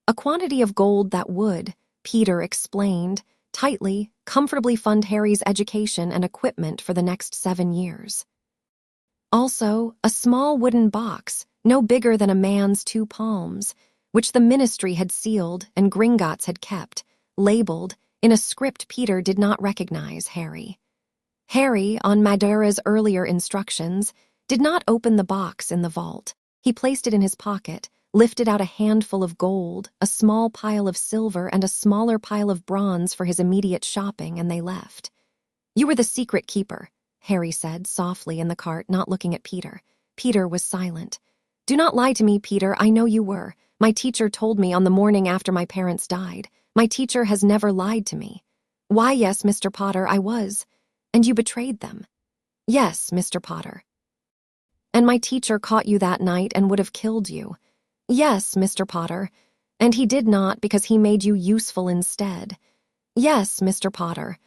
A quantity of gold that would, Peter explained, tightly, comfortably fund Harry's education and equipment for the next 7 years. Also, a small wooden box, no bigger than a man's 2 palms, which the ministry had sealed and Gringotts had kept, labeled, in a script Peter did not recognize Harry. Harry, on Madara's earlier instructions, did not open the box in the vault. He placed it in his pocket, lifted out a handful of gold, a small pile of silver, and a smaller pile of bronze for his immediate shopping, and they left. "You were the secret keeper," Harry said softly in the cart, not looking at Peter. Peter was silent. "Do not lie to me, Peter. I know you were. My teacher told me on the morning after my parents died. My teacher has never lied to me." "Why, yes, Mr. Potter, I was. And you betrayed them." "Yes, Mr. Potter." "And my teacher caught you that night and would have killed you." "Yes, Mr. Potter. And he did not because he made you useful instead." "Yes, Mr. Potter.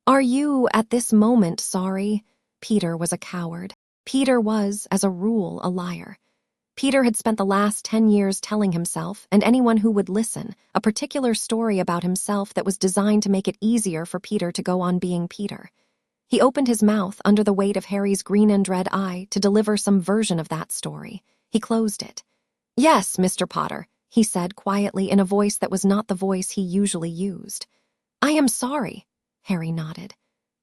Are you, at this moment, sorry?" Peter was a coward. Peter was, as a rule, a liar. Peter had spent the last 10 years telling himself, and anyone who would listen, a particular story about himself that was designed to make it easier for Peter to go on being Peter. He opened his mouth under the weight of Harry's green and red eye to deliver some version of that story. He closed it. "Yes, Mr. Potter," he said quietly in a voice that was not the voice he usually used. "I am sorry," Harry nodded.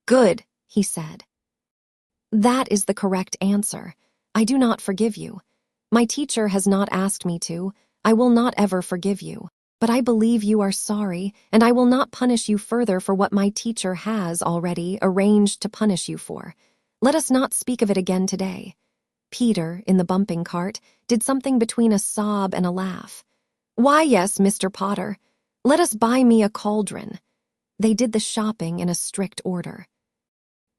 "Good," he said. "That is the correct answer. I do not forgive you. My teacher has not asked me to. I will not ever forgive you. But I believe you are sorry, and I will not punish you further for what my teacher has already arranged to punish you for. Let us not speak of it again today." Peter, in the bumping cart, did something between a sob and a laugh. "Why, yes, Mr. Potter. Let us buy me a cauldron." They did the shopping in a strict order.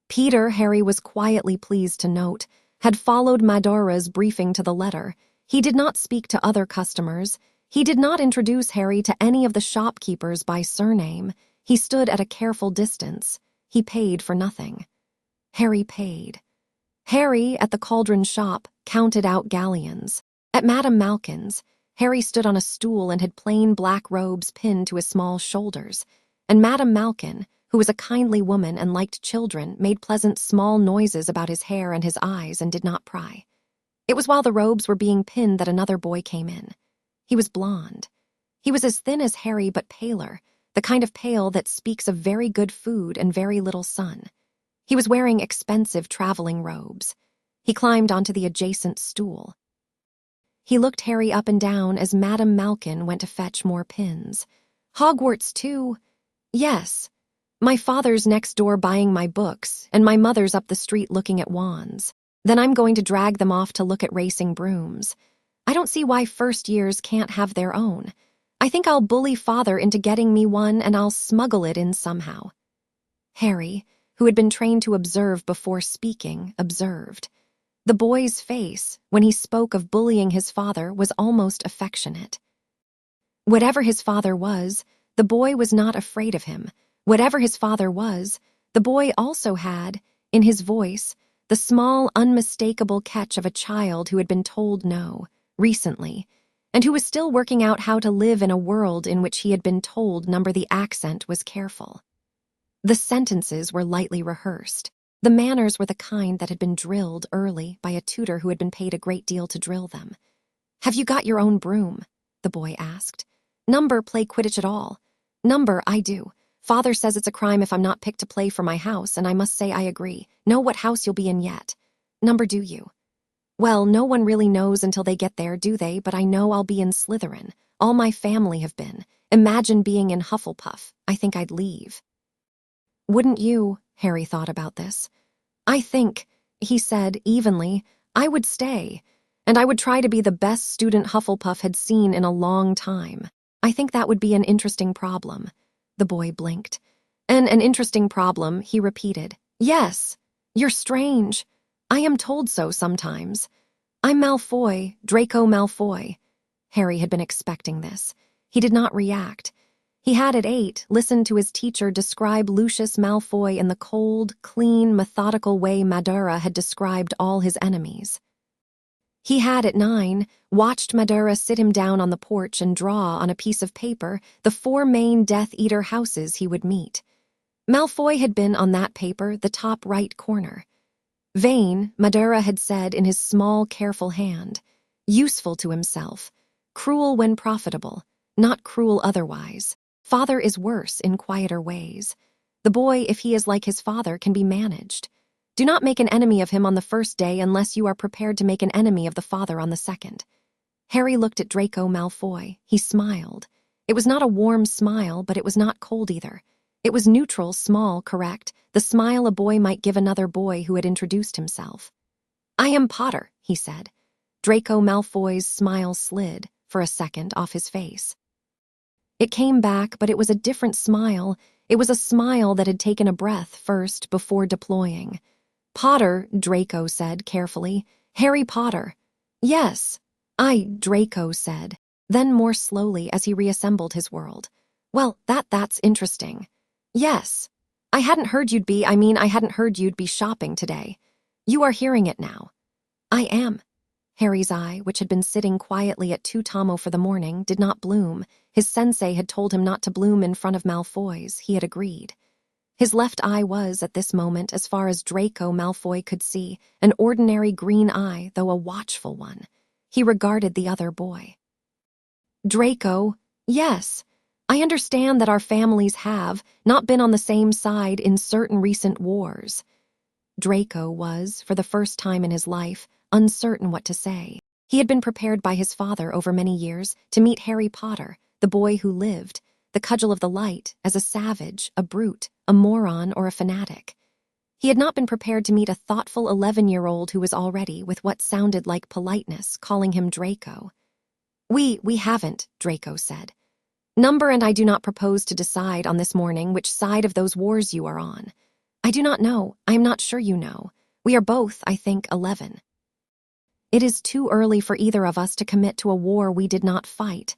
Peter, Harry was quietly pleased to note, had followed Madara's briefing to the letter. He did not speak to other customers. He did not introduce Harry to any of the shopkeepers by surname. He stood at a careful distance. He paid for nothing. Harry paid. Harry, at the cauldron shop, counted out galleons. At Madame Malkin's, Harry stood on a stool and had plain black robes pinned to his small shoulders, and Madame Malkin, who was a kindly woman and liked children, made pleasant small noises about his hair and his eyes and did not pry. It was while the robes were being pinned that another boy came in. He was blonde. He was as thin as Harry but paler, the kind of pale that speaks of very good food and very little sun. He was wearing expensive traveling robes. He climbed onto the adjacent stool. He looked Harry up and down as Madame Malkin went to fetch more pins. "Hogwarts, too?" "Yes. My father's next door buying my books, and my mother's up the street looking at wands. Then I'm going to drag them off to look at racing brooms. I don't see why first years can't have their own. I think I'll bully father into getting me one and I'll smuggle it in somehow." Harry, who had been trained to observe before speaking, observed. The boy's face, when he spoke of bullying his father, was almost affectionate. Whatever his father was, the boy was not afraid of him. Whatever his father was, the boy also had, in his voice, the small, unmistakable catch of a child who had been told no, recently, and who was still working out how to live in a world in which he had been told the accent was careful. The sentences were lightly rehearsed. The manners were the kind that had been drilled early by a tutor who had been paid a great deal to drill them. "Have you got your own broom?" the boy asked. "Number play Quidditch at all?" "Number, I do. Father says it's a crime if I'm not picked to play for my house, and I must say I agree. Know what house you'll be in yet?" "Number, do you?" "Well, no one really knows until they get there, do they? But I know I'll be in Slytherin. All my family have been. Imagine being in Hufflepuff. I think I'd leave." "Wouldn't you?" Harry thought about this. "I think," he said evenly, "I would stay. And I would try to be the best student Hufflepuff had seen in a long time. I think that would be an interesting problem." The boy blinked. An interesting problem," he repeated. "Yes. You're strange. I am told so sometimes. I'm Malfoy, Draco Malfoy." Harry had been expecting this. He did not react. He had at 8 listened to his teacher describe Lucius Malfoy in the cold, clean, methodical way Madara had described all his enemies. He had, at 9, watched Madara sit him down on the porch and draw on a piece of paper the 4 main Death Eater houses he would meet. Malfoy had been on that paper the top right corner. Vain, Madara had said in his small, careful hand. Useful to himself. Cruel when profitable, not cruel otherwise. Father is worse in quieter ways. The boy, if he is like his father, can be managed. Do not make an enemy of him on the first day unless you are prepared to make an enemy of the father on the second. Harry looked at Draco Malfoy. He smiled. It was not a warm smile, but it was not cold either. It was neutral, small, correct, the smile a boy might give another boy who had introduced himself. "I am Potter," he said. Draco Malfoy's smile slid, for a second, off his face. It came back, but it was a different smile. It was a smile that had taken a breath first before deploying. "Potter," Draco said carefully. "Harry Potter." "Yes." Draco said, then more slowly as he reassembled his world. "Well, that's interesting." "Yes. I hadn't heard you'd be shopping today. You are hearing it now." "I am." Harry's eye, which had been sitting quietly at 2 Tomo for the morning, did not bloom. His sensei had told him not to bloom in front of Malfoy's. He had agreed. His left eye was, at this moment, as far as Draco Malfoy could see, an ordinary green eye, though a watchful one. He regarded the other boy. "Draco, yes. I understand that our families have not been on the same side in certain recent wars." Draco was, for the first time in his life, uncertain what to say. He had been prepared by his father over many years to meet Harry Potter, the boy who lived, the cudgel of the light, as a savage, a brute, a moron, or a fanatic. He had not been prepared to meet a thoughtful 11-year-old who was already, with what sounded like politeness, calling him Draco. We haven't," Draco said. "Number and I do not propose to decide on this morning which side of those wars you are on. I do not know. I am not sure you know. We are both, I think, 11. It is too early for either of us to commit to a war we did not fight."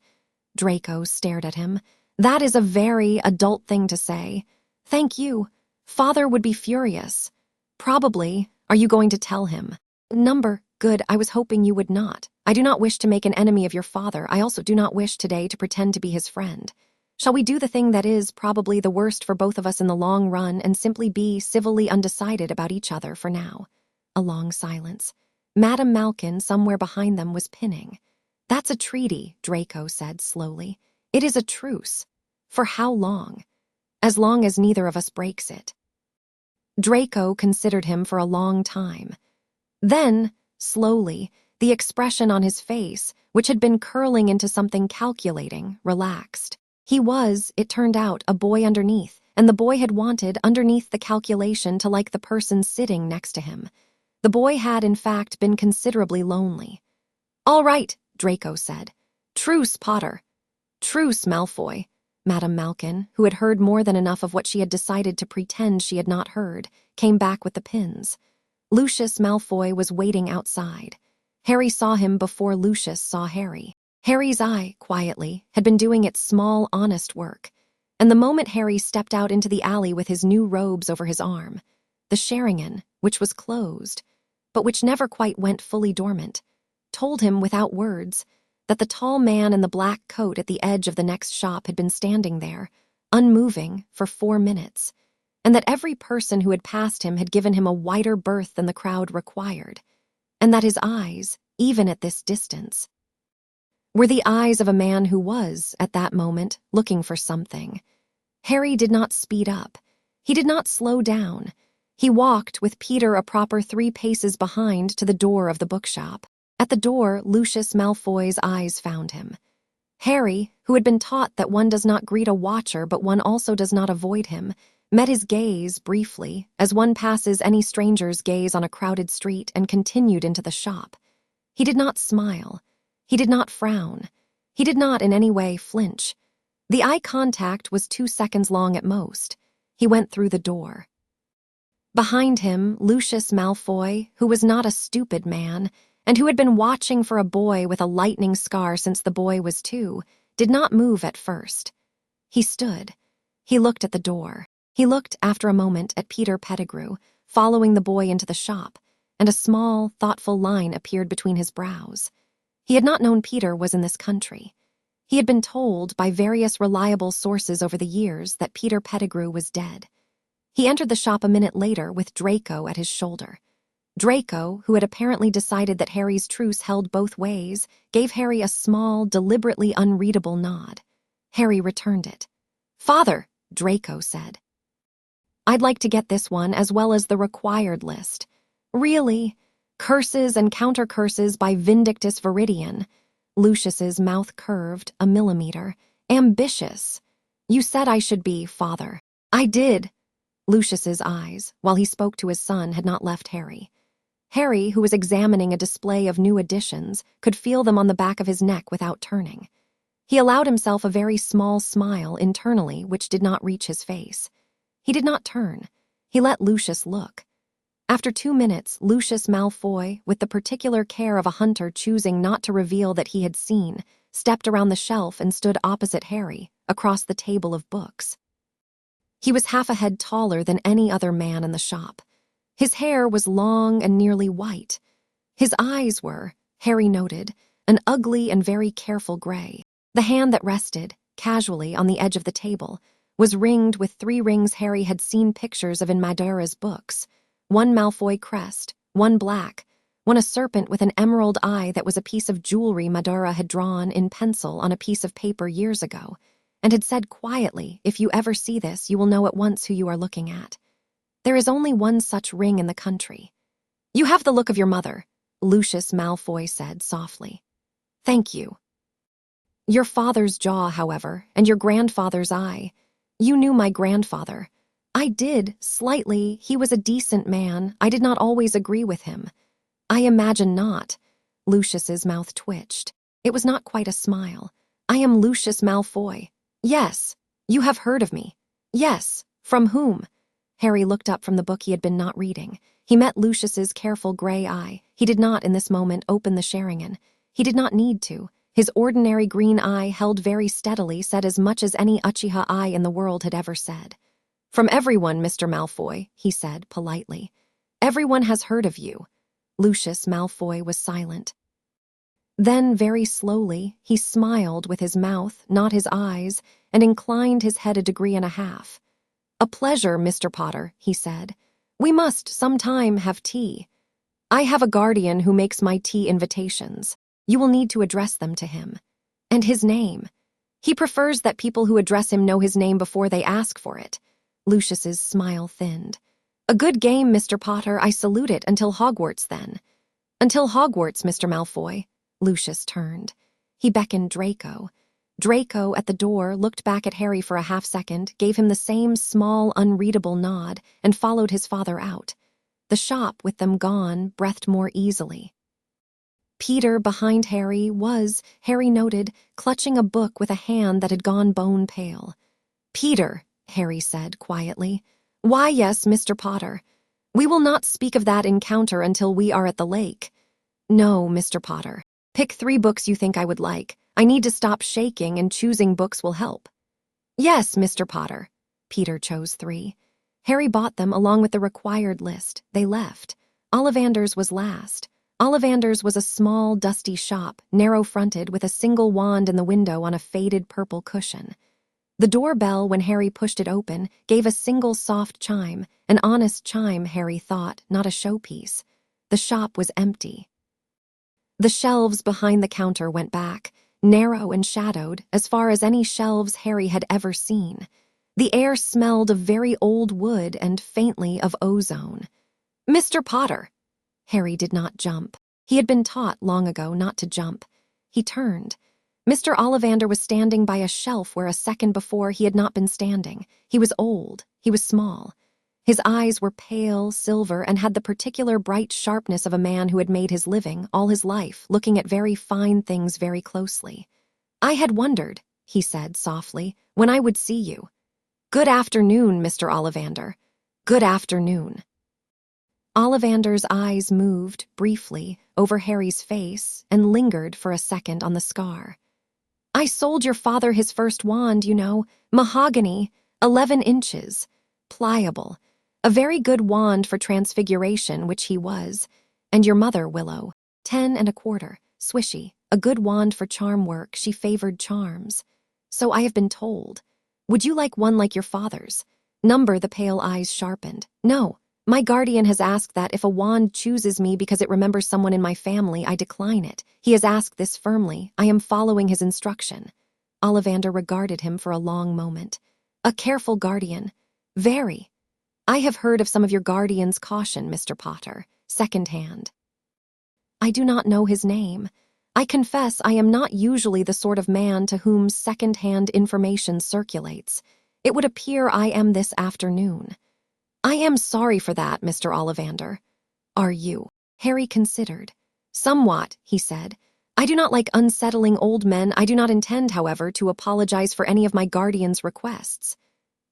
Draco stared at him. "That is a very adult thing to say." "Thank you. Father would be furious." "Probably. Are you going to tell him?" "Number, good, I was hoping you would not. I do not wish to make an enemy of your father. I also do not wish today to pretend to be his friend. Shall we do the thing that is probably the worst for both of us in the long run and simply be civilly undecided about each other for now?" A long silence. Madame Malkin, somewhere behind them, was pinning. "That's a treaty," Draco said slowly. "It is a truce. For how long?" "As long as neither of us breaks it." Draco considered him for a long time. Then, slowly, the expression on his face, which had been curling into something calculating, relaxed. He was, it turned out, a boy underneath, and the boy had wanted, underneath the calculation, to like the person sitting next to him. The boy had, in fact, been considerably lonely. "All right," Draco said. "Truce, Potter." "Truce, Malfoy." Madame Malkin, who had heard more than enough of what she had decided to pretend she had not heard, came back with the pins. Lucius Malfoy was waiting outside. Harry saw him before Lucius saw Harry. Harry's eye, quietly, had been doing its small, honest work. And the moment Harry stepped out into the alley with his new robes over his arm, the Sharingan, which was closed, but which never quite went fully dormant, told him without words that the tall man in the black coat at the edge of the next shop had been standing there, unmoving, for 4 minutes, and that every person who had passed him had given him a wider berth than the crowd required, and that his eyes, even at this distance, were the eyes of a man who was, at that moment, looking for something. Harry did not speed up. He did not slow down. He walked with Peter a proper 3 paces behind to the door of the bookshop. At the door, Lucius Malfoy's eyes found him. Harry, who had been taught that one does not greet a watcher but one also does not avoid him, met his gaze briefly, as one passes any stranger's gaze on a crowded street, and continued into the shop. He did not smile. He did not frown. He did not in any way flinch. The eye contact was 2 seconds long at most. He went through the door. Behind him, Lucius Malfoy, who was not a stupid man, and who had been watching for a boy with a lightning scar since the boy was 2, did not move at first. He stood. He looked at the door. He looked, after a moment, at Peter Pettigrew, following the boy into the shop, and a small, thoughtful line appeared between his brows. He had not known Peter was in this country. He had been told by various reliable sources over the years that Peter Pettigrew was dead. He entered the shop a minute later with Draco at his shoulder. Draco, who had apparently decided that Harry's truce held both ways, gave Harry a small, deliberately unreadable nod. Harry returned it. "Father," Draco said, "I'd like to get this one as well as the required list." "Really? Curses and counter-curses by Vindictus Viridian." Lucius's mouth curved a millimeter. "Ambitious. You said I should be, Father." "I did." Lucius's eyes, while he spoke to his son, had not left Harry. Harry, who was examining a display of new editions, could feel them on the back of his neck without turning. He allowed himself a very small smile internally which did not reach his face. He did not turn. He let Lucius look. After 2 minutes, Lucius Malfoy, with the particular care of a hunter choosing not to reveal that he had seen, stepped around the shelf and stood opposite Harry, across the table of books. He was half a head taller than any other man in the shop. His hair was long and nearly white. His eyes were, Harry noted, an ugly and very careful gray. The hand that rested, casually, on the edge of the table was ringed with 3 rings Harry had seen pictures of in Madara's books. One Malfoy crest, one black, one a serpent with an emerald eye that was a piece of jewelry Madara had drawn in pencil on a piece of paper years ago, and had said quietly, "If you ever see this, you will know at once who you are looking at. There is only one such ring in the country." "You have the look of your mother," Lucius Malfoy said softly. "Thank you." "Your father's jaw, however, and your grandfather's eye. You knew my grandfather." "I did, slightly. He was a decent man. I did not always agree with him." "I imagine not." Lucius's mouth twitched. It was not quite a smile. "I am Lucius Malfoy." "Yes. You have heard of me." "Yes. From whom?" Harry looked up from the book he had been not reading. He met Lucius's careful gray eye. He did not, in this moment, open the Sharingan. He did not need to. His ordinary green eye, held very steadily, said as much as any Uchiha eye in the world had ever said. "From everyone, Mr. Malfoy," he said politely. "Everyone has heard of you." Lucius Malfoy was silent. Then, very slowly, he smiled with his mouth, not his eyes, and inclined his head a degree and a half. "A pleasure, Mr. Potter," he said. "We must, sometime, have tea. I have a guardian who makes my tea invitations. You will need to address them to him. And his name. He prefers that people who address him know his name before they ask for it." Lucius's smile thinned. "A good game, Mr. Potter. I salute it. Until Hogwarts, then." "Until Hogwarts, Mr. Malfoy." Lucius turned. He beckoned Draco. Draco, at the door, looked back at Harry for a half-second, gave him the same small, unreadable nod, and followed his father out. The shop, with them gone, breathed more easily. Peter, behind Harry, was, Harry noted, clutching a book with a hand that had gone bone-pale. "Peter," Harry said quietly. "Why, yes, Mr. Potter. We will not speak of that encounter until we are at the lake." "No, Mr. Potter. Pick 3 books you think I would like. I need to stop shaking, and choosing books will help." "Yes, Mr. Potter." Peter chose 3. Harry bought them along with the required list. They left. Ollivander's was last. Ollivander's was a small, dusty shop, narrow-fronted, with a single wand in the window on a faded purple cushion. The doorbell, when Harry pushed it open, gave a single soft chime, an honest chime, Harry thought, not a showpiece. The shop was empty. The shelves behind the counter went back, narrow and shadowed, as far as any shelves Harry had ever seen. The air smelled of very old wood and faintly of ozone. "Mr. Potter!" Harry did not jump. He had been taught long ago not to jump. He turned. Mr. Ollivander was standing by a shelf where a second before he had not been standing. He was old. He was small. His eyes were pale, silver, and had the particular bright sharpness of a man who had made his living, all his life, looking at very fine things very closely. "I had wondered," he said softly, "when I would see you." "Good afternoon, Mr. Ollivander." "Good afternoon." Ollivander's eyes moved, briefly, over Harry's face and lingered for a second on the scar. "I sold your father his first wand, you know, mahogany, 11 inches, pliable, a very good wand for transfiguration, which he was, and your mother, Willow, 10 1/4, swishy, a good wand for charm work, she favored charms. So I have been told. Would you like one like your father's?" The pale eyes sharpened. "No. My guardian has asked that if a wand chooses me because it remembers someone in my family, I decline it. He has asked this firmly. I am following his instruction." Ollivander regarded him for a long moment. "A careful guardian. Very. I have heard of some of your guardian's caution, Mr. Potter, second-hand." "I do not know his name. I confess I am not usually the sort of man to whom second-hand information circulates. It would appear I am this afternoon." "I am sorry for that, Mr. Ollivander." "Are you?" Harry considered. "Somewhat," he said. "I do not like unsettling old men. I do not intend, however, to apologize for any of my guardian's requests."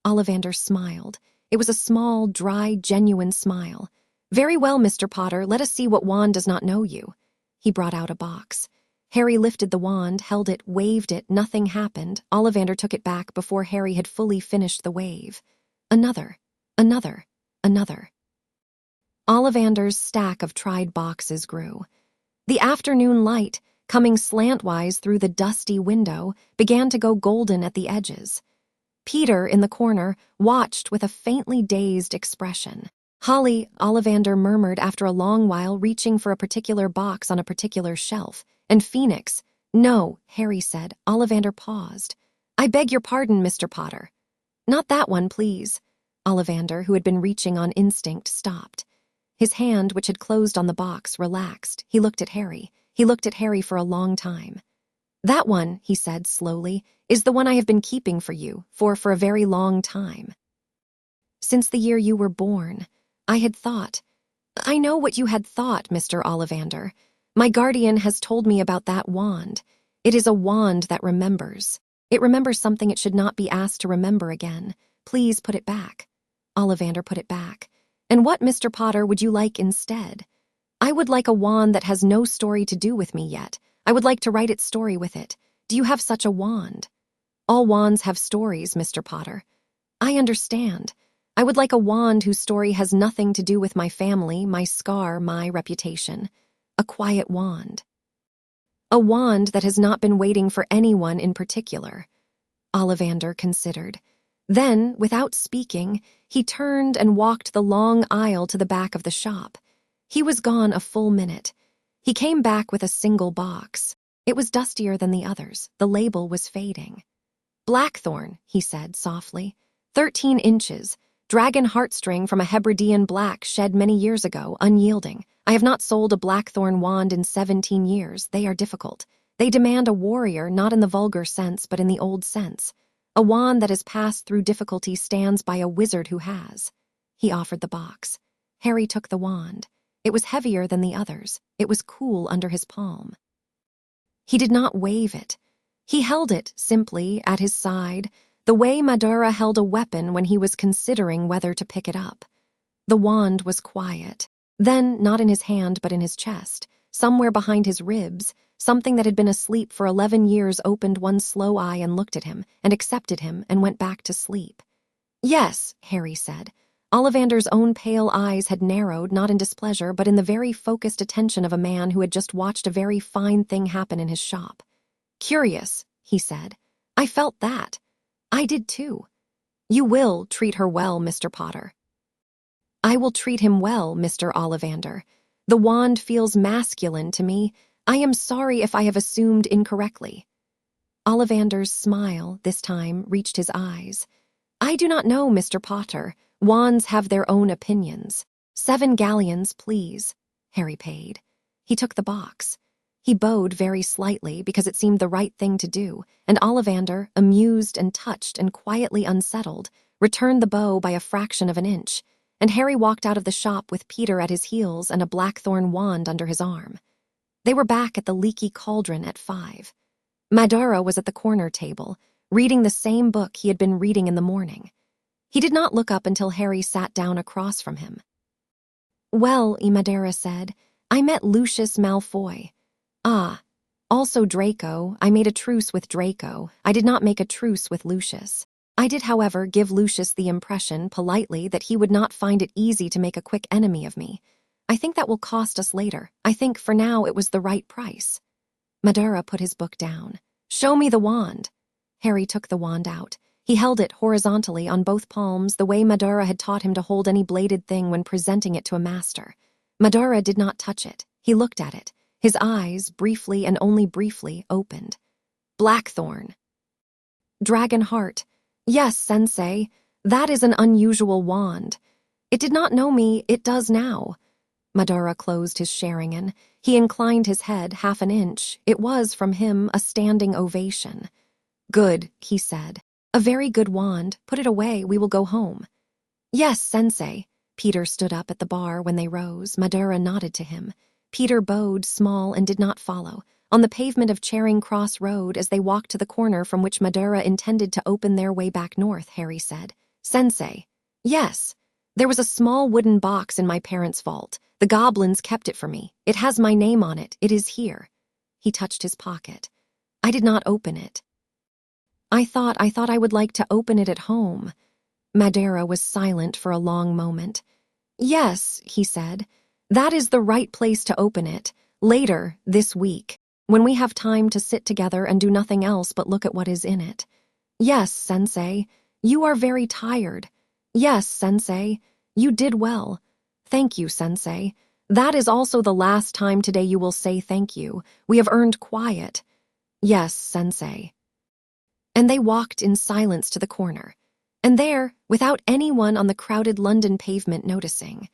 Ollivander smiled. It was a small, dry, genuine smile. "Very well, Mr. Potter, let us see what wand does not know you." He brought out a box. Harry lifted the wand, held it, waved it, nothing happened. Ollivander took it back before Harry had fully finished the wave. Another. Another. Ollivander's stack of tried boxes grew. The afternoon light, coming slantwise through the dusty window, began to go golden at the edges. Peter, in the corner, watched with a faintly dazed expression. "Holly," Ollivander murmured after a long while, reaching for a particular box on a particular shelf. "And Phoenix." "No," Harry said. Ollivander paused. "I beg your pardon, Mr. Potter." "Not that one, please." Ollivander, who had been reaching on instinct, stopped. His hand, which had closed on the box, relaxed. He looked at Harry. He looked at Harry for a long time. "That one," he said slowly, "is the one I have been keeping for you, for a very long time. Since the year you were born. I had thought—" "I know what you had thought, Mr. Ollivander. My guardian has told me about that wand. It is a wand that remembers. It remembers something it should not be asked to remember again. Please put it back." Ollivander put it back. "And what, Mr. Potter, would you like instead?" "I would like a wand that has no story to do with me yet. I would like to write its story with it. Do you have such a wand?" "All wands have stories, Mr. Potter." "I understand. I would like a wand whose story has nothing to do with my family, my scar, my reputation. A quiet wand. A wand that has not been waiting for anyone in particular." Ollivander considered. Then, without speaking, he turned and walked the long aisle to the back of the shop. He was gone a full minute. He came back with a single box. It was dustier than the others. The label was fading. "Blackthorn," he said softly. 13 inches. Dragon heartstring from a Hebridean black shed many years ago, unyielding. I have not sold a blackthorn wand in 17 years. They are difficult. They demand a warrior, not in the vulgar sense, but in the old sense. A wand that has passed through difficulty stands by a wizard who has. He offered the box. Harry took the wand. It was heavier than the others. It was cool under his palm. He did not wave it. He held it, simply, at his side, the way Madara held a weapon when he was considering whether to pick it up. The wand was quiet. Then, not in his hand but in his chest, somewhere behind his ribs, something that had been asleep for 11 years opened one slow eye and looked at him, and accepted him, and went back to sleep. "Yes," Harry said. Ollivander's own pale eyes had narrowed, not in displeasure, but in the very focused attention of a man who had just watched a very fine thing happen in his shop. "Curious," he said. "I felt that." I did too. You will treat her well, Mr. Potter. I will treat him well, Mr. Ollivander. The wand feels masculine to me. I am sorry if I have assumed incorrectly. Ollivander's smile, this time, reached his eyes. I do not know, Mr. Potter. Wands have their own opinions. 7 galleons, please. Harry paid. He took the box. He bowed very slightly because it seemed the right thing to do, and Ollivander, amused and touched and quietly unsettled, returned the bow by a fraction of an inch, and Harry walked out of the shop with Peter at his heels and a blackthorn wand under his arm. They were back at the leaky cauldron at 5. Madara was at the corner table, reading the same book he had been reading in the morning. He did not look up until Harry sat down across from him. Well, Madara said, I met Lucius Malfoy. Ah, also Draco. I made a truce with Draco. I did not make a truce with Lucius. I did, however, give Lucius the impression, politely, that he would not find it easy to make a quick enemy of me. I think that will cost us later. I think, for now, it was the right price. Madara put his book down. Show me the wand. Harry took the wand out. He held it horizontally on both palms, the way Madara had taught him to hold any bladed thing when presenting it to a master. Madara did not touch it. He looked at it. His eyes, briefly and only briefly, opened. Blackthorn. Dragon heart. Yes, Sensei, that is an unusual wand. It did not know me, it does now. Madara closed his Sharingan. He inclined his head half an inch. It was, from him, a standing ovation. Good, he said. A very good wand. Put it away, we will go home. Yes, Sensei. Peter stood up at the bar when they rose. Madara nodded to him. Peter bowed, small, and did not follow. On the pavement of Charing Cross Road, as they walked to the corner from which Madara intended to open their way back north, Harry said, Sensei. Yes. There was a small wooden box in my parents' vault. The goblins kept it for me. It has my name on it. It is here. He touched his pocket. I did not open it. I thought I would like to open it at home. Madara was silent for a long moment. Yes, he said. That is the right place to open it. Later, this week, when we have time to sit together and do nothing else but look at what is in it. Yes, Sensei. You are very tired. Yes, Sensei. You did well. Thank you, Sensei. That is also the last time today you will say thank you. We have earned quiet. Yes, Sensei. And they walked in silence to the corner. And there, without anyone on the crowded London pavement noticing,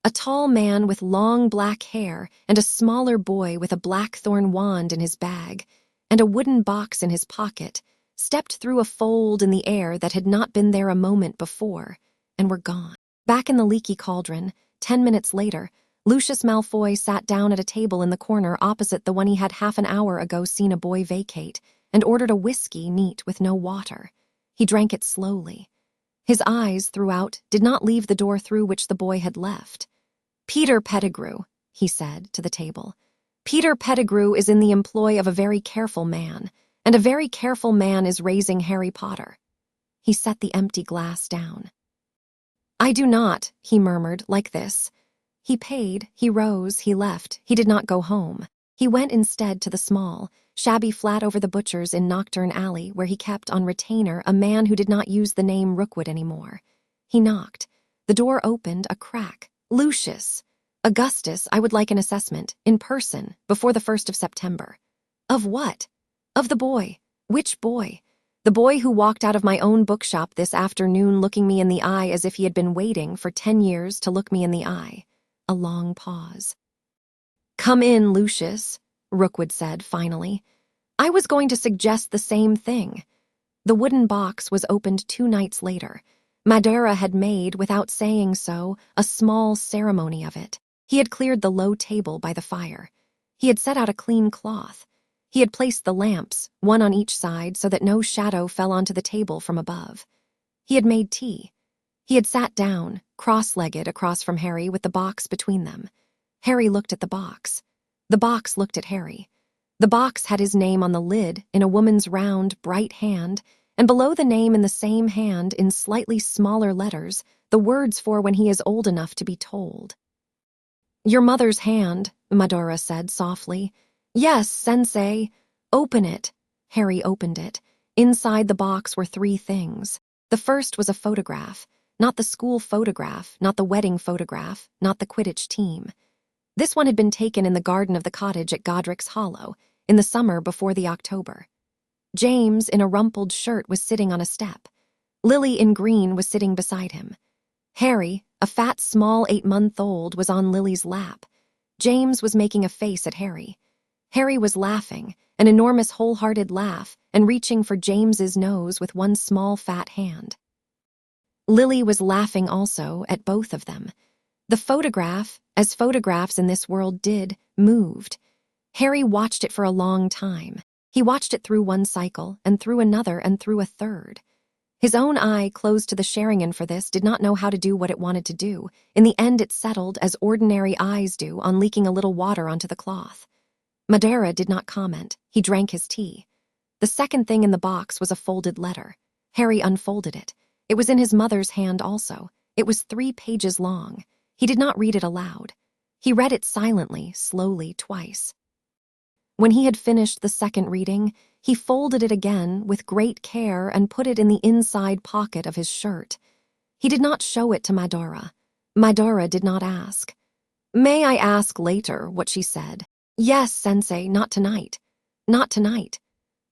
a tall man with long black hair and a smaller boy with a blackthorn wand in his bag and a wooden box in his pocket stepped through a fold in the air that had not been there a moment before and were gone. Back in the leaky cauldron, 10 minutes later, Lucius Malfoy sat down at a table in the corner opposite the one he had half an hour ago seen a boy vacate and ordered a whiskey neat with no water. He drank it slowly. His eyes, throughout, did not leave the door through which the boy had left. Peter Pettigrew, he said to the table. Peter Pettigrew is in the employ of a very careful man, and a very careful man is raising Harry Potter. He set the empty glass down. I do not, he murmured, like this. He paid, he rose, he left. He did not go home. He went instead to the small, shabby flat over the butcher's in Nocturne Alley, where he kept on retainer a man who did not use the name Rookwood anymore. He knocked. The door opened a crack. Lucius. Augustus, I would like an assessment, in person, before the 1st of September. Of what? Of the boy. Which boy? The boy who walked out of my own bookshop this afternoon looking me in the eye as if he had been waiting for 10 years to look me in the eye. A long pause. Come in, Lucius, Rookwood said finally. I was going to suggest the same thing. The wooden box was opened 2 nights later. Madara had made, without saying so, a small ceremony of it. He had cleared the low table by the fire. He had set out a clean cloth. He had placed the lamps, one on each side, so that no shadow fell onto the table from above. He had made tea. He had sat down, cross-legged across from Harry with the box between them. Harry looked at the box. The box looked at Harry. The box had his name on the lid in a woman's round, bright hand, and below the name in the same hand, in slightly smaller letters, the words for when he is old enough to be told. Your mother's hand, Madara said softly. Yes, Sensei. Open it. Harry opened it. Inside the box were 3 things. The first was a photograph. Not the school photograph, not the wedding photograph, not the Quidditch team. This one had been taken in the garden of the cottage at Godric's Hollow, in the summer before the October. James, in a rumpled shirt, was sitting on a step. Lily, in green, was sitting beside him. Harry, a fat, small 8-month-old, was on Lily's lap. James was making a face at Harry. Harry was laughing, an enormous wholehearted laugh, and reaching for James's nose with one small fat hand. Lily was laughing also at both of them. The photograph, as photographs in this world did, moved. Harry watched it for a long time. He watched it through one cycle, and through another, and through a third. His own eye, closed to the Sharingan for this, did not know how to do what it wanted to do. In the end it settled, as ordinary eyes do, on leaking a little water onto the cloth. Madara did not comment. He drank his tea. The second thing in the box was a folded letter. Harry unfolded it. It was in his mother's hand also. It was 3 pages long. He did not read it aloud. He read it silently, slowly, twice. When he had finished the second reading, he folded it again with great care and put it in the inside pocket of his shirt. He did not show it to Madara. Madara did not ask. "May I ask later?" what she said. "Yes, Sensei, not tonight. Not tonight."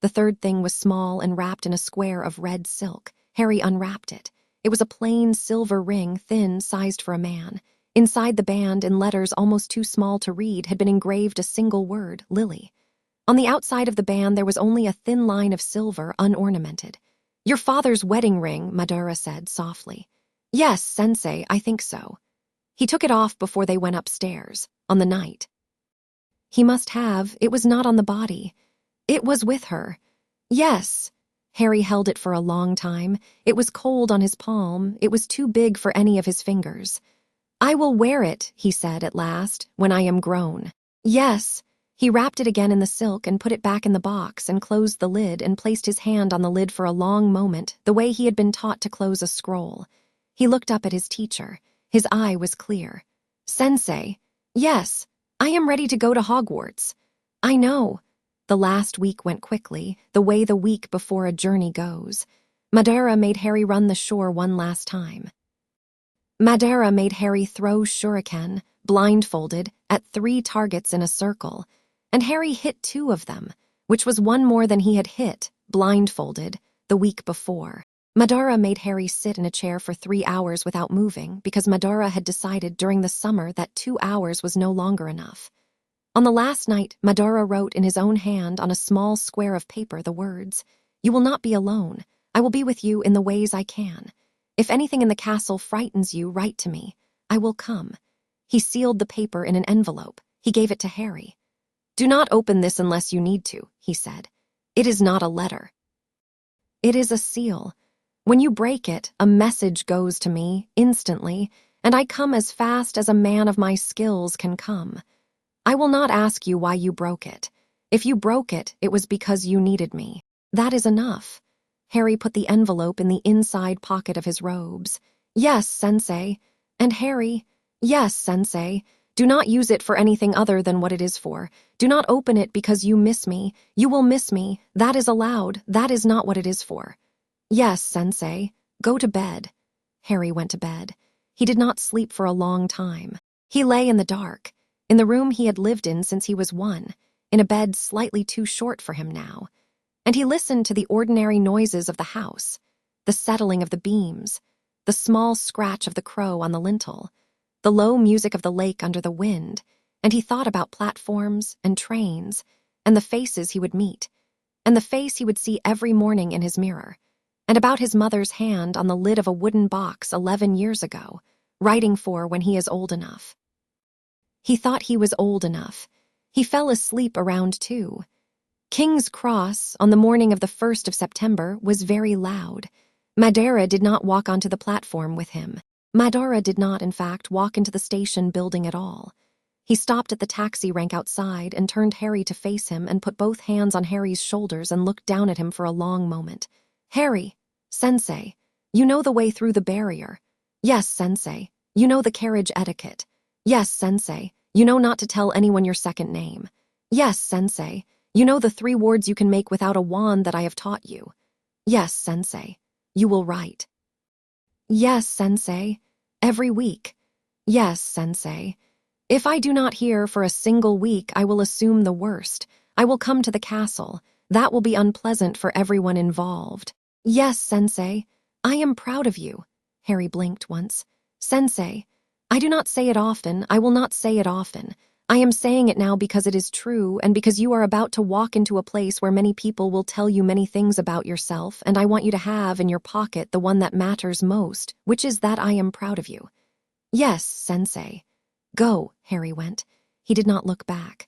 The third thing was small and wrapped in a square of red silk. Harry unwrapped it. It was a plain silver ring, thin, sized for a man. Inside the band, in letters almost too small to read, had been engraved a single word, Lily. On the outside of the band there was only a thin line of silver, unornamented. "Your father's wedding ring," Madara said softly. "Yes, Sensei, I think so." He took it off before they went upstairs, on the night. He must have. It was not on the body. It was with her. Yes. Harry held it for a long time. It was cold on his palm. It was too big for any of his fingers. "I will wear it," he said at last, "when I am grown." Yes. He wrapped it again in the silk and put it back in the box and closed the lid and placed his hand on the lid for a long moment, the way he had been taught to close a scroll. He looked up at his teacher. His eye was clear. "Sensei." "Yes. I am ready to go to Hogwarts." "I know." The last week went quickly, the way the week before a journey goes. Madara made Harry run the shore one last time. Madara made Harry throw shuriken, blindfolded, at 3 targets in a circle, and Harry hit 2 of them, which was one more than he had hit, blindfolded, the week before. Madara made Harry sit in a chair for 3 hours without moving because Madara had decided during the summer that 2 hours was no longer enough. On the last night, Madara wrote in his own hand on a small square of paper the words, "You will not be alone. I will be with you in the ways I can. If anything in the castle frightens you, write to me. I will come." He sealed the paper in an envelope. He gave it to Harry. "Do not open this unless you need to," he said. "It is not a letter. It is a seal. When you break it, a message goes to me, instantly, and I come as fast as a man of my skills can come. I will not ask you why you broke it. If you broke it, it was because you needed me. That is enough." Harry put the envelope in the inside pocket of his robes. "Yes, Sensei." And Harry, "Yes, Sensei. Do not use it for anything other than what it is for. Do not open it because you miss me. You will miss me. That is allowed. That is not what it is for." "Yes, Sensei. Go to bed." Harry went to bed. He did not sleep for a long time. He lay in the dark, in the room he had lived in since he was 1, in a bed slightly too short for him now. And he listened to the ordinary noises of the house, the settling of the beams, the small scratch of the crow on the lintel, the low music of the lake under the wind, and he thought about platforms and trains, and the faces he would meet, and the face he would see every morning in his mirror, and about his mother's hand on the lid of a wooden box 11 years ago, writing for when he is old enough. He thought he was old enough. He fell asleep around 2. King's Cross, on the morning of the 1st of September, was very loud. Madara did not walk onto the platform with him. Madara did not, in fact, walk into the station building at all. He stopped at the taxi rank outside and turned Harry to face him and put both hands on Harry's shoulders and looked down at him for a long moment. "Harry, Sensei, you know the way through the barrier." "Yes, Sensei. You know the carriage etiquette." "Yes, Sensei. You know not to tell anyone your second name." "Yes, Sensei. You know the 3 words you can make without a wand that I have taught you." Yes, Sensei. You will write. Yes, Sensei. Every week. Yes, Sensei. If I do not hear for a single week, I will assume the worst. I will come to the castle. That will be unpleasant for everyone involved. Yes, Sensei. I am proud of you. Harry blinked once. Sensei. I do not say it often. I will not say it often. I am saying it now because it is true and because you are about to walk into a place where many people will tell you many things about yourself, and I want you to have in your pocket the one that matters most, which is that I am proud of you. Yes, Sensei. Go, Harry went. He did not look back.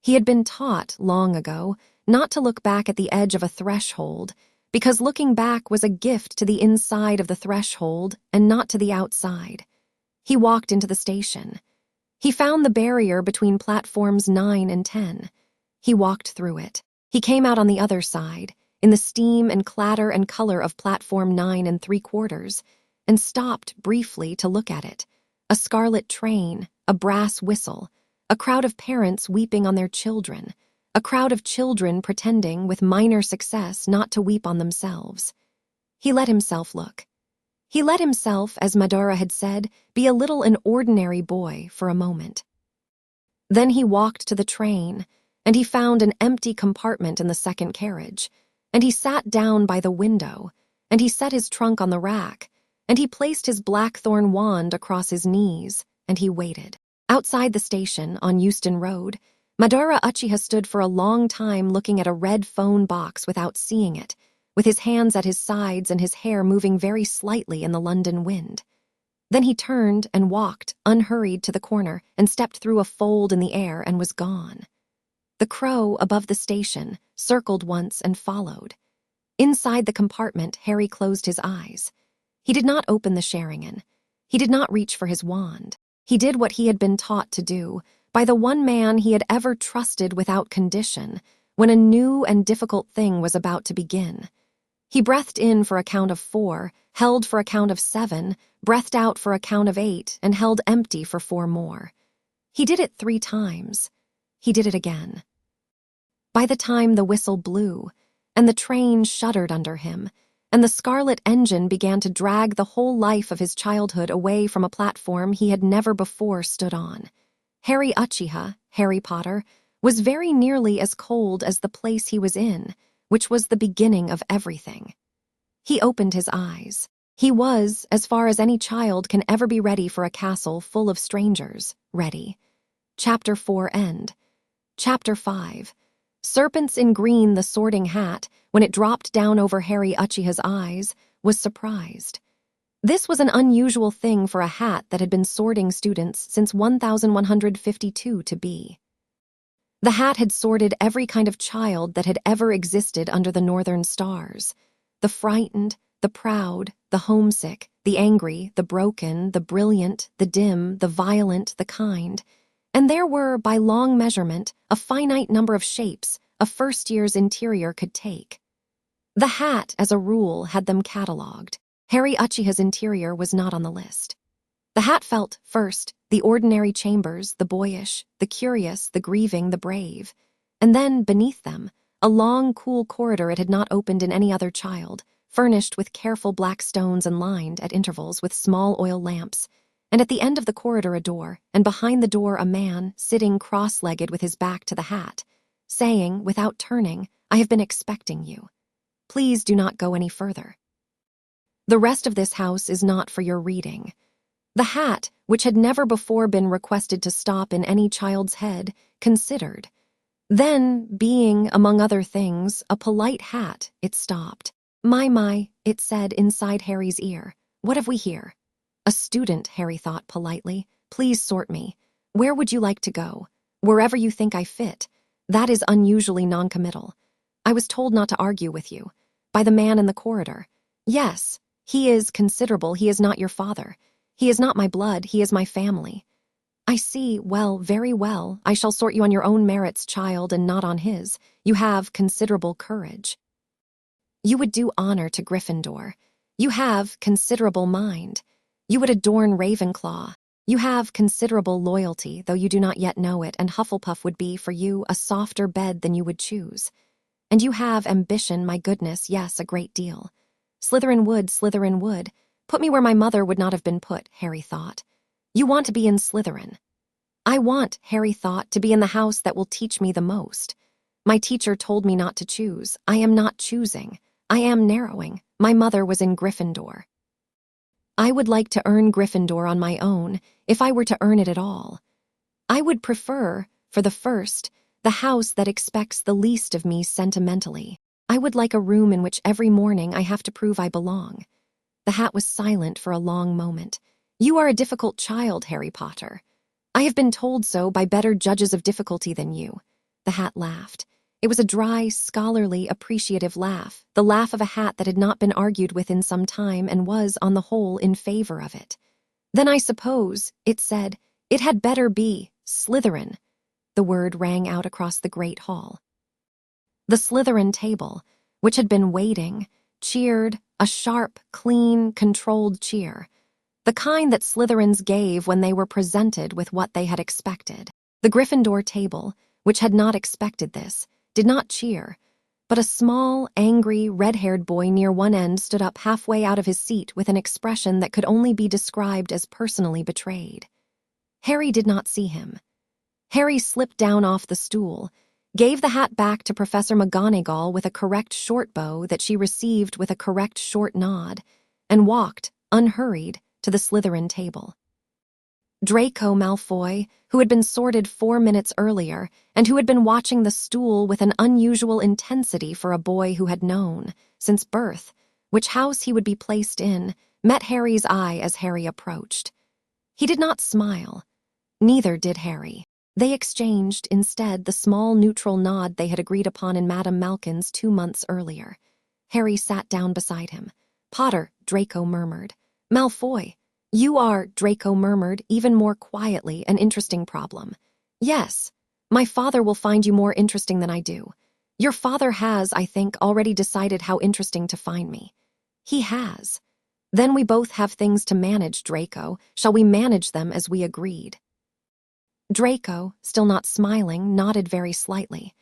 He had been taught long ago not to look back at the edge of a threshold, because looking back was a gift to the inside of the threshold and not to the outside. He walked into the station. He found the barrier between platforms 9 and 10. He walked through it. He came out on the other side, in the steam and clatter and color of platform 9 3/4, and stopped briefly to look at it. A scarlet train, a brass whistle, a crowd of parents weeping on their children, a crowd of children pretending, with minor success, not to weep on themselves. He let himself look. He let himself, as Madara had said, be a little an ordinary boy for a moment. Then he walked to the train, and he found an empty compartment in the second carriage, and he sat down by the window, and he set his trunk on the rack, and he placed his blackthorn wand across his knees, and he waited. Outside the station, on Euston Road, Madara Uchiha stood for a long time looking at a red phone box without seeing it, with his hands at his sides and his hair moving very slightly in the London wind. Then he turned and walked, unhurried, to the corner and stepped through a fold in the air and was gone. The crow above the station circled once and followed. Inside the compartment, Harry closed his eyes. He did not open the Sharingan. He did not reach for his wand. He did what he had been taught to do, by the one man he had ever trusted without condition, when a new and difficult thing was about to begin. He breathed in for a count of 4, held for a count of 7, breathed out for a count of 8, and held empty for 4 more. He did it 3 times. He did it again. By the time the whistle blew, and the train shuddered under him, and the scarlet engine began to drag the whole life of his childhood away from a platform he had never before stood on, Harry Uchiha, Harry Potter, was very nearly as cold as the place he was in, which was the beginning of everything. He opened his eyes. He was, as far as any child can ever be ready for a castle full of strangers, ready. Chapter 4 end. Chapter 5. Serpents in Green, the Sorting Hat, when it dropped down over Harry Uchiha's eyes, was surprised. This was an unusual thing for a hat that had been sorting students since 1152 to be. The hat had sorted every kind of child that had ever existed under the northern stars. The frightened, the proud, the homesick, the angry, the broken, the brilliant, the dim, the violent, the kind. And there were, by long measurement, a finite number of shapes a first year's interior could take. The hat, as a rule, had them catalogued. Harry Uchiha's interior was not on the list. The hat felt, first, the ordinary chambers, the boyish, the curious, the grieving, the brave. And then, beneath them, a long, cool corridor it had not opened in any other child, furnished with careful black stones and lined, at intervals, with small oil lamps. And at the end of the corridor a door, and behind the door a man, sitting cross-legged with his back to the hat, saying, without turning, "I have been expecting you. Please do not go any further. The rest of this house is not for your reading." The hat, which had never before been requested to stop in any child's head, considered. Then, being, among other things, a polite hat, it stopped. My, it said inside Harry's ear. "What have we here?" "A student," Harry thought politely. "Please sort me. Where would you like to go?" "Wherever you think I fit." That is unusually noncommittal. "I was told not to argue with you. By the man in the corridor." "Yes, he is considerable. He is not your father. He is not my blood. He is my family." "I see. Well, very well. I shall sort you on your own merits, child, and not on his. You have considerable courage. You would do honor to Gryffindor. You have considerable mind. You would adorn Ravenclaw. You have considerable loyalty, though you do not yet know it, and Hufflepuff would be, for you, a softer bed than you would choose. And you have ambition, my goodness, yes, a great deal. Slytherin would. Put me where my mother would not have been put, Harry thought. You want to be in Slytherin. I want, Harry thought, to be in the house that will teach me the most. My teacher told me not to choose. I am not choosing. I am narrowing. My mother was in Gryffindor. I would like to earn Gryffindor on my own, if I were to earn it at all. I would prefer, for the first, the house that expects the least of me sentimentally. I would like a room in which every morning I have to prove I belong. The hat was silent for a long moment. You are a difficult child, Harry Potter. I have been told so by better judges of difficulty than you. The hat laughed. It was a dry, scholarly, appreciative laugh, the laugh of a hat that had not been argued with in some time and was, on the whole, in favor of it. Then I suppose, it said, it had better be Slytherin. The word rang out across the great hall. The Slytherin table, which had been waiting, cheered, a sharp, clean, controlled cheer. The kind that Slytherins gave when they were presented with what they had expected. The Gryffindor table, which had not expected this, did not cheer, but a small, angry, red-haired boy near one end stood up halfway out of his seat with an expression that could only be described as personally betrayed. Harry did not see him. Harry slipped down off the stool, gave the hat back to Professor McGonagall with a correct short bow that she received with a correct short nod, and walked, unhurried, to the Slytherin table. Draco Malfoy, who had been sorted 4 minutes earlier, and who had been watching the stool with an unusual intensity for a boy who had known, since birth, which house he would be placed in, met Harry's eye as Harry approached. He did not smile. Neither did Harry. They exchanged, instead, the small neutral nod they had agreed upon in Madame Malkin's 2 months earlier. Harry sat down beside him. "Potter," Draco murmured. "Malfoy." "You are," Draco murmured, even more quietly, "an interesting problem." "Yes. My father will find you more interesting than I do. Your father has, I think, already decided how interesting to find me." "He has." "Then we both have things to manage, Draco. Shall we manage them as we agreed?" Draco, still not smiling, nodded very slightly.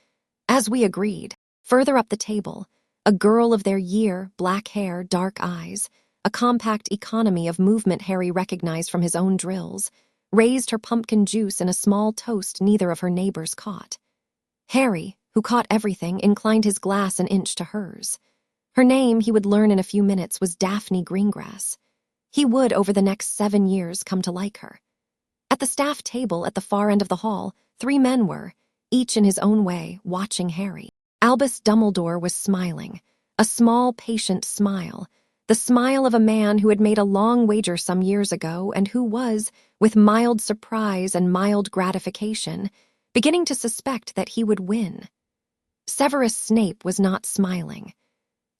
"As we agreed." Further up the table, a girl of their year, black hair, dark eyes, a compact economy of movement Harry recognized from his own drills, raised her pumpkin juice in a small toast neither of her neighbors caught. Harry, who caught everything, inclined his glass an inch to hers. Her name, he would learn in a few minutes, was Daphne Greengrass. He would, over the next 7 years, come to like her. At the staff table at the far end of the hall, 3 men were, each in his own way, watching Harry. Albus Dumbledore was smiling, a small, patient smile, the smile of a man who had made a long wager some years ago and who was, with mild surprise and mild gratification, beginning to suspect that he would win. Severus Snape was not smiling.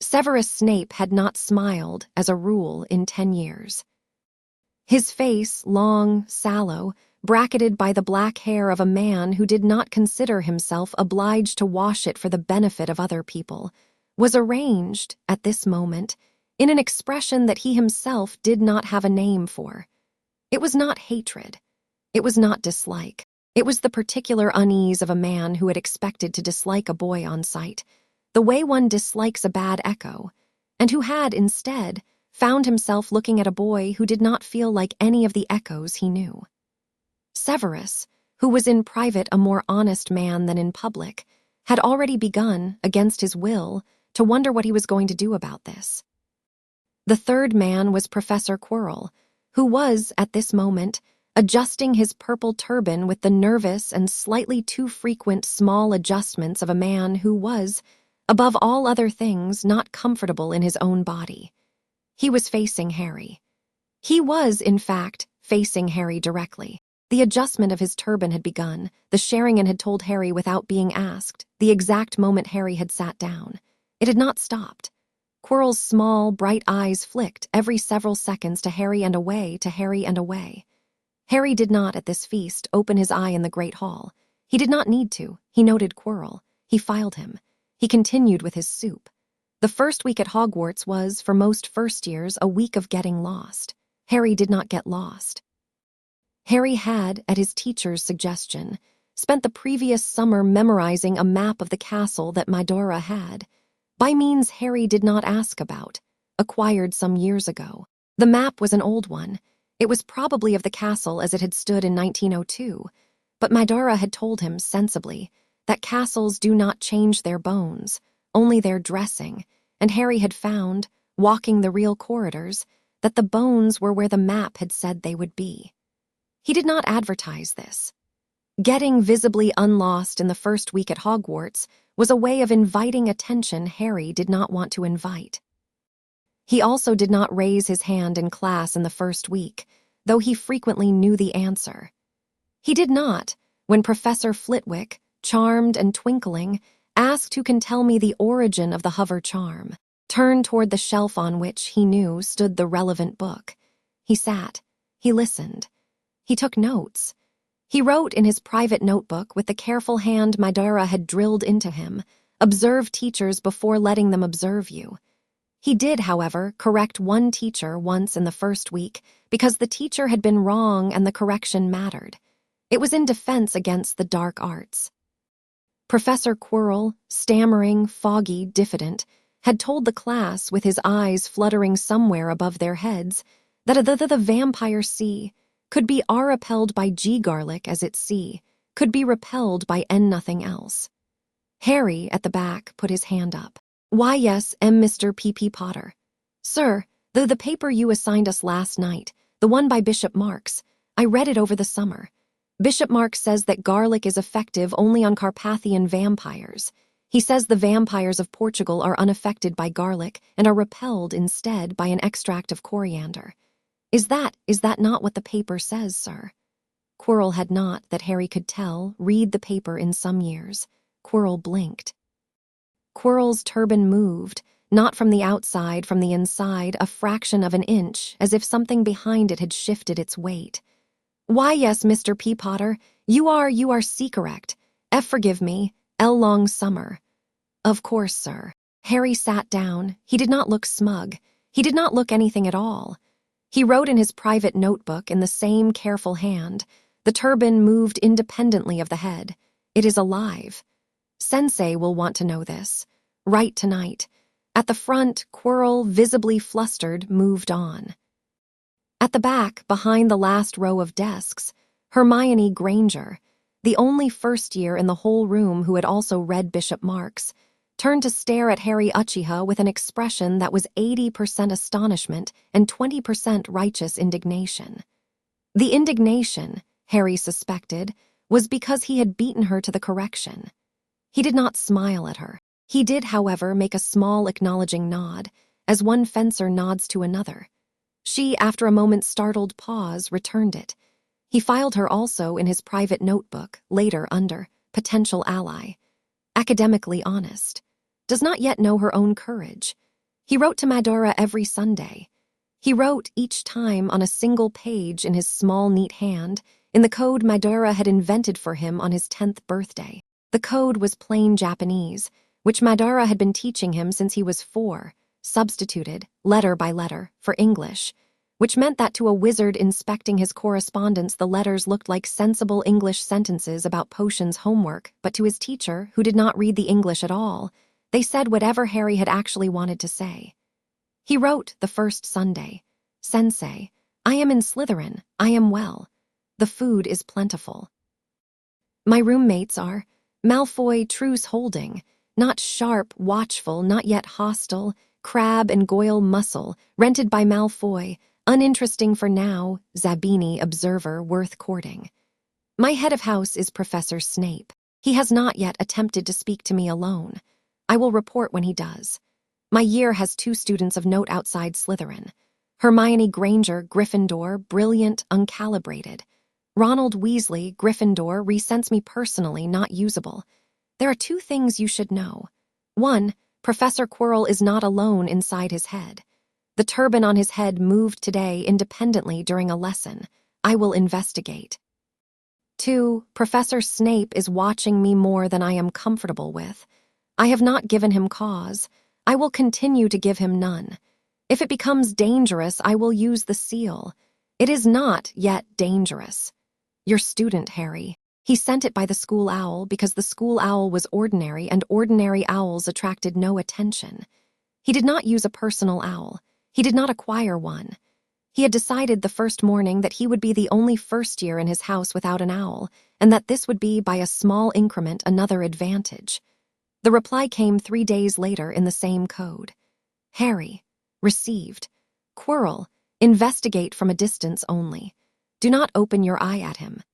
Severus Snape had not smiled, as a rule, in 10 years. His face, long, sallow, bracketed by the black hair of a man who did not consider himself obliged to wash it for the benefit of other people, was arranged, at this moment, in an expression that he himself did not have a name for. It was not hatred. It was not dislike. It was the particular unease of a man who had expected to dislike a boy on sight, the way one dislikes a bad echo, and who had, instead, found himself looking at a boy who did not feel like any of the echoes he knew. Severus, who was in private a more honest man than in public, had already begun, against his will, to wonder what he was going to do about this. The third man was Professor Quirrell, who was, at this moment, adjusting his purple turban with the nervous and slightly too frequent small adjustments of a man who was, above all other things, not comfortable in his own body. He was facing Harry. He was, in fact, facing Harry directly. The adjustment of his turban had begun. The Sharingan had told Harry without being asked, the exact moment Harry had sat down. It had not stopped. Quirrell's small, bright eyes flicked every several seconds to Harry and away, to Harry and away. Harry did not, at this feast, open his eye in the great hall. He did not need to. He noted Quirrell. He filed him. He continued with his soup. The first week at Hogwarts was, for most first years, a week of getting lost. Harry did not get lost. Harry had, at his teacher's suggestion, spent the previous summer memorizing a map of the castle that Madara had, by means Harry did not ask about, acquired some years ago. The map was an old one. It was probably of the castle as it had stood in 1902, but Madara had told him sensibly that castles do not change their bones, only their dressing, and Harry had found, walking the real corridors, that the bones were where the map had said they would be. He did not advertise this. Getting visibly unlost in the first week at Hogwarts was a way of inviting attention Harry did not want to invite. He also did not raise his hand in class in the first week, though he frequently knew the answer. He did not, when Professor Flitwick, charmed and twinkling, asked who can tell me the origin of the hover charm, turn toward the shelf on which, he knew, stood the relevant book. He sat. He listened. He took notes. He wrote in his private notebook with the careful hand Madara had drilled into him, "Observe teachers before letting them observe you." He did, however, correct one teacher once in the first week because the teacher had been wrong and the correction mattered. It was in defense against the dark arts. Professor Quirrell, stammering, foggy, diffident, had told the class, with his eyes fluttering somewhere above their heads, that the vampire sea could be repelled by Garlic as its sea, could be repelled by nothing else. Harry, at the back, put his hand up. "Why, yes, Mr. P.P. Potter. Sir, the paper you assigned us last night, the one by Bishop Marks, I read it over the summer. Bishop Marks says that garlic is effective only on Carpathian vampires. He says the vampires of Portugal are unaffected by garlic and are repelled instead by an extract of coriander. Is that not what the paper says, sir?" Quirrell had not, that Harry could tell, read the paper in some years. Quirrell blinked. Quirrell's turban moved, not from the outside, from the inside, a fraction of an inch, as if something behind it had shifted its weight. "Why, yes, Mr. P. Potter, you are C-correct. Forgive me, L. long summer." "Of course, sir." Harry sat down. He did not look smug. He did not look anything at all. He wrote in his private notebook in the same careful hand. The turban moved independently of the head. "It is alive. Sensei will want to know this. Write tonight." At the front, Quirrell, visibly flustered, moved on. At the back, behind the last row of desks, Hermione Granger, the only first year in the whole room who had also read Bishop Marks, turned to stare at Harry Uchiha with an expression that was 80% astonishment and 20% righteous indignation. The indignation, Harry suspected, was because he had beaten her to the correction. He did not smile at her. He did, however, make a small acknowledging nod, as one fencer nods to another. She, after a moment's startled pause, returned it. He filed her also in his private notebook, later under potential ally. Academically honest. Does not yet know her own courage. He wrote to Madara every Sunday. He wrote each time on a single page in his small, neat hand, in the code Madara had invented for him on his 10th birthday. The code was plain Japanese, which Madara had been teaching him since he was 4, substituted, letter by letter, for English, which meant that to a wizard inspecting his correspondence the letters looked like sensible English sentences about potions homework, but to his teacher, who did not read the English at all, they said whatever Harry had actually wanted to say. He wrote the first Sunday, "Sensei, I am in Slytherin. I am well. The food is plentiful. My roommates are Malfoy, truce holding, not sharp, watchful, not yet hostile, Crab and Goyle Muscle, rented by Malfoy, uninteresting for now, Zabini, observer, worth courting. My head of house is Professor Snape. He has not yet attempted to speak to me alone. I will report when he does. My year has 2 students of note outside Slytherin. Hermione Granger, Gryffindor, brilliant, uncalibrated. Ronald Weasley, Gryffindor, resents me personally, not usable. There are 2 things you should know. 1, Professor Quirrell is not alone inside his head. The turban on his head moved today independently during a lesson. I will investigate. 2, Professor Snape is watching me more than I am comfortable with. I have not given him cause. I will continue to give him none. If it becomes dangerous, I will use the seal. It is not yet dangerous. Your student, Harry. He sent it by the school owl because the school owl was ordinary and ordinary owls attracted no attention. He did not use a personal owl. He did not acquire one. He had decided the first morning that he would be the only first year in his house without an owl, and that this would be, by a small increment, another advantage. The reply came 3 days later in the same code. Harry. Received. Quirrell. Investigate from a distance only. Do not open your eye at him.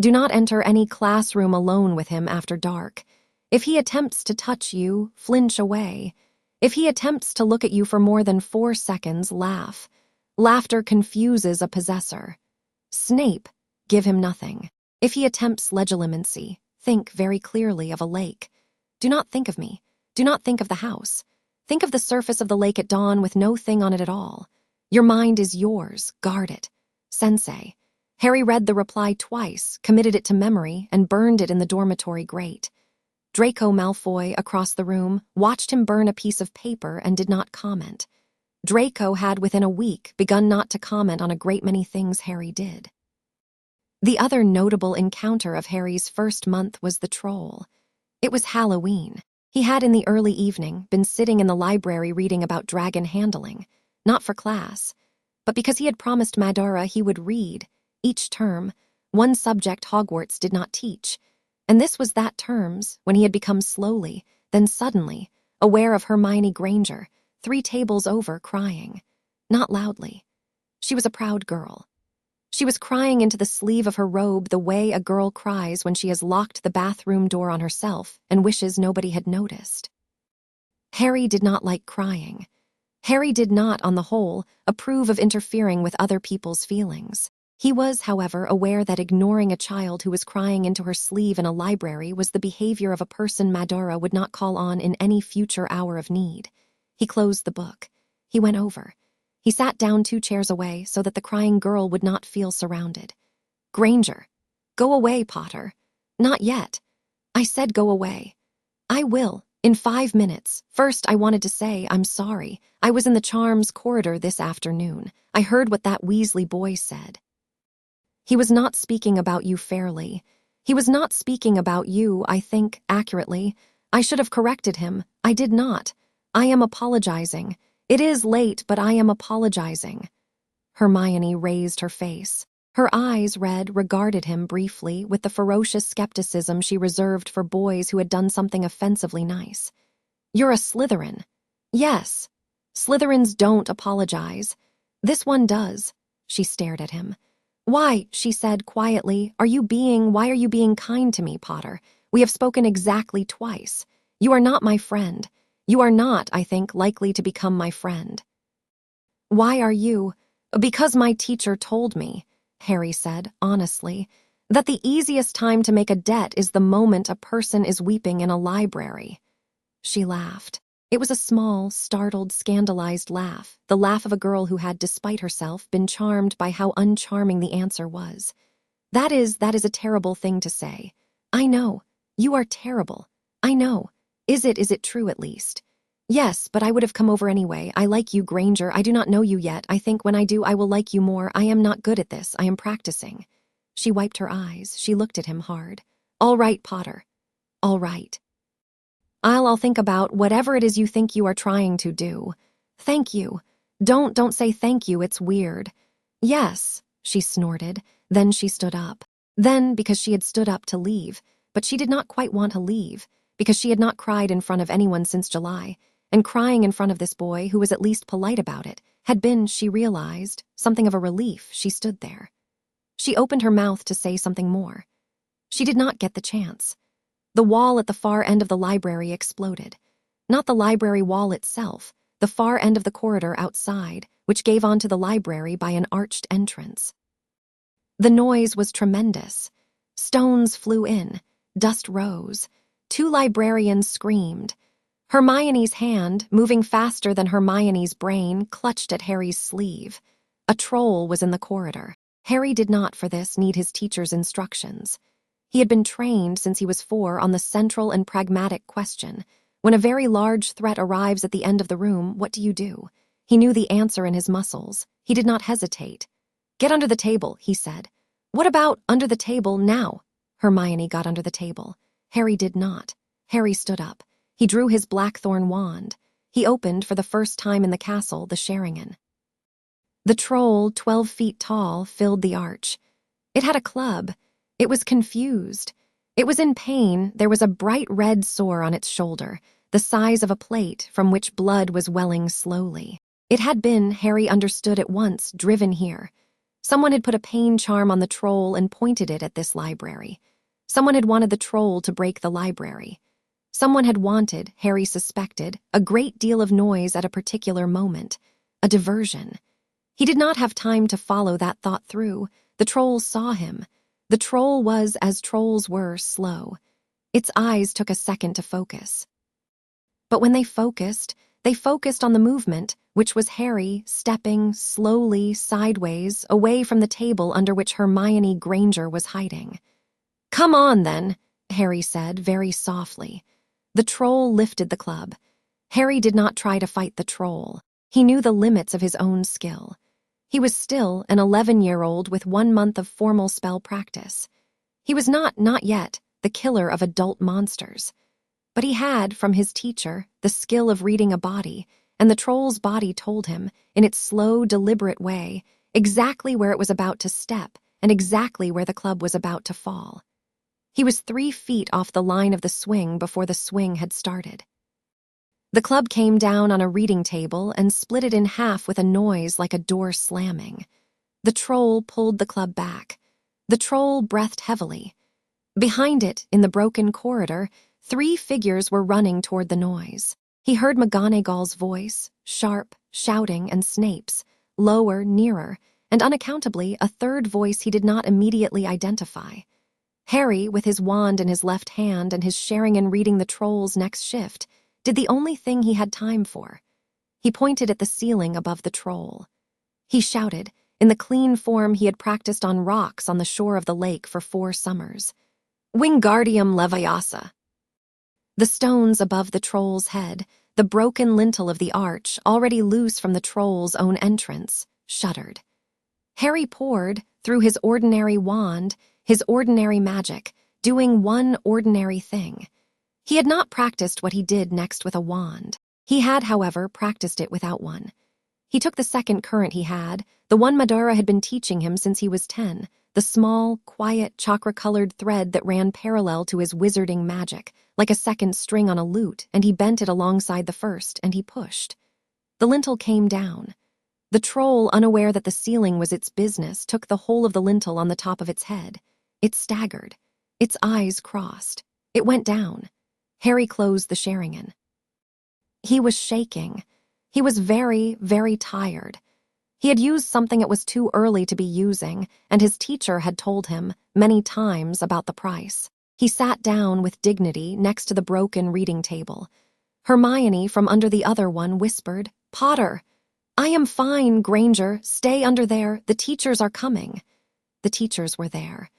Do not enter any classroom alone with him after dark. If he attempts to touch you, flinch away. If he attempts to look at you for more than 4 seconds, laugh. Laughter confuses a possessor. Snape. Give him nothing. If he attempts legilimency, think very clearly of a lake. Do not think of me. Do not think of the house. Think of the surface of the lake at dawn with no thing on it at all. Your mind is yours. Guard it. Sensei. Harry read the reply twice, committed it to memory, and burned it in the dormitory grate. Draco Malfoy, across the room, watched him burn a piece of paper and did not comment. Draco had, within a week, begun not to comment on a great many things Harry did. The other notable encounter of Harry's first month was the troll. It was Halloween. He had, in the early evening, been sitting in the library reading about dragon handling, not for class, but because he had promised Madara he would read, each term, one subject Hogwarts did not teach, and this was that term's when he had become slowly, then suddenly, aware of Hermione Granger, 3 tables over, crying. Not loudly. She was a proud girl. She was crying into the sleeve of her robe the way a girl cries when she has locked the bathroom door on herself and wishes nobody had noticed. Harry did not like crying. Harry did not, on the whole, approve of interfering with other people's feelings. He was, however, aware that ignoring a child who was crying into her sleeve in a library was the behavior of a person Madara would not call on in any future hour of need. He closed the book. He went over. He sat down 2 chairs away so that the crying girl would not feel surrounded. Granger. Go away, Potter. Not yet. I said go away. I will, in 5 minutes. First, I wanted to say I'm sorry. I was in the charms corridor this afternoon. I heard what that Weasley boy said. He was not speaking about you fairly. He was not speaking about you, I think, accurately. I should have corrected him. I did not. I am apologizing. It is late, but I am apologizing. Hermione raised her face. Her eyes, red, regarded him briefly with the ferocious skepticism she reserved for boys who had done something offensively nice. You're a Slytherin. Yes. Slytherins don't apologize. This one does. She stared at him. Why, she said quietly, why are you being kind to me, Potter? We have spoken exactly twice. You are not my friend. You are not, I think, likely to become my friend. Why are you? Because my teacher told me, Harry said, honestly, that the easiest time to make a debt is the moment a person is weeping in a library. She laughed. It was a small, startled, scandalized laugh, the laugh of a girl who had, despite herself, been charmed by how uncharming the answer was. That is a terrible thing to say. I know. You are terrible. I know. Is it true at least? Yes, but I would have come over anyway. I like you, Granger. I do not know you yet. I think when I do, I will like you more. I am not good at this. I am practicing. She wiped her eyes. She looked at him hard. All right, Potter. All right. I'll think about whatever it is you think you are trying to do. Thank you. Don't say thank you, it's weird. Yes, she snorted. Then she stood up. Then, because she had stood up to leave, but she did not quite want to leave, because she had not cried in front of anyone since July, and crying in front of this boy, who was at least polite about it, had been, she realized, something of a relief. She stood there. She opened her mouth to say something more. She did not get the chance. The wall at the far end of the library exploded. Not the library wall itself, the far end of the corridor outside, which gave onto the library by an arched entrance. The noise was tremendous. Stones flew in. Dust rose. 2 librarians screamed. Hermione's hand, moving faster than Hermione's brain, clutched at Harry's sleeve. A troll was in the corridor. Harry did not, for this, need his teacher's instructions. He had been trained since he was 4 on the central and pragmatic question. When a very large threat arrives at the end of the room, what do you do? He knew the answer in his muscles. He did not hesitate. Get under the table, he said. What about under the table now? Hermione got under the table. Harry did not. Harry stood up. He drew his blackthorn wand. He opened, for the first time in the castle, the Sharingan. The troll, 12 feet tall, filled the arch. It had a club. It was confused. It was in pain. There was a bright red sore on its shoulder, the size of a plate from which blood was welling slowly. It had been, Harry understood at once, driven here. Someone had put a pain charm on the troll and pointed it at this library. Someone had wanted the troll to break the library. Someone had wanted, Harry suspected, a great deal of noise at a particular moment, a diversion. He did not have time to follow that thought through. The troll saw him. The troll was, as trolls were, slow. Its eyes took a second to focus. But when they focused on the movement, which was Harry stepping slowly sideways away from the table under which Hermione Granger was hiding. "Come on, then," Harry said very softly. The troll lifted the club. Harry did not try to fight the troll. He knew the limits of his own skill. He was still an 11-year-old with 1 month of formal spell practice. He was not yet, the killer of adult monsters. But he had, from his teacher, the skill of reading a body, and the troll's body told him, in its slow, deliberate way, exactly where it was about to step and exactly where the club was about to fall. He was 3 feet off the line of the swing before the swing had started. The club came down on a reading table and split it in half with a noise like a door slamming. The troll pulled the club back. The troll breathed heavily. Behind it, in the broken corridor, 3 figures were running toward the noise. He heard McGonagall's voice, sharp, shouting, and Snape's, lower, nearer, and unaccountably a third voice he did not immediately identify. Harry, with his wand in his left hand and his Sharingan reading the troll's next shift, did the only thing he had time for. He pointed at the ceiling above the troll. He shouted, in the clean form he had practiced on rocks on the shore of the lake for 4 summers. "Wingardium Leviosa!" The stones above the troll's head, the broken lintel of the arch, already loose from the troll's own entrance, shuddered. Harry poured, through his ordinary wand, his ordinary magic, doing one ordinary thing. He had not practiced what he did next with a wand. He had, however, practiced it without one. He took the second current he had, the one Madara had been teaching him since he was 10, the small, quiet, chakra-colored thread that ran parallel to his wizarding magic, like a second string on a lute, and he bent it alongside the first, and he pushed. The lintel came down. The troll, unaware that the ceiling was its business, took the whole of the lintel on the top of its head. It staggered. Its eyes crossed. It went down. Harry closed the Sharingan. He was shaking. He was very, very tired. He had used something it was too early to be using, and his teacher had told him, many times, about the price. He sat down with dignity next to the broken reading table. Hermione, from under the other one, whispered, "Potter!" "I am fine, Granger. Stay under there. The teachers are coming." The teachers were there.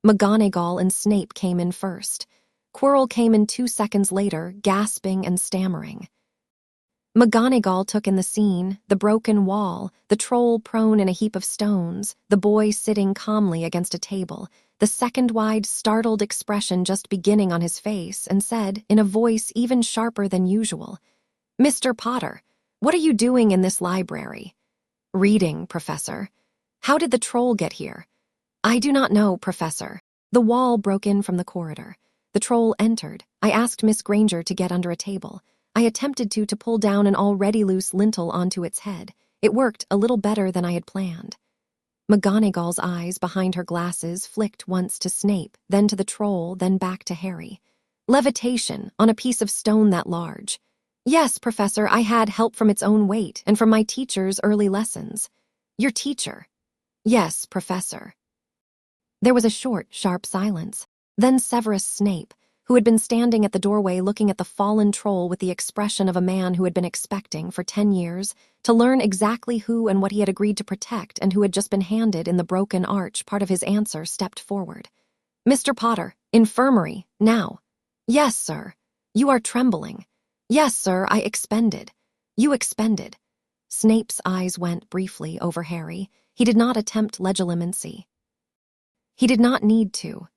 McGonagall and Snape came in first. Quirrell came in 2 seconds later, gasping and stammering. McGonagall took in the scene, the broken wall, the troll prone in a heap of stones, the boy sitting calmly against a table, the second-wide, startled expression just beginning on his face, and said, in a voice even sharper than usual, "Mr. Potter, what are you doing in this library?" "Reading, Professor." "How did the troll get here?" "I do not know, Professor." The wall broke in from the corridor. The troll entered. I asked Miss Granger to get under a table. I attempted to pull down an already loose lintel onto its head. It worked a little better than I had planned. McGonagall's eyes behind her glasses flicked once to Snape, then to the troll, then back to Harry. "Levitation, on a piece of stone that large." "Yes, Professor, I had help from its own weight and from my teacher's early lessons." "Your teacher?" "Yes, Professor." There was a short, sharp silence. Then Severus Snape, who had been standing at the doorway looking at the fallen troll with the expression of a man who had been expecting, for 10 years, to learn exactly who and what he had agreed to protect and who had just been handed in the broken arch part of his answer, stepped forward. "Mr. Potter, infirmary, now." "Yes, sir." "You are trembling." "Yes, sir, I expended." "You expended." Snape's eyes went briefly over Harry. He did not attempt legilimency. He did not need to.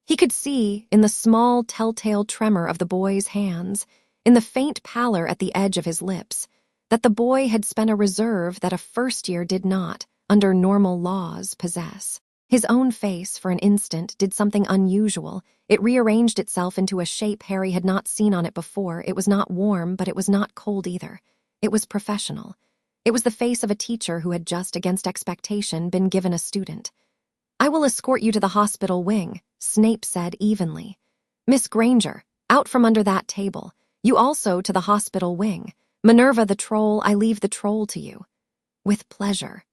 He could see, in the small telltale tremor of the boy's hands, in the faint pallor at the edge of his lips, that the boy had spent a reserve that a first year did not, under normal laws, possess. His own face, for an instant, did something unusual. It rearranged itself into a shape Harry had not seen on it before. It was not warm, but it was not cold either. It was professional. It was the face of a teacher who had just, against expectation, been given a student. "I will escort you to the hospital wing," Snape said evenly. "Miss Granger, out from under that table. You also to the hospital wing. Minerva the troll, I leave the troll to you." "With pleasure."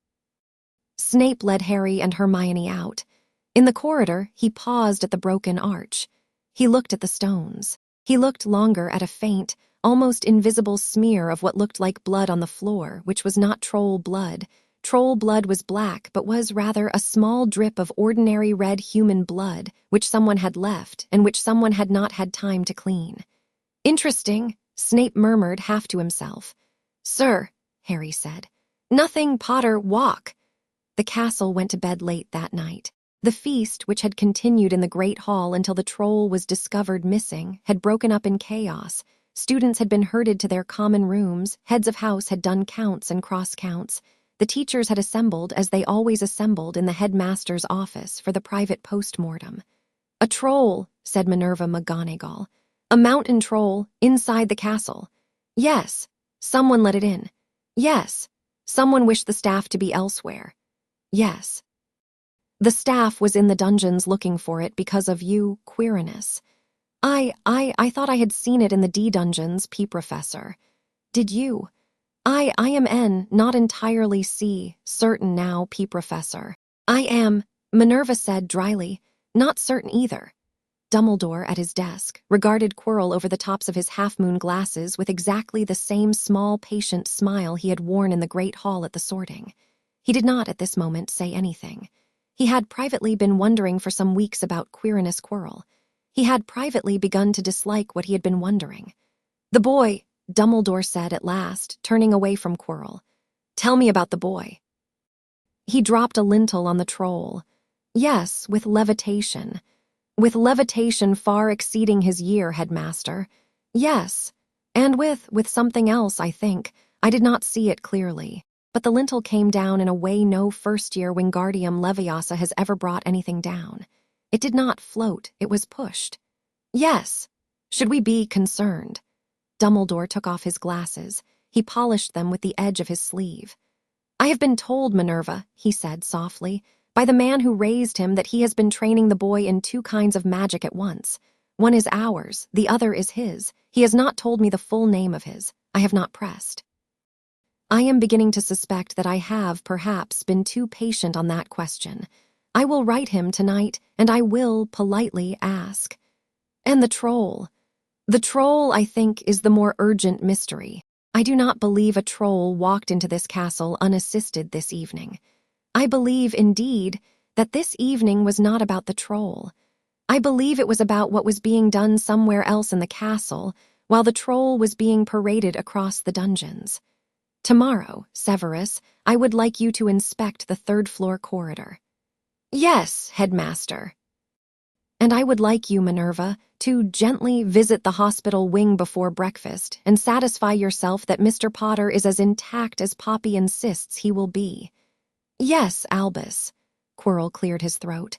Snape led Harry and Hermione out. In the corridor, he paused at the broken arch. He looked at the stones. He looked longer at a faint, almost invisible smear of what looked like blood on the floor, which was not troll blood. Troll blood was black, but was rather a small drip of ordinary red human blood, which someone had left and which someone had not had time to clean. "Interesting," Snape murmured half to himself. "Sir," Harry said. "Nothing, Potter, walk." The castle went to bed late that night. The feast, which had continued in the Great Hall until the troll was discovered missing, had broken up in chaos. Students had been herded to their common rooms, heads of house had done counts and cross-counts. The teachers had assembled, as they always assembled, in the headmaster's office for the private post-mortem. "A troll," said Minerva McGonagall. "A mountain troll, inside the castle." "Yes." "Someone let it in." "Yes." "Someone wished the staff to be elsewhere." "Yes." "The staff was in the dungeons looking for it because of you, Quirinus." I thought I had seen it in the D dungeons, P. Professor." "Did you?" I am not entirely certain now, P. Professor." "I am," Minerva said dryly, "not certain either." Dumbledore, at his desk, regarded Quirrell over the tops of his half-moon glasses with exactly the same small, patient smile he had worn in the Great Hall at the sorting. He did not, at this moment, say anything. He had privately been wondering for some weeks about Quirinus Quirrell. He had privately begun to dislike what he had been wondering. "The boy," Dumbledore said at last, turning away from Quirrell. "Tell me about the boy." "He dropped a lintel on the troll." "Yes, with levitation." "With levitation far exceeding his year, headmaster." "Yes, and with something else, I think. I did not see it clearly. But the lintel came down in a way no first-year Wingardium Leviosa has ever brought anything down. It did not float, it was pushed." "Yes. Should we be concerned?" Dumbledore took off his glasses. He polished them with the edge of his sleeve. "I have been told, Minerva," he said softly, "by the man who raised him that he has been training the boy in 2 kinds of magic at once. One is ours, the other is his. He has not told me the full name of his. I have not pressed. I am beginning to suspect that I have, perhaps, been too patient on that question. I will write him tonight, and I will politely ask. And the troll. The troll, I think, is the more urgent mystery. I do not believe a troll walked into this castle unassisted this evening. I believe, indeed, that this evening was not about the troll. I believe it was about what was being done somewhere else in the castle, while the troll was being paraded across the dungeons. Tomorrow, Severus, I would like you to inspect the 3rd-floor corridor." "Yes, headmaster." "And I would like you, Minerva, to gently visit the hospital wing before breakfast and satisfy yourself that Mr. Potter is as intact as Poppy insists he will be." "Yes, Albus." Quirrell cleared his throat.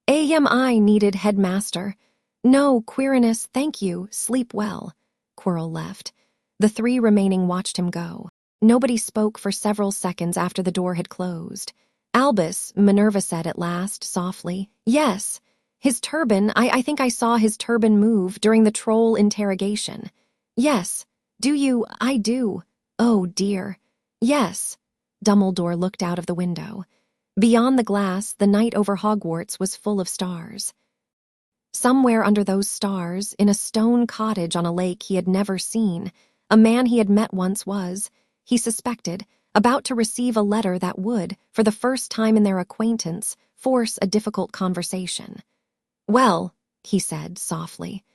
"Am needed, headmaster." "No, Quirinus, thank you. Sleep well." Quirrell left. The 3 remaining watched him go. Nobody spoke for several seconds after the door had closed. "Albus," Minerva said at last, softly. "Yes. His turban, I think I saw his turban move during the troll interrogation." "Yes. Do you?" "I do." "Oh, dear." "Yes." Dumbledore looked out of the window. Beyond the glass, the night over Hogwarts was full of stars. Somewhere under those stars, in a stone cottage on a lake he had never seen, a man he had met once was, he suspected, about to receive a letter that would, for the first time in their acquaintance, force a difficult conversation. "Well," he said softly,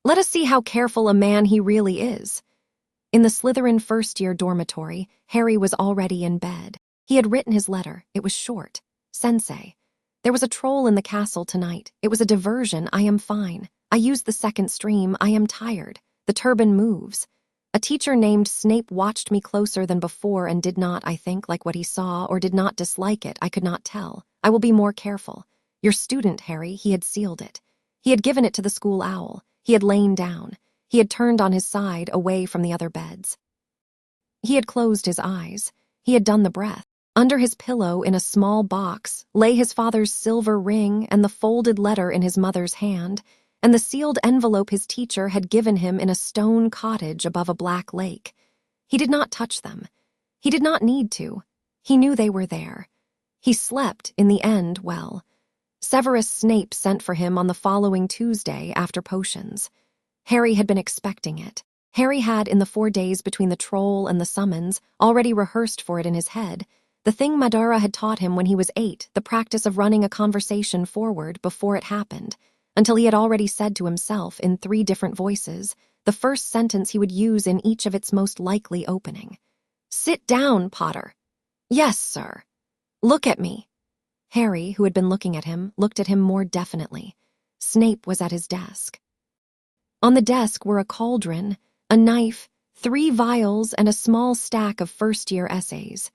"let us see how careful a man he really is." In the Slytherin first-year dormitory, Harry was already in bed. He had written his letter. It was short. "Sensei." There was a troll in the castle tonight. It was a diversion. I am fine. I used the second stream. I am tired. The turban moves. A teacher named Snape watched me closer than before and did not, I think, like what he saw or did not dislike it. I could not tell. I will be more careful. Your student, Harry, he had sealed it. He had given it to the school owl. He had lain down. He had turned on his side, away from the other beds. He had closed his eyes. He had done the breath. Under his pillow, in a small box, lay his father's silver ring and the folded letter in his mother's hand, and the sealed envelope his teacher had given him in a stone cottage above a black lake. He did not touch them. He did not need to. He knew they were there. He slept, in the end, well. Severus Snape sent for him on the following Tuesday after potions. Harry had been expecting it. Harry had, in the 4 days between the troll and the summons, already rehearsed for it in his head. The thing Madara had taught him when he was 8, the practice of running a conversation forward before it happened, until he had already said to himself in 3 different voices the first sentence he would use in each of its most likely opening. "Sit down, Potter." "Yes, sir." "Look at me." Harry, who had been looking at him, looked at him more definitely. Snape was at his desk. On the desk were a cauldron, a knife, 3 vials, and a small stack of first-year essays.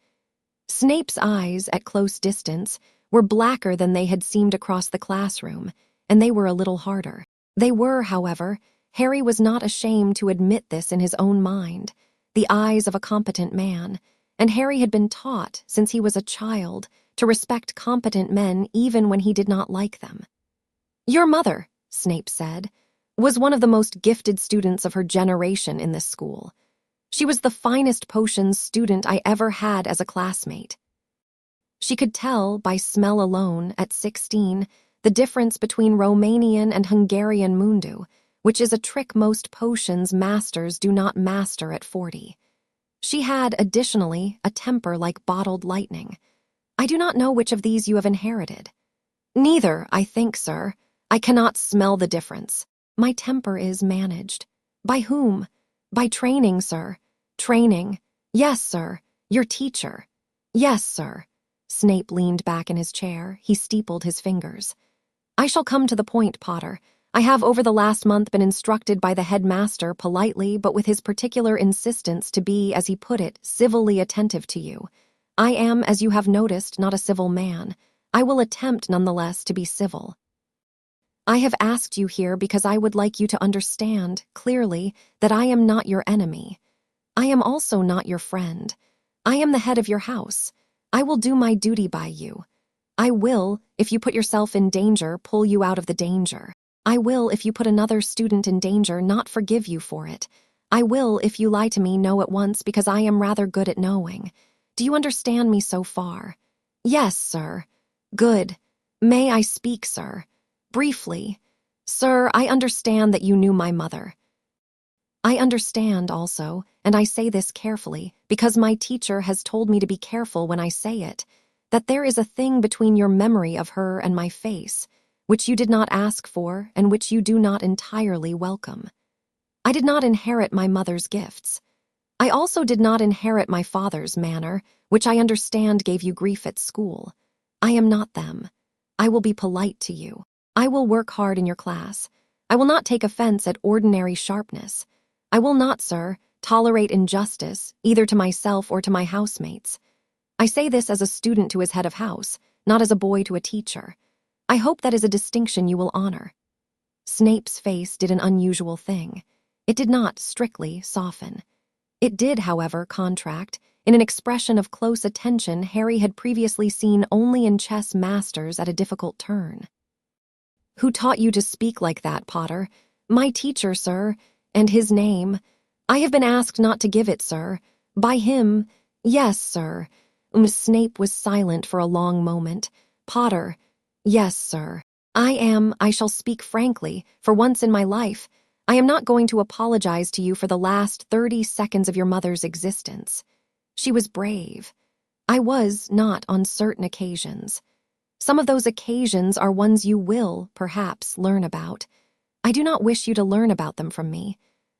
Snape's eyes, at close distance, were blacker than they had seemed across the classroom, and they were a little harder. They were, however, Harry was not ashamed to admit this in his own mind, the eyes of a competent man, and Harry had been taught, since he was a child, to respect competent men even when he did not like them. "Your mother," Snape said, "was one of the most gifted students of her generation in this school. She was the finest potions student I ever had as a classmate. She could tell, by smell alone, at 16, the difference between Romanian and Hungarian mundu, which is a trick most potions masters do not master at 40. She had, additionally, a temper like bottled lightning. I do not know which of these you have inherited." "Neither, I think, sir. I cannot smell the difference. My temper is managed." "By whom?" "By training, sir." "Training. Yes, sir. Your teacher." "Yes, sir." Snape leaned back in his chair. He steepled his fingers. "I shall come to the point, Potter. I have over the last month been instructed by the headmaster politely but with his particular insistence to be, as he put it, civilly attentive to you. I am, as you have noticed, not a civil man. I will attempt, nonetheless, to be civil. I have asked you here because I would like you to understand, clearly, that I am not your enemy. I am also not your friend. I am the head of your house. I will do my duty by you. I will, if you put yourself in danger, pull you out of the danger. I will, if you put another student in danger, not forgive you for it. I will, if you lie to me, know at once because I am rather good at knowing. Do you understand me so far?" "Yes, sir." "Good. May I speak, sir?" "Briefly. Sir, I understand that you knew my mother. I understand also, and I say this carefully, because my teacher has told me to be careful when I say it, that there is a thing between your memory of her and my face, which you did not ask for and which you do not entirely welcome. I did not inherit my mother's gifts. I also did not inherit my father's manner, which I understand gave you grief at school. I am not them. I will be polite to you. I will work hard in your class. I will not take offense at ordinary sharpness. I will not, sir, tolerate injustice, either to myself or to my housemates. I say this as a student to his head of house, not as a boy to a teacher. I hope that is a distinction you will honor." Snape's face did an unusual thing. It did not, strictly, soften. It did, however, contract, in an expression of close attention Harry had previously seen only in chess masters at a difficult turn. "Who taught you to speak like that, Potter?" "My teacher, sir. And his name?" "I have been asked not to give it, sir." "By him?" "Yes, sir." Snape was silent for a long moment. "Potter." "Yes, sir. I shall speak frankly, for once in my life. I am not going to apologize to you for the last 30 seconds of your mother's existence. She was brave. I was not on certain occasions. Some of those occasions are ones you will, perhaps, learn about. I do not wish you to learn about them from me.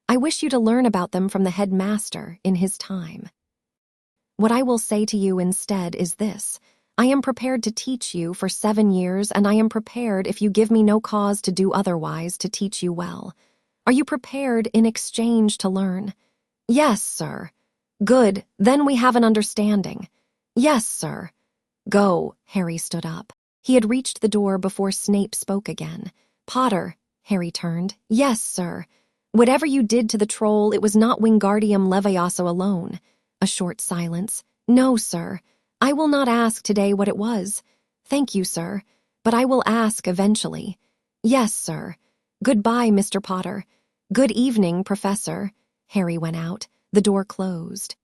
I wish you to learn about them from the headmaster in his time. What I will say to you instead is this. I am prepared to teach you for 7 years, and I am prepared, if you give me no cause to do otherwise, to teach you well. Are you prepared in exchange to learn? Yes, sir. Good, then we have an understanding. Yes, sir. Go, Harry stood up. He had reached the door before Snape spoke again. Potter, Harry turned. Yes, sir. Whatever you did to the troll, it was not Wingardium Leviosa alone. A short silence. No, sir. I will not ask today what it was. Thank you, sir. But I will ask eventually. Yes, sir. Goodbye, Mr. Potter. Good evening, Professor. Harry went out. The door closed.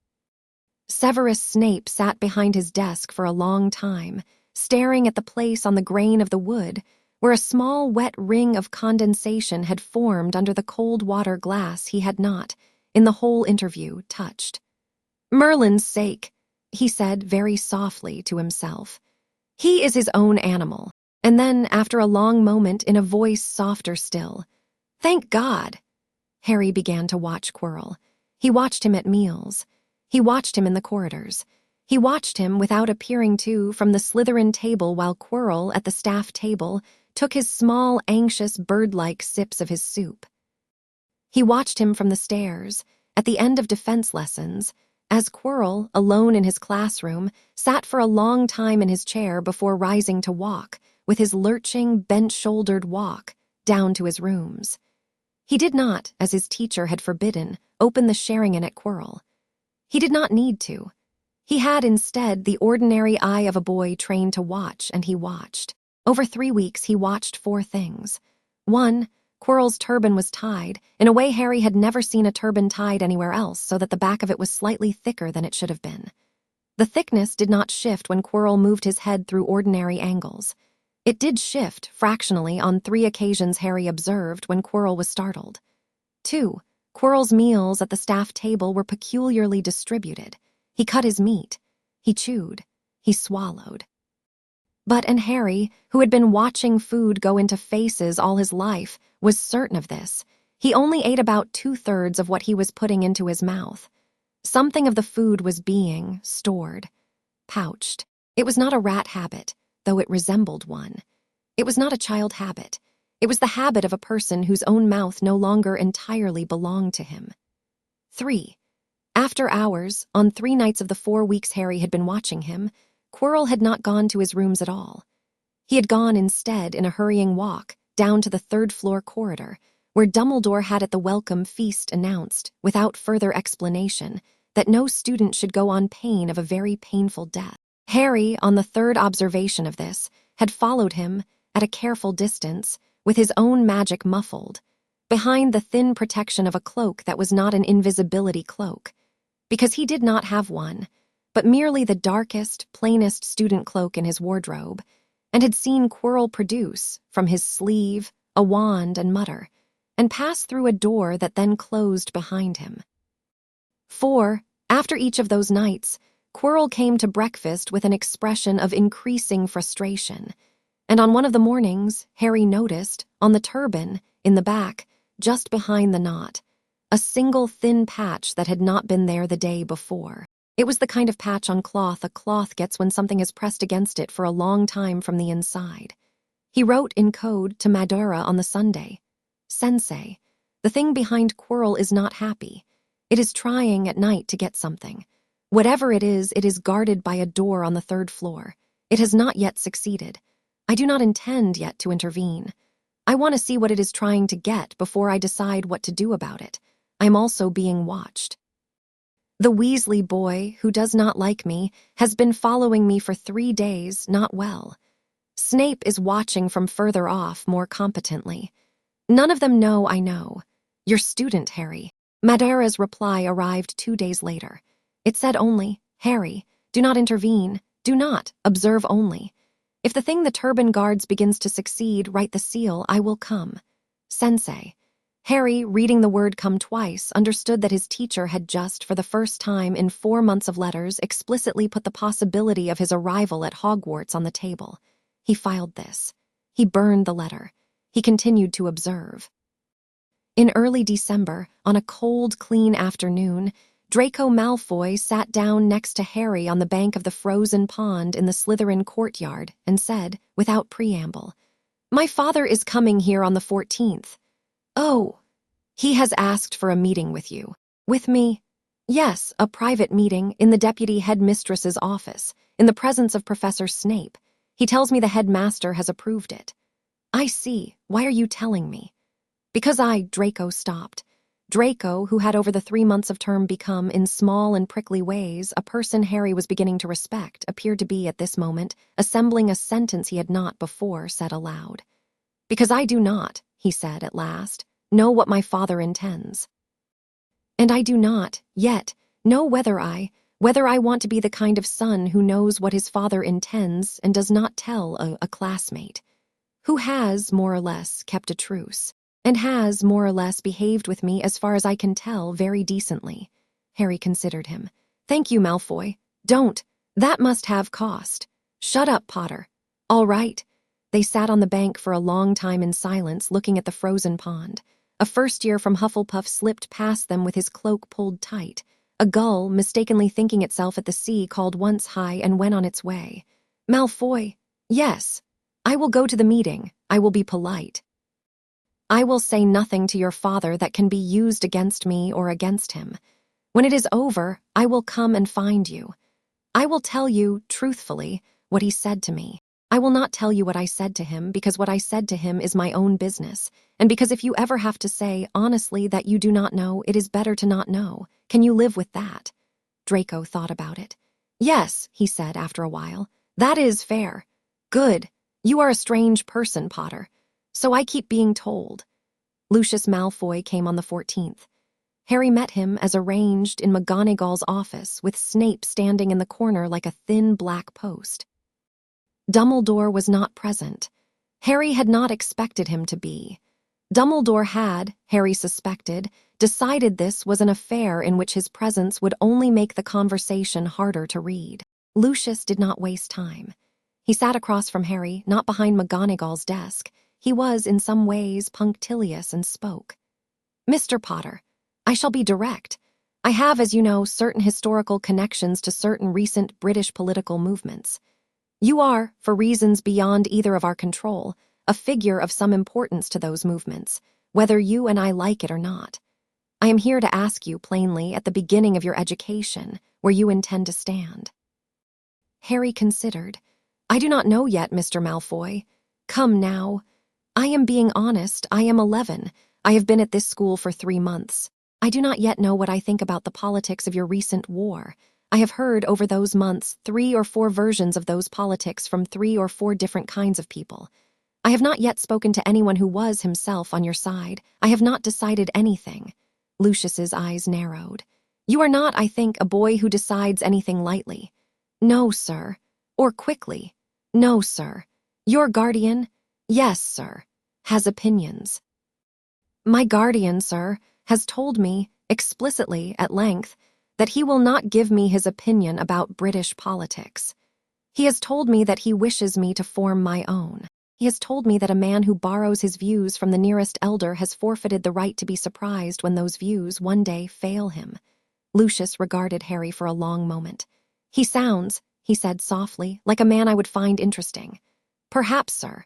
Severus Snape sat behind his desk for a long time, staring at the place on the grain of the wood, where a small wet ring of condensation had formed under the cold water glass he had not, in the whole interview, touched. Merlin's sake, he said very softly to himself. He is his own animal. And then, after a long moment, in a voice softer still, Thank God! Harry began to watch Quirrell. He watched him at meals. He watched him in the corridors. He watched him without appearing to from the Slytherin table while Quirrell, at the staff table, took his small, anxious, bird-like sips of his soup. He watched him from the stairs, at the end of defense lessons, as Quirrell, alone in his classroom, sat for a long time in his chair before rising to walk, with his lurching, bent-shouldered walk, down to his rooms. He did not, as his teacher had forbidden, open the Sharingan at Quirrell. He did not need to. He had, instead, the ordinary eye of a boy trained to watch, and he watched. Over 3 weeks, he watched 4 things. 1, Quirrell's turban was tied, in a way Harry had never seen a turban tied anywhere else, so that the back of it was slightly thicker than it should have been. The thickness did not shift when Quirrell moved his head through ordinary angles. It did shift, fractionally, on 3 occasions Harry observed when Quirrell was startled. 2, Quirrell's meals at the staff table were peculiarly distributed. He cut his meat. He chewed. He swallowed. And Harry, who had been watching food go into faces all his life, was certain of this. He only ate about 2/3 of what he was putting into his mouth. Something of the food was being stored, pouched. It was not a rat habit, though it resembled one. It was not a child habit. It was the habit of a person whose own mouth no longer entirely belonged to him. 3. After hours, on 3 nights of the 4 weeks Harry had been watching him, Quirrell had not gone to his rooms at all. He had gone instead in a hurrying walk down to the 3rd-floor corridor, where Dumbledore had at the welcome feast announced, without further explanation, that no student should go on pain of a very painful death. Harry, on the 3rd observation of this, had followed him, at a careful distance, with his own magic muffled, behind the thin protection of a cloak that was not an invisibility cloak, because he did not have one, but merely the darkest, plainest student cloak in his wardrobe, and had seen Quirrell produce, from his sleeve, a wand and mutter, and pass through a door that then closed behind him. 4. After each of those nights, Quirrell came to breakfast with an expression of increasing frustration, and on one of the mornings, Harry noticed, on the turban, in the back, just behind the knot, a single thin patch that had not been there the day before. It was the kind of patch on cloth a cloth gets when something is pressed against it for a long time from the inside. He wrote in code to Madara on the Sunday, Sensei, the thing behind Quirrell is not happy. It is trying at night to get something. Whatever it is guarded by a door on the 3rd floor. It has not yet succeeded. I do not intend yet to intervene. I want to see what it is trying to get before I decide what to do about it. I am also being watched. The Weasley boy, who does not like me, has been following me for 3 days, not well. Snape is watching from further off more competently. None of them know I know. Your student, Harry. Madara's reply arrived 2 days later. It said only, Harry, do not intervene, do not, observe only. If the thing the turban guards begins to succeed, write the seal, I will come. Sensei. Harry, reading the word come twice, understood that his teacher had just, for the first time in 4 months of letters, explicitly put the possibility of his arrival at Hogwarts on the table. He filed this. He burned the letter. He continued to observe. In early December, on a cold, clean afternoon, Draco Malfoy sat down next to Harry on the bank of the frozen pond in the Slytherin courtyard and said, without preamble, "My father is coming here on the 14th. Oh, he has asked for a meeting with you. With me? Yes, a private meeting in the deputy headmistress's office, in the presence of Professor Snape. He tells me the headmaster has approved it." "I see. Why are you telling me?" "Because Draco stopped. Draco, who had over the 3 months of term become, in small and prickly ways, a person Harry was beginning to respect, appeared to be, at this moment, assembling a sentence he had not before said aloud. "Because I do not," he said at last, "know what my father intends. And I do not, yet, know whether I want to be the kind of son who knows what his father intends and does not tell a classmate, who has, more or less, kept a truce, and has, more or less, behaved with me, as far as I can tell, very decently." Harry considered him. "Thank you, Malfoy. Don't. That must have cost. Shut up, Potter. All right." They sat on the bank for a long time in silence, looking at the frozen pond. A first year from Hufflepuff slipped past them with his cloak pulled tight. A gull, mistakenly thinking itself at the sea, called once high and went on its way. "Malfoy, yes. I will go to the meeting. I will be polite. I will say nothing to your father that can be used against me or against him. When it is over, I will come and find you. I will tell you, truthfully, what he said to me. I will not tell you what I said to him, because what I said to him is my own business, and because if you ever have to say, honestly, that you do not know, it is better to not know. Can you live with that?" Draco thought about it. "Yes," he said after a while. "That is fair. Good. You are a strange person, Potter. So I keep being told." Lucius Malfoy came on the 14th. Harry met him as arranged in McGonagall's office, with Snape standing in the corner like a thin black post. Dumbledore was not present. Harry had not expected him to be. Dumbledore had, Harry suspected, decided this was an affair in which his presence would only make the conversation harder to read. Lucius did not waste time. He sat across from Harry, not behind McGonagall's desk. He was, in some ways, punctilious and spoke. "Mr. Potter, I shall be direct. I have, as you know, certain historical connections to certain recent British political movements. You are, for reasons beyond either of our control, a figure of some importance to those movements, whether you and I like it or not. I am here to ask you, plainly, at the beginning of your education, where you intend to stand." Harry considered. "I do not know yet, Mr. Malfoy. Come now. I am being honest. I am 11. I have been at this school for 3 months. I do not yet know what I think about the politics of your recent war. I have heard over those months 3 or 4 versions of those politics from 3 or 4 different kinds of people. I have not yet spoken to anyone who was himself on your side. I have not decided anything." Lucius's eyes narrowed. "You are not, I think, a boy who decides anything lightly." "No, sir." "Or quickly." "No, sir." "Your guardian?" "Yes, sir." "Has opinions." "My guardian, sir, has told me, explicitly, at length, that he will not give me his opinion about British politics. He has told me that he wishes me to form my own. He has told me that a man who borrows his views from the nearest elder has forfeited the right to be surprised when those views one day fail him." Lucius regarded Harry for a long moment. "He sounds," he said softly, "like a man I would find interesting." "Perhaps, sir.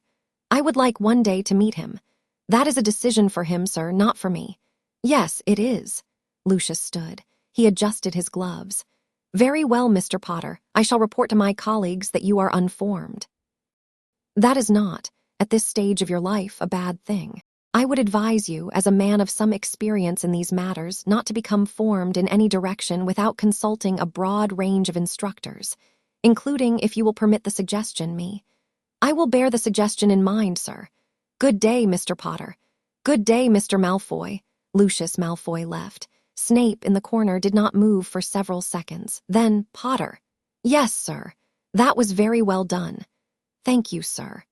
I would like one day to meet him. That is a decision for him, sir, not for me." "Yes, it is." Lucius stood. He adjusted his gloves. "Very well, Mr. Potter. I shall report to my colleagues that you are unformed. That is not, at this stage of your life, a bad thing. I would advise you, as a man of some experience in these matters, not to become formed in any direction without consulting a broad range of instructors, including, if you will permit the suggestion, me. I will bear the suggestion in mind, sir. Good day, Mr. Potter. Good day, Mr. Malfoy." Lucius Malfoy left. Snape, in the corner, did not move for several seconds. Then, "Potter." "Yes, sir. That was very well done." "Thank you, sir."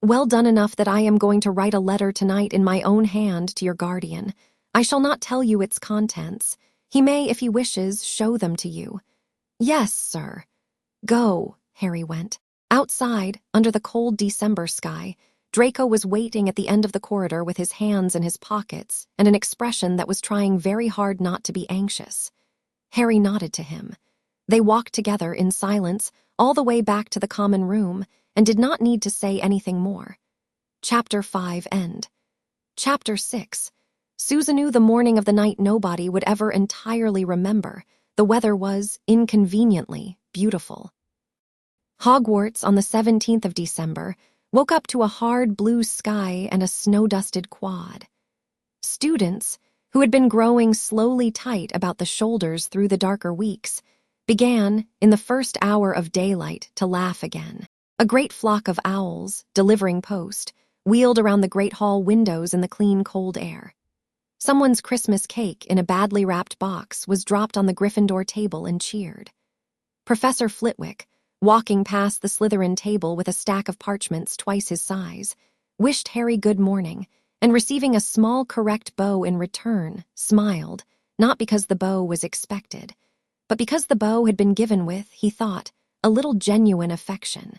"Well done enough that I am going to write a letter tonight in my own hand to your guardian. I shall not tell you its contents. He may, if he wishes, show them to you." "Yes, sir." "Go." Harry went. Outside, under the cold December sky, Draco was waiting at the end of the corridor with his hands in his pockets and an expression that was trying very hard not to be anxious. Harry nodded to him. They walked together in silence all the way back to the common room and did not need to say anything more. Chapter 5 End. Chapter 6. Susanoo, the morning of the night nobody would ever entirely remember. The weather was, inconveniently, beautiful. Hogwarts, on the 17th of December, woke up to a hard blue sky and a snow-dusted quad. Students, who had been growing slowly tight about the shoulders through the darker weeks, began, in the first hour of daylight, to laugh again. A great flock of owls, delivering post, wheeled around the great hall windows in the clean, cold air. Someone's Christmas cake in a badly wrapped box was dropped on the Gryffindor table and cheered. Professor Flitwick, walking past the Slytherin table with a stack of parchments twice his size, wished Harry good morning, and receiving a small correct bow in return, smiled, not because the bow was expected, but because the bow had been given with, he thought, a little genuine affection.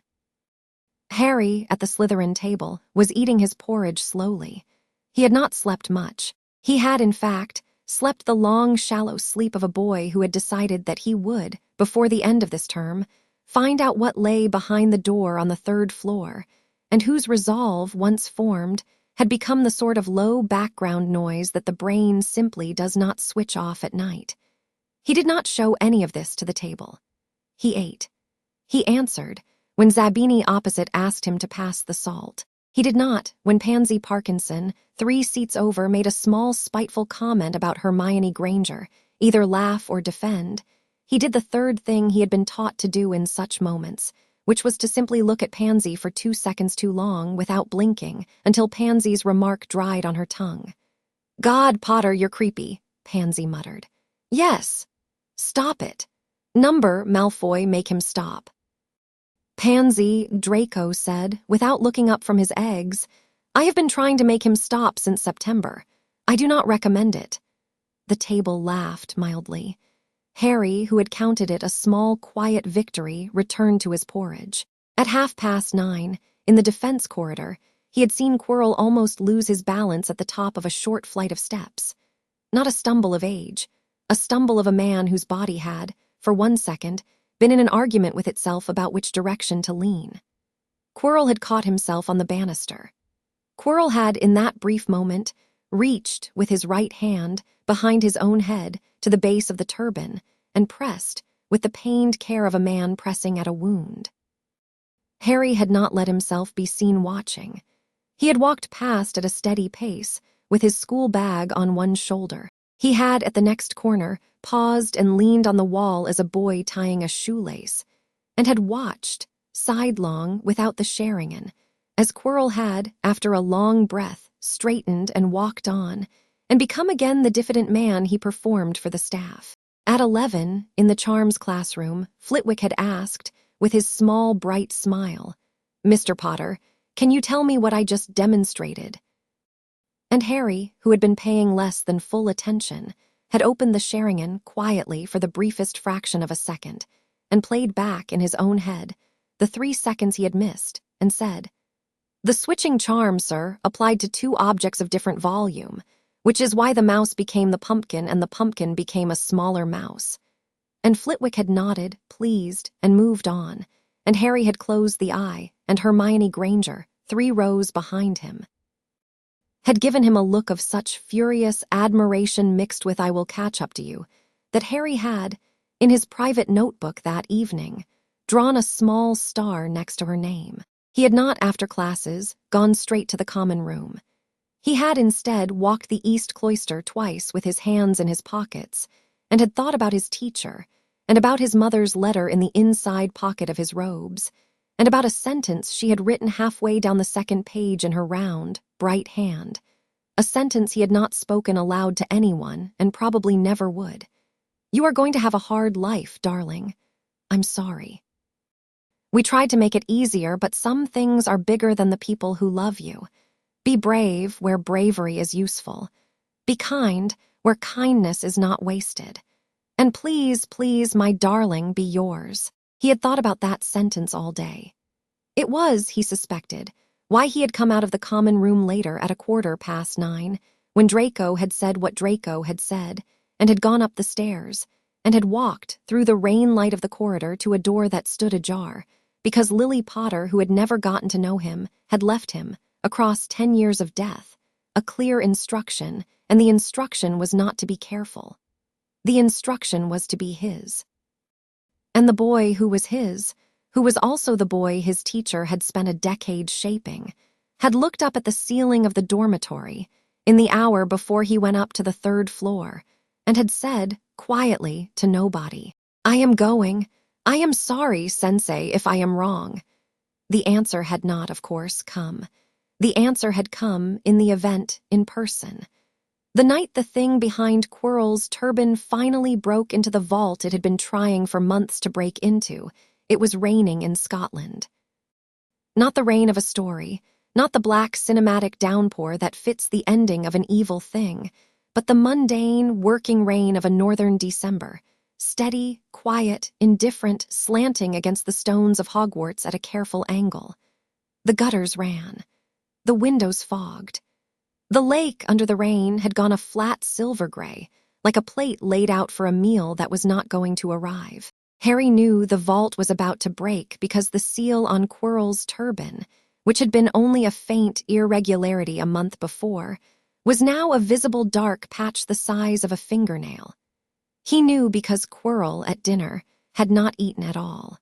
Harry, at the Slytherin table, was eating his porridge slowly. He had not slept much. He had, in fact, slept the long, shallow sleep of a boy who had decided that he would, before the end of this term, find out what lay behind the door on the 3rd floor, and whose resolve, once formed, had become the sort of low background noise that the brain simply does not switch off at night. He did not show any of this to the table. He ate. He answered when Zabini opposite asked him to pass the salt. He did not when Pansy Parkinson, 3 seats over, made a small spiteful comment about Hermione Granger, either laugh or defend. He did the third thing he had been taught to do in such moments, which was to simply look at Pansy for 2 seconds too long without blinking until Pansy's remark dried on her tongue. "God, Potter, you're creepy," Pansy muttered. "Yes. Stop it. Number, Malfoy, make him stop." "Pansy," Draco said, without looking up from his eggs, "I have been trying to make him stop since September. I do not recommend it." The table laughed mildly. Harry, who had counted it a small, quiet victory, returned to his porridge. At 9:30, in the defense corridor, he had seen Quirrell almost lose his balance at the top of a short flight of steps. Not a stumble of age, a stumble of a man whose body had, for 1 second, been in an argument with itself about which direction to lean. Quirrell had caught himself on the banister. Quirrell had, in that brief moment, reached, with his right hand, behind his own head, to the base of the turban, and pressed, with the pained care of a man pressing at a wound. Harry had not let himself be seen watching. He had walked past at a steady pace, with his school bag on one shoulder. He had, at the next corner, paused and leaned on the wall as a boy tying a shoelace, and had watched, sidelong, without the Sharingan, as Quirrell had, after a long breath, straightened and walked on, and become again the diffident man he performed for the staff. At 11, in the Charms classroom, Flitwick had asked, with his small, bright smile, "Mr. Potter, can you tell me what I just demonstrated?" And Harry, who had been paying less than full attention, had opened the Sharingan quietly for the briefest fraction of a second, and played back in his own head the 3 seconds he had missed, and said, "The switching charm, sir, applied to 2 objects of different volume, which is why the mouse became the pumpkin and the pumpkin became a smaller mouse." And Flitwick had nodded, pleased, and moved on, and Harry had closed the eye, and Hermione Granger, 3 rows behind him, had given him a look of such furious admiration mixed with "I will catch up to you," that Harry had, in his private notebook that evening, drawn a small star next to her name. He had not, after classes, gone straight to the common room. He had instead walked the East Cloister twice with his hands in his pockets, and had thought about his teacher, and about his mother's letter in the inside pocket of his robes, and about a sentence she had written halfway down the 2nd page in her round, bright hand. A sentence he had not spoken aloud to anyone, and probably never would. "You are going to have a hard life, darling. I'm sorry. We tried to make it easier, but some things are bigger than the people who love you. Be brave where bravery is useful. Be kind where kindness is not wasted. And please, please, my darling, be yours." He had thought about that sentence all day. It was, he suspected, why he had come out of the common room later at 9:15, when Draco had said what Draco had said, and had gone up the stairs, and had walked through the rain light of the corridor to a door that stood ajar, because Lily Potter, who had never gotten to know him, had left him, across 10 years of death, a clear instruction, and the instruction was not to be careful. The instruction was to be his. And the boy who was his, who was also the boy his teacher had spent a decade shaping, had looked up at the ceiling of the dormitory in the hour before he went up to the 3rd floor and had said, quietly, to nobody, "I am going. I am sorry, Sensei, if I am wrong." The answer had not, of course, come. The answer had come in the event in person. The night the thing behind Quirrell's turban finally broke into the vault it had been trying for months to break into, it was raining in Scotland. Not the rain of a story, not the black cinematic downpour that fits the ending of an evil thing, but the mundane, working rain of a northern December, steady, quiet, indifferent, slanting against the stones of Hogwarts at a careful angle. The gutters ran. The windows fogged. The lake, under the rain, had gone a flat silver gray, like a plate laid out for a meal that was not going to arrive. Harry knew the vault was about to break because the seal on Quirrell's turban, which had been only a faint irregularity a month before, was now a visible dark patch the size of a fingernail. He knew because Quirrell, at dinner, had not eaten at all.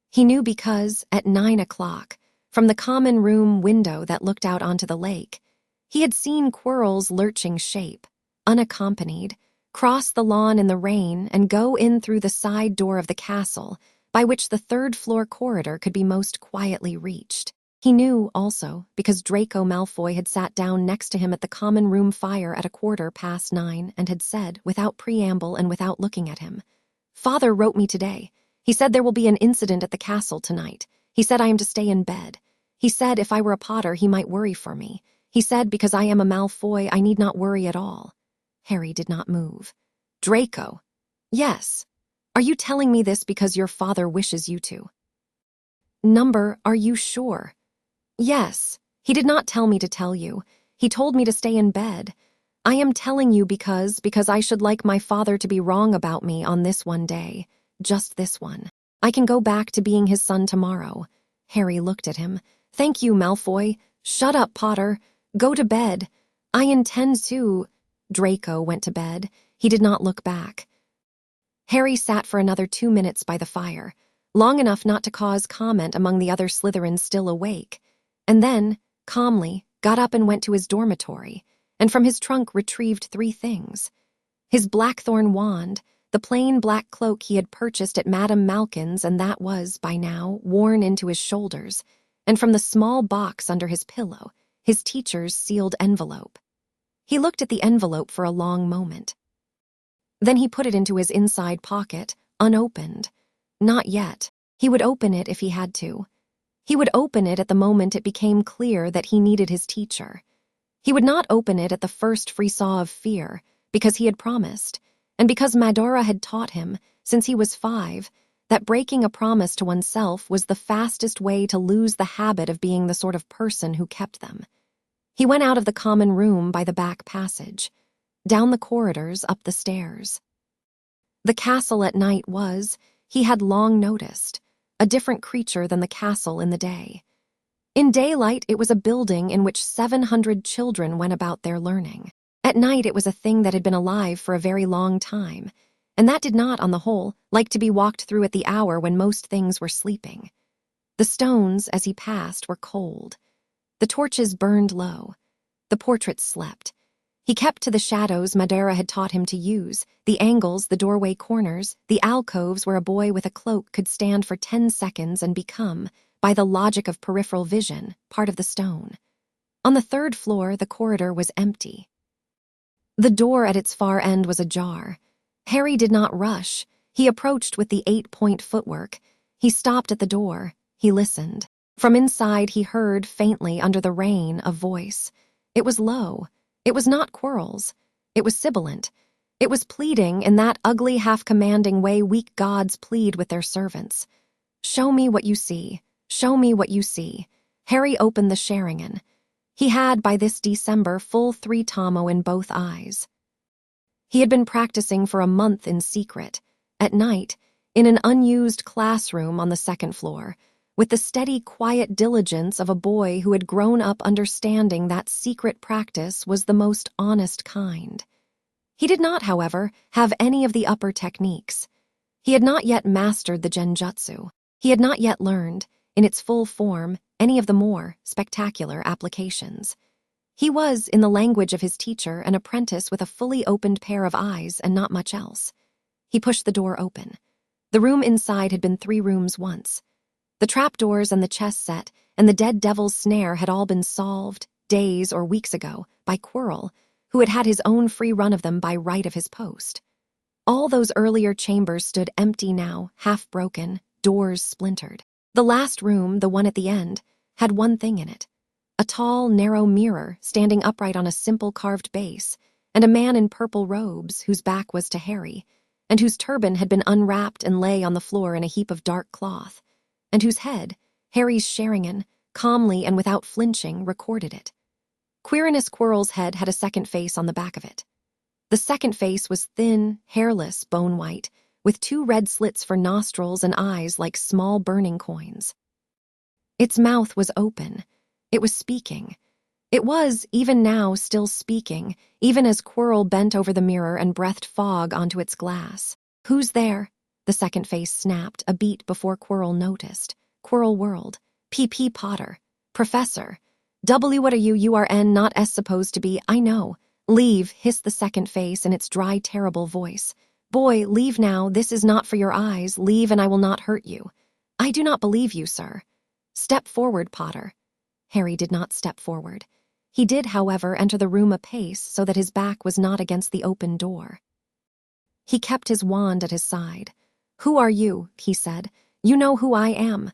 He knew because, at 9 o'clock, from the common room window that looked out onto the lake, he had seen Quirrell's lurching shape, unaccompanied, cross the lawn in the rain and go in through the side door of the castle, by which the 3rd floor corridor could be most quietly reached. He knew, also, because Draco Malfoy had sat down next to him at the common room fire at 9:15 and had said, without preamble and without looking at him, "Father wrote me today. He said there will be an incident at the castle tonight. He said I am to stay in bed. He said if I were a Potter he might worry for me. He said because I am a Malfoy I need not worry at all." Harry did not move. "Draco." "Yes. Are you telling me this because your father wishes you to?" "Number, are you sure?" "Yes. He did not tell me to tell you. He told me to stay in bed. I am telling you because I should like my father to be wrong about me on this one day. Just this one. I can go back to being his son tomorrow." Harry looked at him. "Thank you, Malfoy. Shut up, Potter. Go to bed. I intend to—" Draco went to bed. He did not look back. Harry sat for another 2 minutes by the fire, long enough not to cause comment among the other Slytherins still awake, and then, calmly, got up and went to his dormitory, and from his trunk retrieved 3 things. His blackthorn wand, the plain black cloak he had purchased at Madame Malkin's and that was, by now, worn into his shoulders, and from the small box under his pillow, his teacher's sealed envelope. He looked at the envelope for a long moment. Then he put it into his inside pocket, unopened. Not yet. He would open it if he had to. He would open it at the moment it became clear that he needed his teacher. He would not open it at the first frisson of fear, because he had promised, and because Madara had taught him, since he was 5, that breaking a promise to oneself was the fastest way to lose the habit of being the sort of person who kept them. He went out of the common room by the back passage, down the corridors, up the stairs. The castle at night was, he had long noticed, a different creature than the castle in the day. In daylight, it was a building in which 700 children went about their learning. At night, it was a thing that had been alive for a very long time, and that did not, on the whole, like to be walked through at the hour when most things were sleeping. The stones, as he passed, were cold. The torches burned low. The portraits slept. He kept to the shadows Madara had taught him to use, the angles, the doorway corners, the alcoves where a boy with a cloak could stand for 10 seconds and become, by the logic of peripheral vision, part of the stone. On the 3rd floor, the corridor was empty. The door at its far end was ajar. Harry did not rush. He approached with the 8-point footwork. He stopped at the door. He listened. From inside, he heard, faintly under the rain, a voice. It was low. It was not Quirrell's. It was sibilant. It was pleading in that ugly, half-commanding way weak gods plead with their servants. "Show me what you see. Show me what you see." Harry opened the Sharingan. He had, by this December, full 3 tomo in both eyes. He had been practicing for a month in secret, at night, in an unused classroom on the second floor, with the steady, quiet diligence of a boy who had grown up understanding that secret practice was the most honest kind. He did not, however, have any of the upper techniques. He had not yet mastered the genjutsu. He had not yet learned, in its full form, any of the more spectacular applications. He was, in the language of his teacher, an apprentice with a fully opened pair of eyes and not much else. He pushed the door open. The room inside had been 3 rooms once. The trapdoors and the chess set and the dead devil's snare had all been solved, days or weeks ago, by Quirrell, who had had his own free run of them by right of his post. All those earlier chambers stood empty now, half-broken, doors splintered. The last room, the one at the end, had one thing in it. A tall, narrow mirror standing upright on a simple carved base, and a man in purple robes whose back was to Harry, and whose turban had been unwrapped and lay on the floor in a heap of dark cloth, and whose head, Harry's Sharingan, calmly and without flinching, recorded it. Quirinus Quirrell's head had a second face on the back of it. The second face was thin, hairless, bone-white, with 2 red slits for nostrils and eyes like small burning coins. Its mouth was open. It was speaking. It was, even now, still speaking, even as Quirrell bent over the mirror and breathed fog onto its glass. "Who's there?" The second face snapped, a beat before Quirrell noticed. Quirrell whirled. "P.P. Potter. Professor. W what are you? You are N, not S supposed to be. I know. Leave," hissed the second face in its dry, terrible voice. "Boy, leave now. This is not for your eyes. Leave and I will not hurt you." "I do not believe you, sir." "Step forward, Potter." Harry did not step forward. He did, however, enter the room apace so that his back was not against the open door. He kept his wand at his side. "Who are you?" he said. "You know who I am."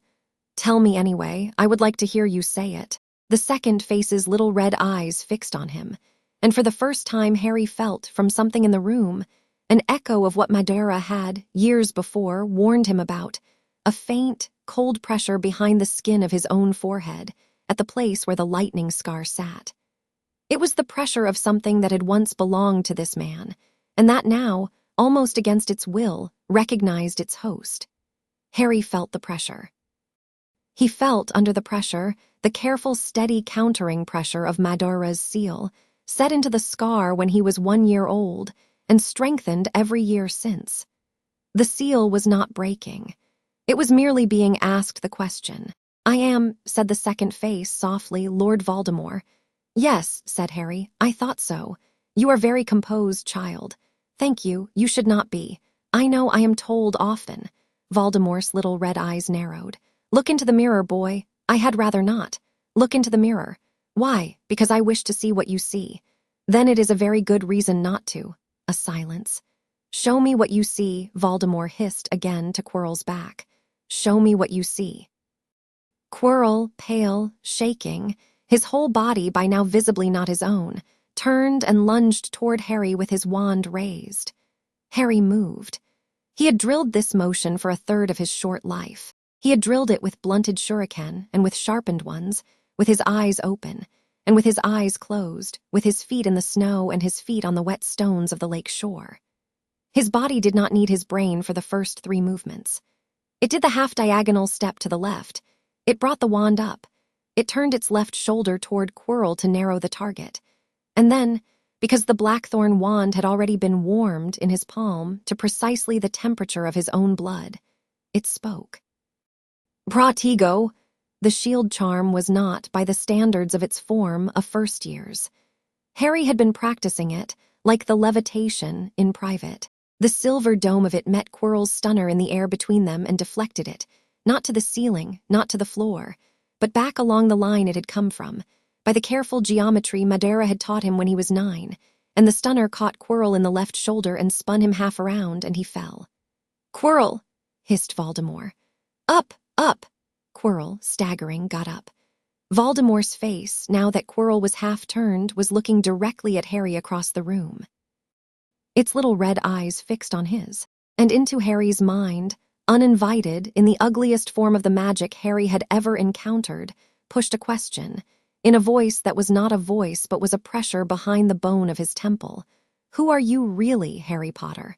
"Tell me anyway. I would like to hear you say it." The second face's little red eyes fixed on him, and for the first time Harry felt, from something in the room, an echo of what Madara had, years before, warned him about, a faint, cold pressure behind the skin of his own forehead, at the place where the lightning scar sat. It was the pressure of something that had once belonged to this man, and that now, almost against its will, recognized its host. Harry felt the pressure. He felt, under the pressure, the careful, steady countering pressure of Madara's seal, set into the scar when he was 1 year old, and strengthened every year since. The seal was not breaking. It was merely being asked the question. "I am," said the second face softly, "Lord Voldemort." "Yes," said Harry, "I thought so. You are very composed, child. Thank you, you should not be. I know I am told often." Voldemort's little red eyes narrowed. "Look into the mirror, boy." "I had rather not." "Look into the mirror." "Why?" "Because I wish to see what you see." "Then it is a very good reason not to." A silence. "Show me what you see," Voldemort hissed again to Quirrell's back. "Show me what you see." Quirrell, pale, shaking, his whole body by now visibly not his own, turned and lunged toward Harry with his wand raised. Harry moved. He had drilled this motion for 1/3 of his short life. He had drilled it with blunted shuriken and with sharpened ones, with his eyes open, and with his eyes closed, with his feet in the snow and his feet on the wet stones of the lake shore. His body did not need his brain for the first 3 movements. It did the half-diagonal step to the left. It brought the wand up. It turned its left shoulder toward Quirrell to narrow the target. And then, because the blackthorn wand had already been warmed in his palm to precisely the temperature of his own blood, it spoke. "Pratigo." The shield charm was not, by the standards of its form, a first year's. Harry had been practicing it, like the levitation, in private. The silver dome of it met Quirrell's stunner in the air between them and deflected it, not to the ceiling, not to the floor, but back along the line it had come from, by the careful geometry Madara had taught him when he was 9, and the stunner caught Quirrell in the left shoulder and spun him half around, and he fell. "Quirrell!" hissed Voldemort. "Up! Up!" Quirrell, staggering, got up. Voldemort's face, now that Quirrell was half-turned, was looking directly at Harry across the room. Its little red eyes fixed on his, and into Harry's mind, uninvited, in the ugliest form of the magic Harry had ever encountered, pushed a question, in a voice that was not a voice but was a pressure behind the bone of his temple. "Who are you really, Harry Potter?"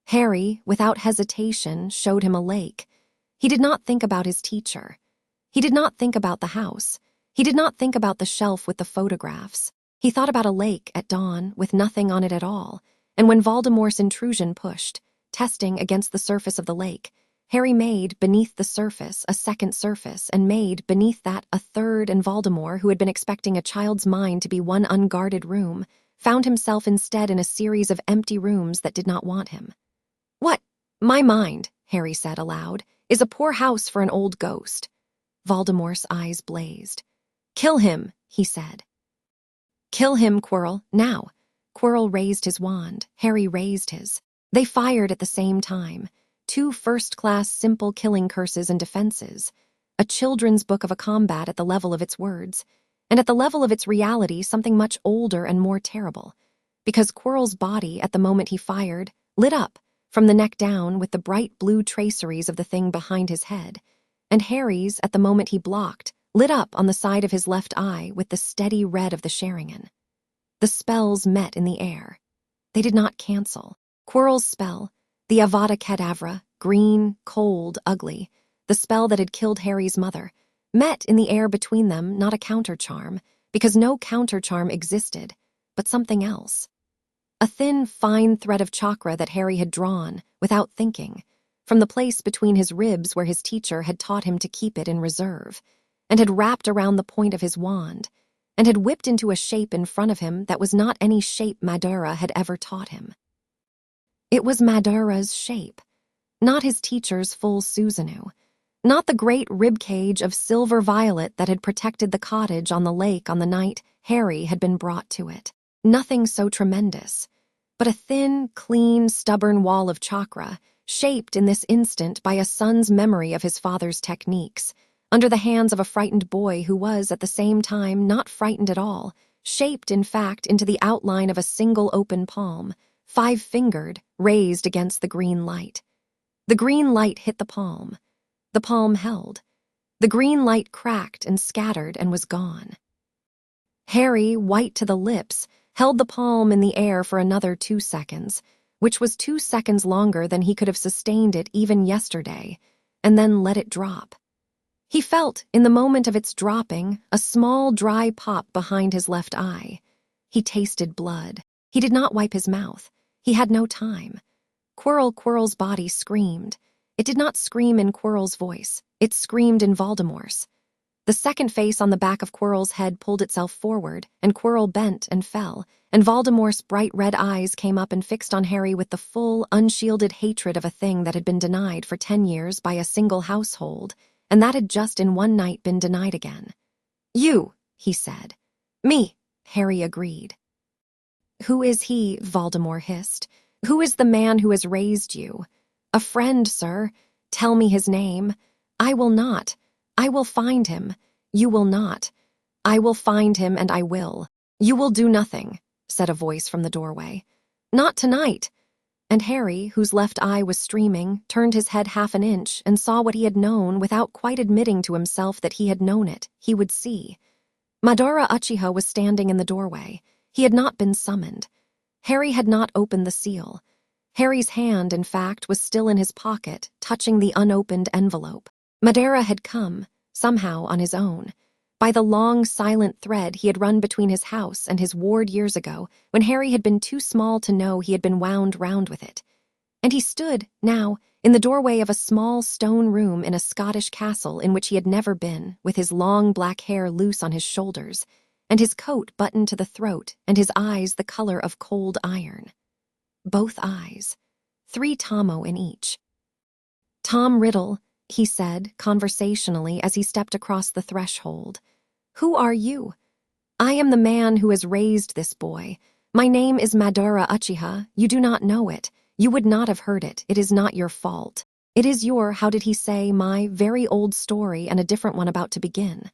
Harry, without hesitation, showed him a lake. He did not think about his teacher. He did not think about the house. He did not think about the shelf with the photographs. He thought about a lake at dawn with nothing on it at all, and when Voldemort's intrusion pushed, testing against the surface of the lake, Harry made, beneath the surface, a second surface, and made, beneath that, a third, and Voldemort, who had been expecting a child's mind to be one unguarded room, found himself instead in a series of empty rooms that did not want him. "What? My mind," Harry said aloud, "is a poor house for an old ghost." Voldemort's eyes blazed. "Kill him," he said. "Kill him, Quirrell, now." Quirrell raised his wand. Harry raised his. They fired at the same time. 2 first-class simple killing curses and defenses. A children's book of a combat at the level of its words. And at the level of its reality, something much older and more terrible. Because Quirrell's body, at the moment he fired, lit up, from the neck down, with the bright blue traceries of the thing behind his head. And Harry's, at the moment he blocked, lit up on the side of his left eye with the steady red of the Sharingan. The spells met in the air. They did not cancel. Quirrell's spell, the Avada Kedavra, green, cold, ugly, the spell that had killed Harry's mother, met in the air between them, not a counter-charm, because no counter-charm existed, but something else. A thin, fine thread of chakra that Harry had drawn, without thinking, from the place between his ribs where his teacher had taught him to keep it in reserve, and had wrapped around the point of his wand, and had whipped into a shape in front of him that was not any shape Madara had ever taught him. It was Madara's shape, not his teacher's full Susanoo, not the great ribcage of silver violet that had protected the cottage on the lake on the night Harry had been brought to it. Nothing so tremendous, but a thin, clean, stubborn wall of chakra, shaped in this instant by a son's memory of his father's techniques, under the hands of a frightened boy who was, at the same time, not frightened at all, shaped, in fact, into the outline of a single open palm, 5-fingered, raised against the green light. The green light hit the palm. The palm held. The green light cracked and scattered and was gone. Harry, white to the lips, held the palm in the air for another 2 seconds, which was 2 seconds longer than he could have sustained it even yesterday, and then let it drop. He felt, in the moment of its dropping, a small dry pop behind his left eye. He tasted blood. He did not wipe his mouth. He had no time. Quirrell's body screamed. It did not scream in Quirrell's voice. It screamed in Voldemort's. The second face on the back of Quirrell's head pulled itself forward, and Quirrell bent and fell, and Voldemort's bright red eyes came up and fixed on Harry with the full, unshielded hatred of a thing that had been denied for 10 years by a single household, and that had just in one night been denied again. "You," he said. "Me," Harry agreed. "Who is he?" Voldemort hissed. "Who is the man who has raised you?" "A friend, sir. Tell me his name." "I will not. I will find him." "You will not." "I will find him, and I will." "You will do nothing," said a voice from the doorway. "Not tonight." And Harry, whose left eye was streaming, turned his head half an inch and saw what he had known without quite admitting to himself that he had known it. He would see. Madara Uchiha was standing in the doorway. He had not been summoned. Harry had not opened the seal. Harry's hand, in fact, was still in his pocket, touching the unopened envelope. Madara had come, somehow on his own, by the long, silent thread he had run between his house and his ward years ago, when Harry had been too small to know he had been wound round with it. And he stood, now, in the doorway of a small stone room in a Scottish castle in which he had never been, with his long black hair loose on his shoulders, and his coat buttoned to the throat, and his eyes the color of cold iron. Both eyes. 3 Tomo in each. "Tom Riddle," he said, conversationally, as he stepped across the threshold. "Who are you?" "I am the man who has raised this boy. My name is Madara Uchiha. You do not know it. You would not have heard it. It is not your fault. It is your, how did he say, my very old story and a different one about to begin."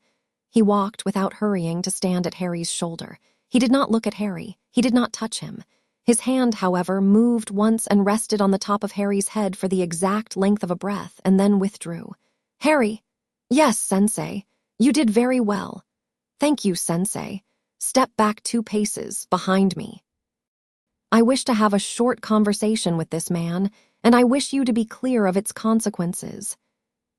He walked without hurrying to stand at Harry's shoulder. He did not look at Harry. He did not touch him. His hand, however, moved once and rested on the top of Harry's head for the exact length of a breath, and then withdrew. "Harry." "Yes, Sensei. You did very well." "Thank you, Sensei. Step back 2 paces, behind me." I wish to have a short conversation with this man, and I wish you to be clear of its consequences."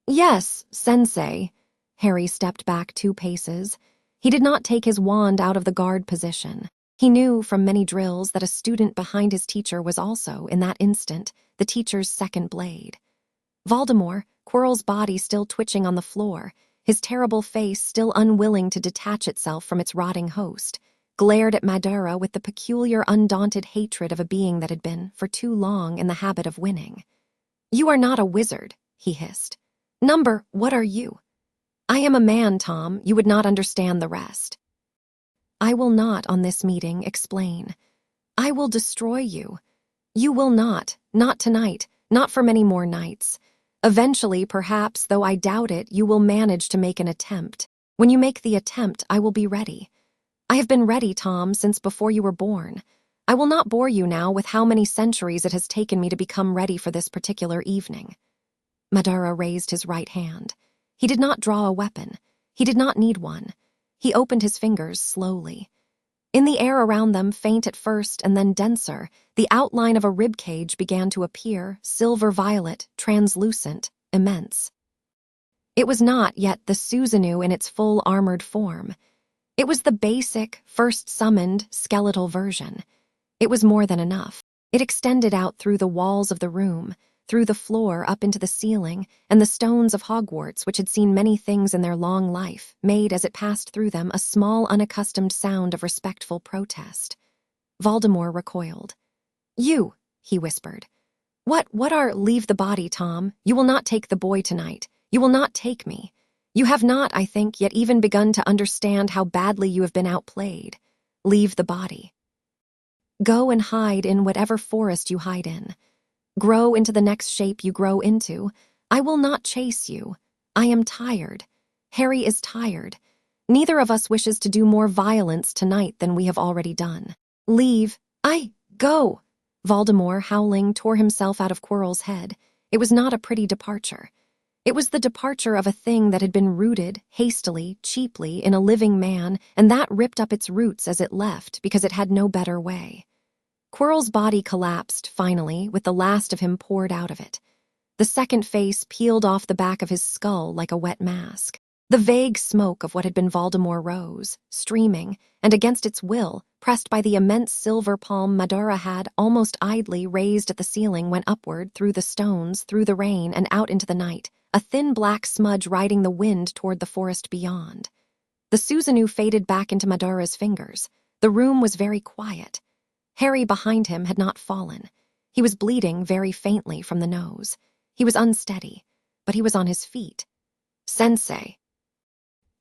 "Yes, Sensei." Harry stepped back 2 paces. He did not take his wand out of the guard position. He knew from many drills that a student behind his teacher was also, in that instant, the teacher's second blade. Voldemort, Quirrell's body still twitching on the floor, his terrible face still unwilling to detach itself from its rotting host, glared at Madara with the peculiar, undaunted hatred of a being that had been, for too long, in the habit of winning. "You are not a wizard," he hissed. What are you?" "I am a man, Tom. You would not understand the rest." "I will not, on this meeting, explain. I will destroy you. You will not tonight, not for many more nights. Eventually, perhaps, though I doubt it, you will manage to make an attempt. When you make the attempt, I will be ready. I have been ready, Tom, since before you were born. I will not bore you now with how many centuries it has taken me to become ready for this particular evening." Madara raised his right hand. He did not draw a weapon. He did not need one. He opened his fingers slowly. In the air around them, faint at first and then denser, the outline of a ribcage began to appear, silver-violet, translucent, immense. It was not yet the Susanoo in its full armored form. It was the basic, first summoned, skeletal version. It was more than enough. It extended out through the walls of the room, through the floor up into the ceiling, and the stones of Hogwarts, which had seen many things in their long life, made as it passed through them a small, unaccustomed sound of respectful protest. Voldemort recoiled. "You," he whispered. What are— "Leave the body, Tom. You will not take the boy tonight. You will not take me. You have not, I think, yet even begun to understand how badly you have been outplayed. Leave the body. Go and hide in whatever forest you hide in. Grow into the next shape you grow into. I will not chase you. I am tired. Harry is tired. Neither of us wishes to do more violence tonight than we have already done. Leave. Go." Voldemort, howling, tore himself out of Quirrell's head. It was not a pretty departure. It was the departure of a thing that had been rooted, hastily, cheaply, in a living man, and that ripped up its roots as it left because it had no better way. Quirrell's body collapsed, finally, with the last of him poured out of it. The second face peeled off the back of his skull like a wet mask. The vague smoke of what had been Voldemort rose, streaming, and against its will, pressed by the immense silver palm Madara had, almost idly, raised at the ceiling, went upward, through the stones, through the rain, and out into the night, a thin black smudge riding the wind toward the forest beyond. The Susanoo faded back into Madara's fingers. The room was very quiet. Harry behind him had not fallen. He was bleeding very faintly from the nose. He was unsteady, but he was on his feet. "Sensei."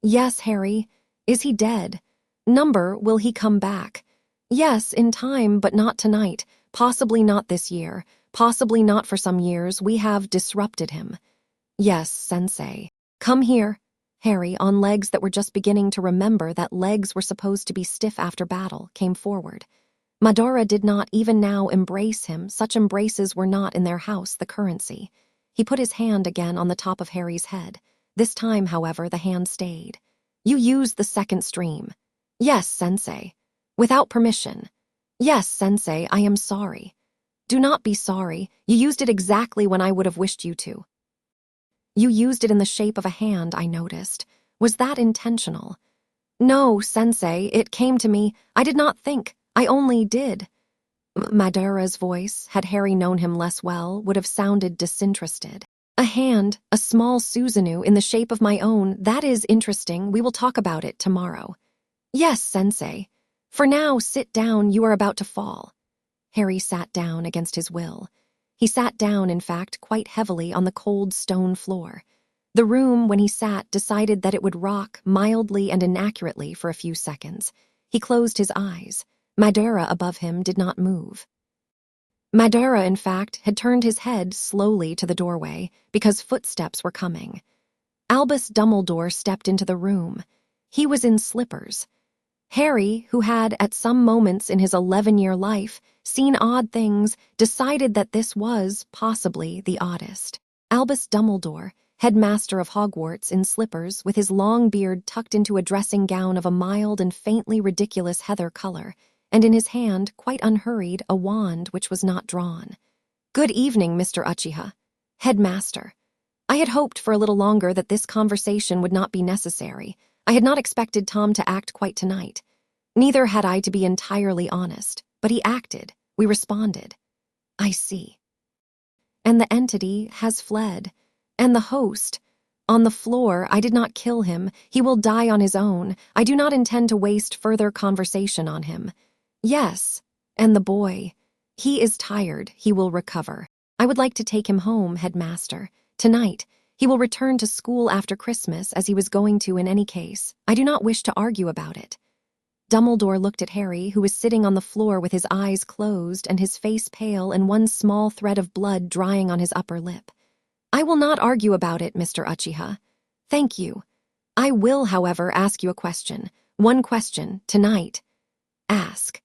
"Yes, Harry. Is he dead? Will he come back?" "Yes, in time, but not tonight. Possibly not this year. Possibly not for some years. We have disrupted him." "Yes, Sensei." "Come here." Harry, on legs that were just beginning to remember that legs were supposed to be stiff after battle, came forward. Madara did not even now embrace him. Such embraces were not in their house the currency. He put his hand again on the top of Harry's head. This time, however, the hand stayed. "You used the second stream." "Yes, Sensei." "Without permission." "Yes, Sensei, I am sorry." "Do not be sorry. You used it exactly when I would have wished you to." "You used it in the shape of a hand, I noticed. Was that intentional?" "No, Sensei, it came to me. I did not think. I only did." Madara's voice, had Harry known him less well, would have sounded disinterested. "A hand, a small Susanoo in the shape of my own, that is interesting. We will talk about it tomorrow." "Yes, Sensei. For now, sit down. You are about to fall." Harry sat down against his will. He sat down, in fact, quite heavily on the cold stone floor. The room, when he sat, decided that it would rock mildly and inaccurately for a few seconds. He closed his eyes. Madara above him did not move. Madara, in fact, had turned his head slowly to the doorway because footsteps were coming. Albus Dumbledore stepped into the room. He was in slippers. Harry, who had, at some moments in his 11-year life, seen odd things, decided that this was, possibly, the oddest. Albus Dumbledore, headmaster of Hogwarts, in slippers, with his long beard tucked into a dressing gown of a mild and faintly ridiculous heather color, and in his hand, quite unhurried, a wand which was not drawn. "Good evening, Mr. Uchiha. Headmaster. I had hoped for a little longer that this conversation would not be necessary. I had not expected Tom to act quite tonight. Neither had I, to be entirely honest. But he acted. We responded." "I see." "And the entity has fled. And the host. On the floor, I did not kill him. He will die on his own. I do not intend to waste further conversation on him. Yes, and the boy. He is tired. He will recover. I would like to take him home, Headmaster. Tonight. He will return to school after Christmas, as he was going to in any case. I do not wish to argue about it." Dumbledore looked at Harry, who was sitting on the floor with his eyes closed and his face pale and one small thread of blood drying on his upper lip. "I will not argue about it, Mr. Uchiha. Thank you. I will, however, ask you a question. One question, tonight. Ask.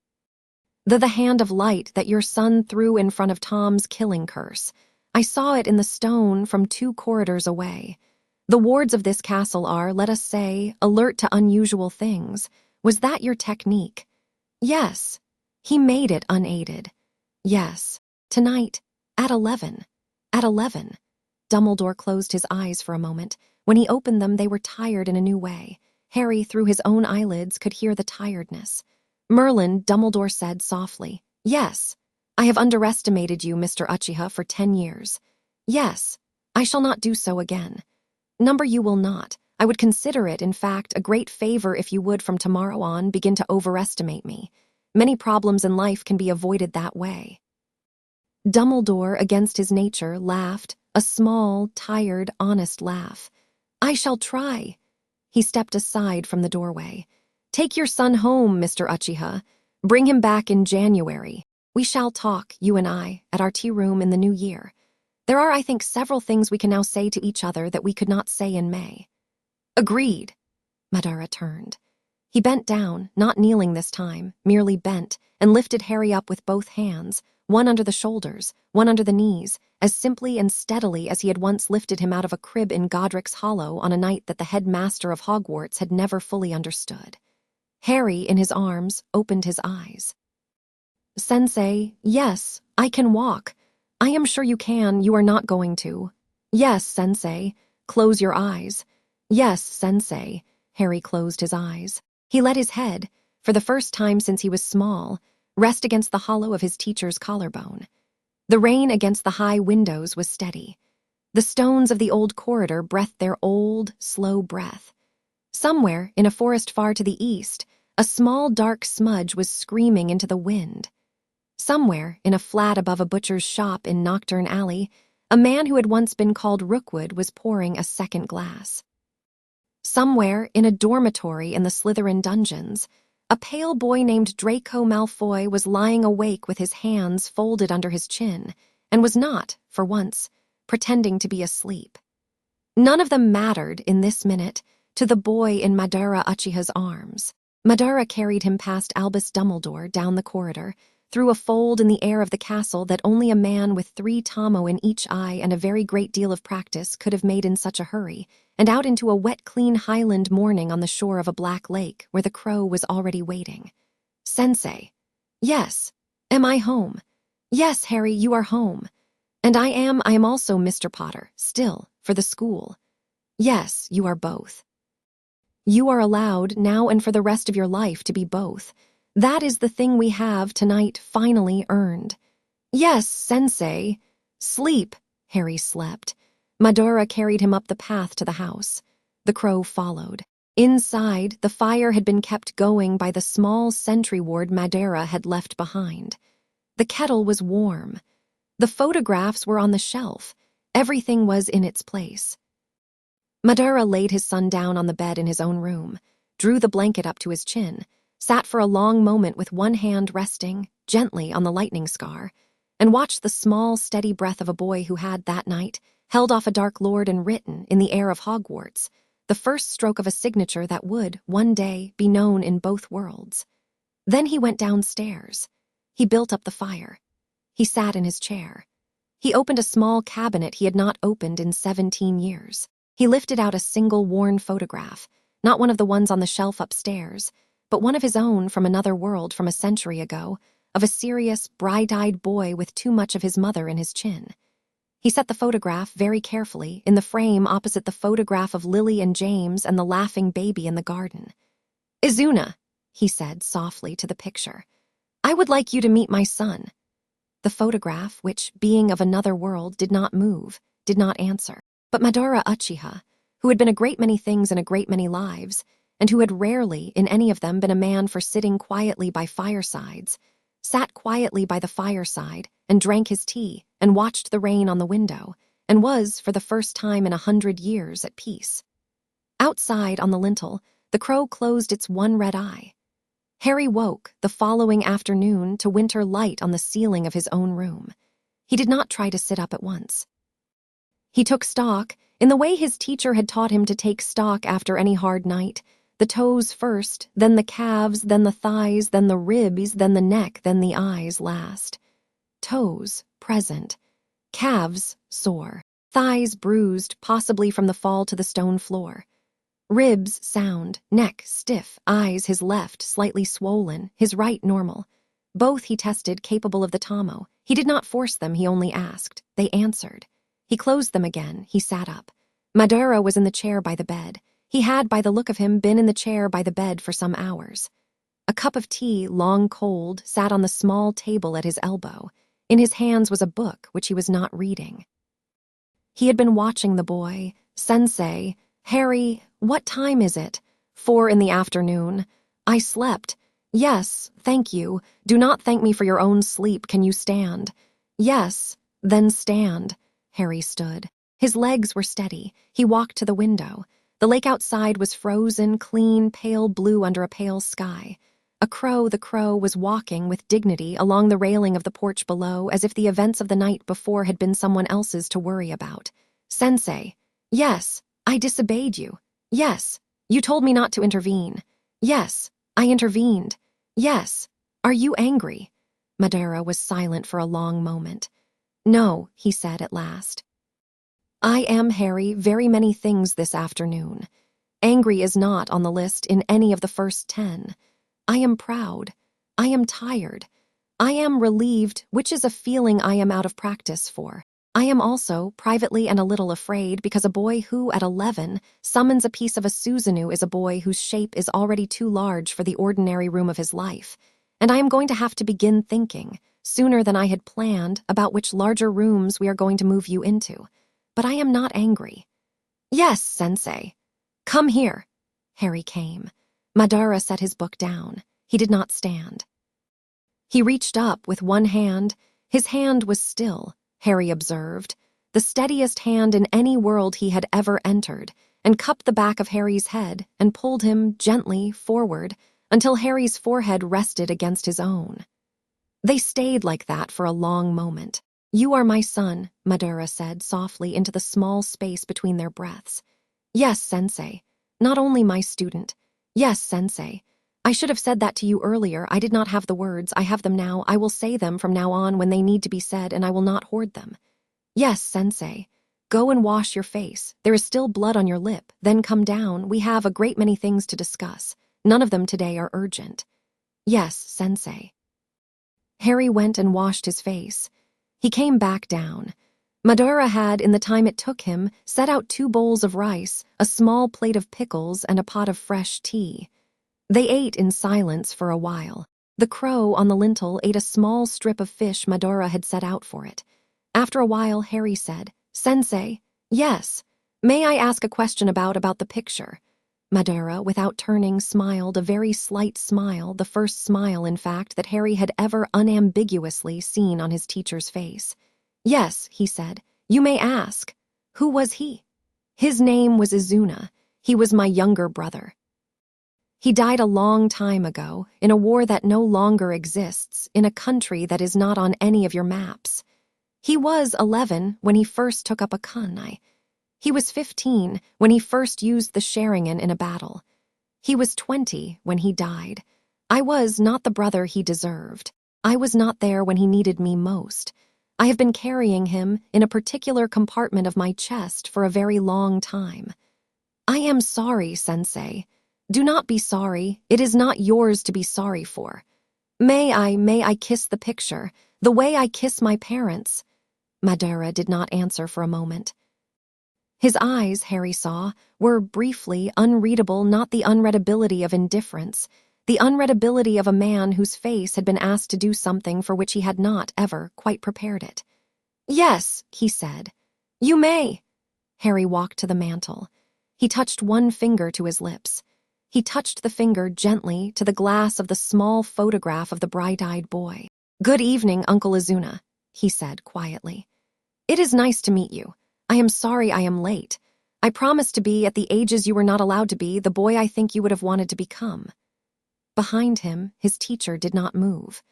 The hand of light that your son threw in front of Tom's killing curse. I saw it in the stone from 2 corridors away. The wards of this castle are, let us say, alert to unusual things. Was that your technique?" "Yes. He made it unaided." "Yes. Tonight. At 11. At 11. Dumbledore closed his eyes for a moment. When he opened them, they were tired in a new way. Harry, through his own eyelids, could hear the tiredness. "Merlin," Dumbledore said softly. "Yes. I have underestimated you, Mr. Uchiha, for 10 years. Yes. I shall not do so again. Number you will not. I would consider it, in fact, a great favor if you would, from tomorrow on, begin to overestimate me. Many problems in life can be avoided that way." Dumbledore, against his nature, laughed, a small, tired, honest laugh. "I shall try." He stepped aside from the doorway. "Take your son home, Mr. Uchiha. Bring him back in January. We shall talk, you and I, at our tea room in the new year. There are, I think, several things we can now say to each other that we could not say in May." "Agreed." Madara turned. He bent down, not kneeling this time, merely bent, and lifted Harry up with both hands, one under the shoulders, one under the knees, as simply and steadily as he had once lifted him out of a crib in Godric's Hollow on a night that the headmaster of Hogwarts had never fully understood. Harry, in his arms, opened his eyes. "Sensei, yes, I can walk. I am sure you can. You are not going to." "Yes, Sensei. Close your eyes." "Yes, Sensei." Harry closed his eyes. He let his head, for the first time since he was small, rest against the hollow of his teacher's collarbone. The rain against the high windows was steady. The stones of the old corridor breathed their old, slow breath. Somewhere, in a forest far to the east, a small dark smudge was screaming into the wind. Somewhere, in a flat above a butcher's shop in Nocturne Alley, a man who had once been called Rookwood was pouring a second glass. Somewhere, in a dormitory in the Slytherin dungeons, a pale boy named Draco Malfoy was lying awake with his hands folded under his chin, and was not, for once, pretending to be asleep. None of them mattered, in this minute, to the boy in Madara Uchiha's arms. Madara carried him past Albus Dumbledore, down the corridor, through a fold in the air of the castle that only a man with 3 Tomo in each eye and a very great deal of practice could have made in such a hurry, and out into a wet, clean highland morning on the shore of a black lake where the crow was already waiting. "Sensei." "Yes. Am I home?" "Yes, Harry, you are home." "And I am also Mr. Potter, still, for the school." "Yes, you are both." "You are allowed, now and for the rest of your life, to be both. That is the thing we have, tonight, finally earned." "Yes, Sensei." "Sleep." Harry slept. Madara carried him up the path to the house. The crow followed. Inside, the fire had been kept going by the small sentry ward Madara had left behind. The kettle was warm. The photographs were on the shelf. Everything was in its place. Madara laid his son down on the bed in his own room, drew the blanket up to his chin, sat for a long moment with one hand resting, gently, on the lightning scar, and watched the small, steady breath of a boy who had, that night, held off a Dark Lord and written, in the air of Hogwarts, the first stroke of a signature that would, one day, be known in both worlds. Then he went downstairs. He built up the fire. He sat in his chair. He opened a small cabinet he had not opened in 17 years. He lifted out a single worn photograph, not one of the ones on the shelf upstairs, but one of his own from another world from a century ago, of a serious, bright-eyed boy with too much of his mother in his chin. He set the photograph very carefully in the frame opposite the photograph of Lily and James and the laughing baby in the garden. "Izuna," he said softly to the picture, "I would like you to meet my son." The photograph, which, being of another world, did not move, did not answer. But Madara Uchiha, who had been a great many things in a great many lives, and who had rarely, in any of them, been a man for sitting quietly by firesides, sat quietly by the fireside and drank his tea and watched the rain on the window, and was, for the first time in 100 years, at peace. Outside, on the lintel, the crow closed its one red eye. Harry woke the following afternoon to winter light on the ceiling of his own room. He did not try to sit up at once. He took stock, in the way his teacher had taught him to take stock after any hard night, the toes first, then the calves, then the thighs, then the ribs, then the neck, then the eyes last. Toes, present. Calves, sore. Thighs bruised, possibly from the fall to the stone floor. Ribs, sound. Neck, stiff. Eyes, his left, slightly swollen, his right, normal. Both he tested capable of the Tomo. He did not force them, he only asked. They answered. He closed them again. He sat up. Madara was in the chair by the bed. He had, by the look of him, been in the chair by the bed for some hours. A cup of tea, long cold, sat on the small table at his elbow. In his hands was a book which he was not reading. He had been watching the boy. "Sensei, Harry, what time is it?" 4 in the afternoon. "I slept." "Yes, thank you. Do not thank me for your own sleep. Can you stand?" "Yes, then stand." Harry stood. His legs were steady. He walked to the window. The lake outside was frozen, clean, pale blue under a pale sky. The crow, was walking with dignity along the railing of the porch below, as if the events of the night before had been someone else's to worry about. "Sensei." "Yes, I disobeyed you." "Yes, you told me not to intervene." "Yes, I intervened." "Yes, are you angry?" Madara was silent for a long moment. "No," he said at last. "I am, Harry, very many things this afternoon. Angry is not on the list in any of the first 10. I am proud. I am tired. I am relieved, which is a feeling I am out of practice for. I am also, privately and a little afraid, because a boy who, at 11, summons a piece of a Susanoo is a boy whose shape is already too large for the ordinary room of his life. And I am going to have to begin thinking, sooner than I had planned, about which larger rooms we are going to move you into. But I am not angry." "Yes, Sensei." "Come here." Harry came. Madara set his book down. He did not stand. He reached up with one hand. His hand was still, Harry observed, the steadiest hand in any world he had ever entered, and cupped the back of Harry's head and pulled him gently forward until Harry's forehead rested against his own. They stayed like that for a long moment. "You are my son," Madara said softly into the small space between their breaths. "Yes, Sensei. Not only my student. Yes, Sensei. I should have said that to you earlier. I did not have the words. I have them now. I will say them from now on when they need to be said, and I will not hoard them. Yes, Sensei. Go and wash your face. There is still blood on your lip. Then come down. We have a great many things to discuss. None of them today are urgent." "Yes, Sensei." Harry went and washed his face. He came back down. Madara had, in the time it took him, set out 2 bowls of rice, a small plate of pickles, and a pot of fresh tea. They ate in silence for a while. The crow on the lintel ate a small strip of fish Madara had set out for it. After a while, Harry said, "Sensei." "Yes. May I ask a question about the picture?" Madara, without turning, smiled, a very slight smile, the first smile, in fact, that Harry had ever unambiguously seen on his teacher's face. "Yes," he said. "You may ask. Who was he?" "His name was Izuna. He was my younger brother. He died a long time ago, in a war that no longer exists, in a country that is not on any of your maps. He was 11 when he first took up a kunai. He was 15 when he first used the Sharingan in a battle. He was 20 when he died. I was not the brother he deserved. I was not there when he needed me most. I have been carrying him in a particular compartment of my chest for a very long time. I am sorry, Sensei. Do not be sorry. It is not yours to be sorry for. May I kiss the picture, the way I kiss my parents?" Madara did not answer for a moment. His eyes, Harry saw, were briefly unreadable, not the unreadability of indifference, the unreadability of a man whose face had been asked to do something for which he had not ever quite prepared it. "Yes," he said. "You may." Harry walked to the mantel. He touched one finger to his lips. He touched the finger gently to the glass of the small photograph of the bright-eyed boy. "Good evening, Uncle Azuna," he said quietly. "It is nice to meet you. I am sorry I am late. I promised to be, at the ages you were not allowed to be, the boy I think you would have wanted to become." Behind him, his teacher did not move.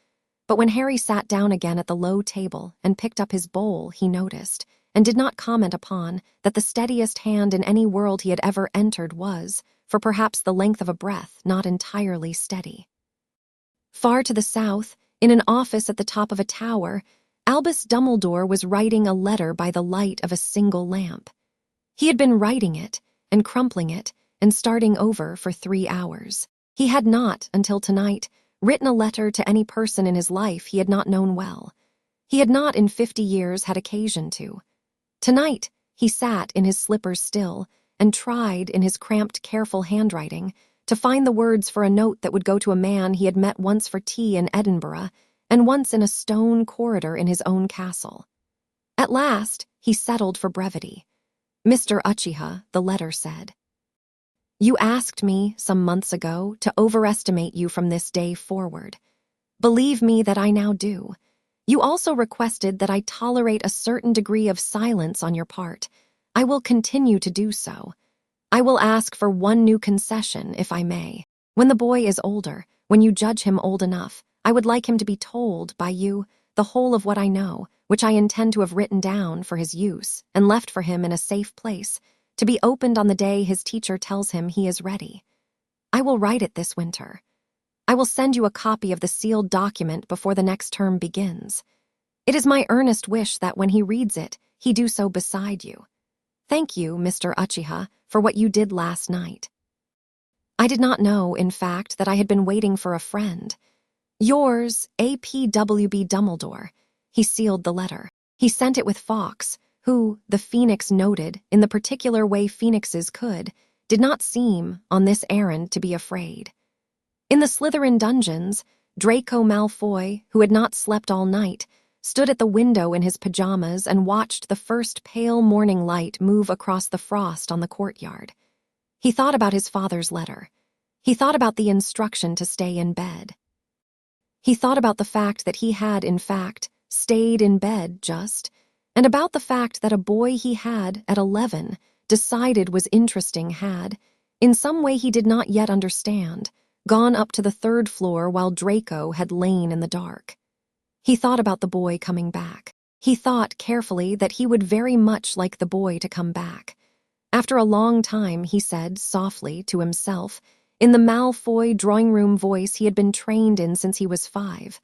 But when Harry sat down again at the low table and picked up his bowl, he noticed, and did not comment upon, that the steadiest hand in any world he had ever entered was, for perhaps the length of a breath, not entirely steady. Far to the south, in an office at the top of a tower, Albus Dumbledore was writing a letter by the light of a single lamp. He had been writing it, and crumpling it, and starting over for 3 hours. He had not, until tonight, written a letter to any person in his life he had not known well. He had not in 50 years had occasion to. Tonight, he sat in his slippers still, and tried, in his cramped, careful handwriting, to find the words for a note that would go to a man he had met once for tea in Edinburgh, and once in a stone corridor in his own castle. At last, he settled for brevity. "Mr. Uchiha," the letter said. "You asked me, some months ago, to overestimate you from this day forward. Believe me that I now do. You also requested that I tolerate a certain degree of silence on your part. I will continue to do so. I will ask for one new concession, if I may. When the boy is older, when you judge him old enough, I would like him to be told by you the whole of what I know, which I intend to have written down for his use and left for him in a safe place, to be opened on the day his teacher tells him he is ready. I will write it this winter. I will send you a copy of the sealed document before the next term begins. It is my earnest wish that when he reads it, he do so beside you. Thank you, Mr. Uchiha, for what you did last night. I did not know, in fact, that I had been waiting for a friend. Yours, A.P.W.B. Dumbledore." He sealed the letter. He sent it with Fawkes, who, the Phoenix noted, in the particular way Phoenixes could, did not seem, on this errand, to be afraid. In the Slytherin dungeons, Draco Malfoy, who had not slept all night, stood at the window in his pajamas and watched the first pale morning light move across the frost on the courtyard. He thought about his father's letter. He thought about the instruction to stay in bed. He thought about the fact that he had, in fact, stayed in bed just, and about the fact that a boy he had, at 11, decided was interesting had, in some way he did not yet understand, gone up to the 3rd floor while Draco had lain in the dark. He thought about the boy coming back. He thought, carefully, that he would very much like the boy to come back. After a long time, he said, softly, to himself, in the Malfoy drawing-room voice he had been trained in since he was 5,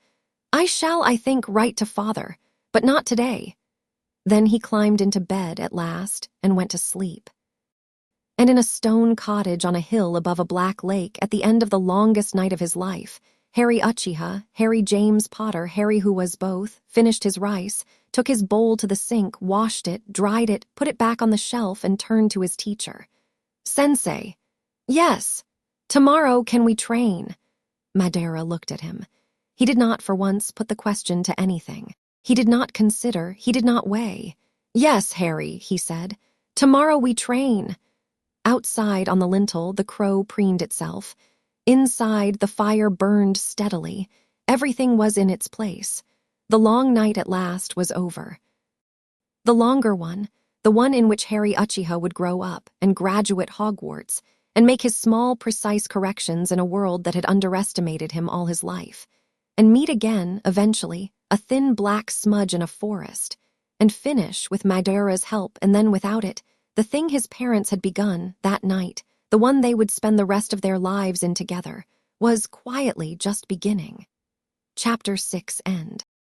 "I shall, I think, write to father, but not today." Then he climbed into bed at last and went to sleep. And in a stone cottage on a hill above a black lake at the end of the longest night of his life, Harry Uchiha, Harry James Potter, Harry who was both, finished his rice, took his bowl to the sink, washed it, dried it, put it back on the shelf, and turned to his teacher. "Sensei." "Yes. Tomorrow can we train?" Madara looked at him. He did not, for once, put the question to anything. He did not consider, he did not weigh. "Yes, Harry," he said. "Tomorrow we train." Outside on the lintel, the crow preened itself. Inside, the fire burned steadily. Everything was in its place. The long night at last was over. The longer one, the one in which Harry Uchiha would grow up and graduate Hogwarts, and make his small, precise corrections in a world that had underestimated him all his life, and meet again, eventually, a thin black smudge in a forest, and finish, with Madara's help and then without it, the thing his parents had begun, that night, the one they would spend the rest of their lives in together, was quietly just beginning. Chapter 6 End.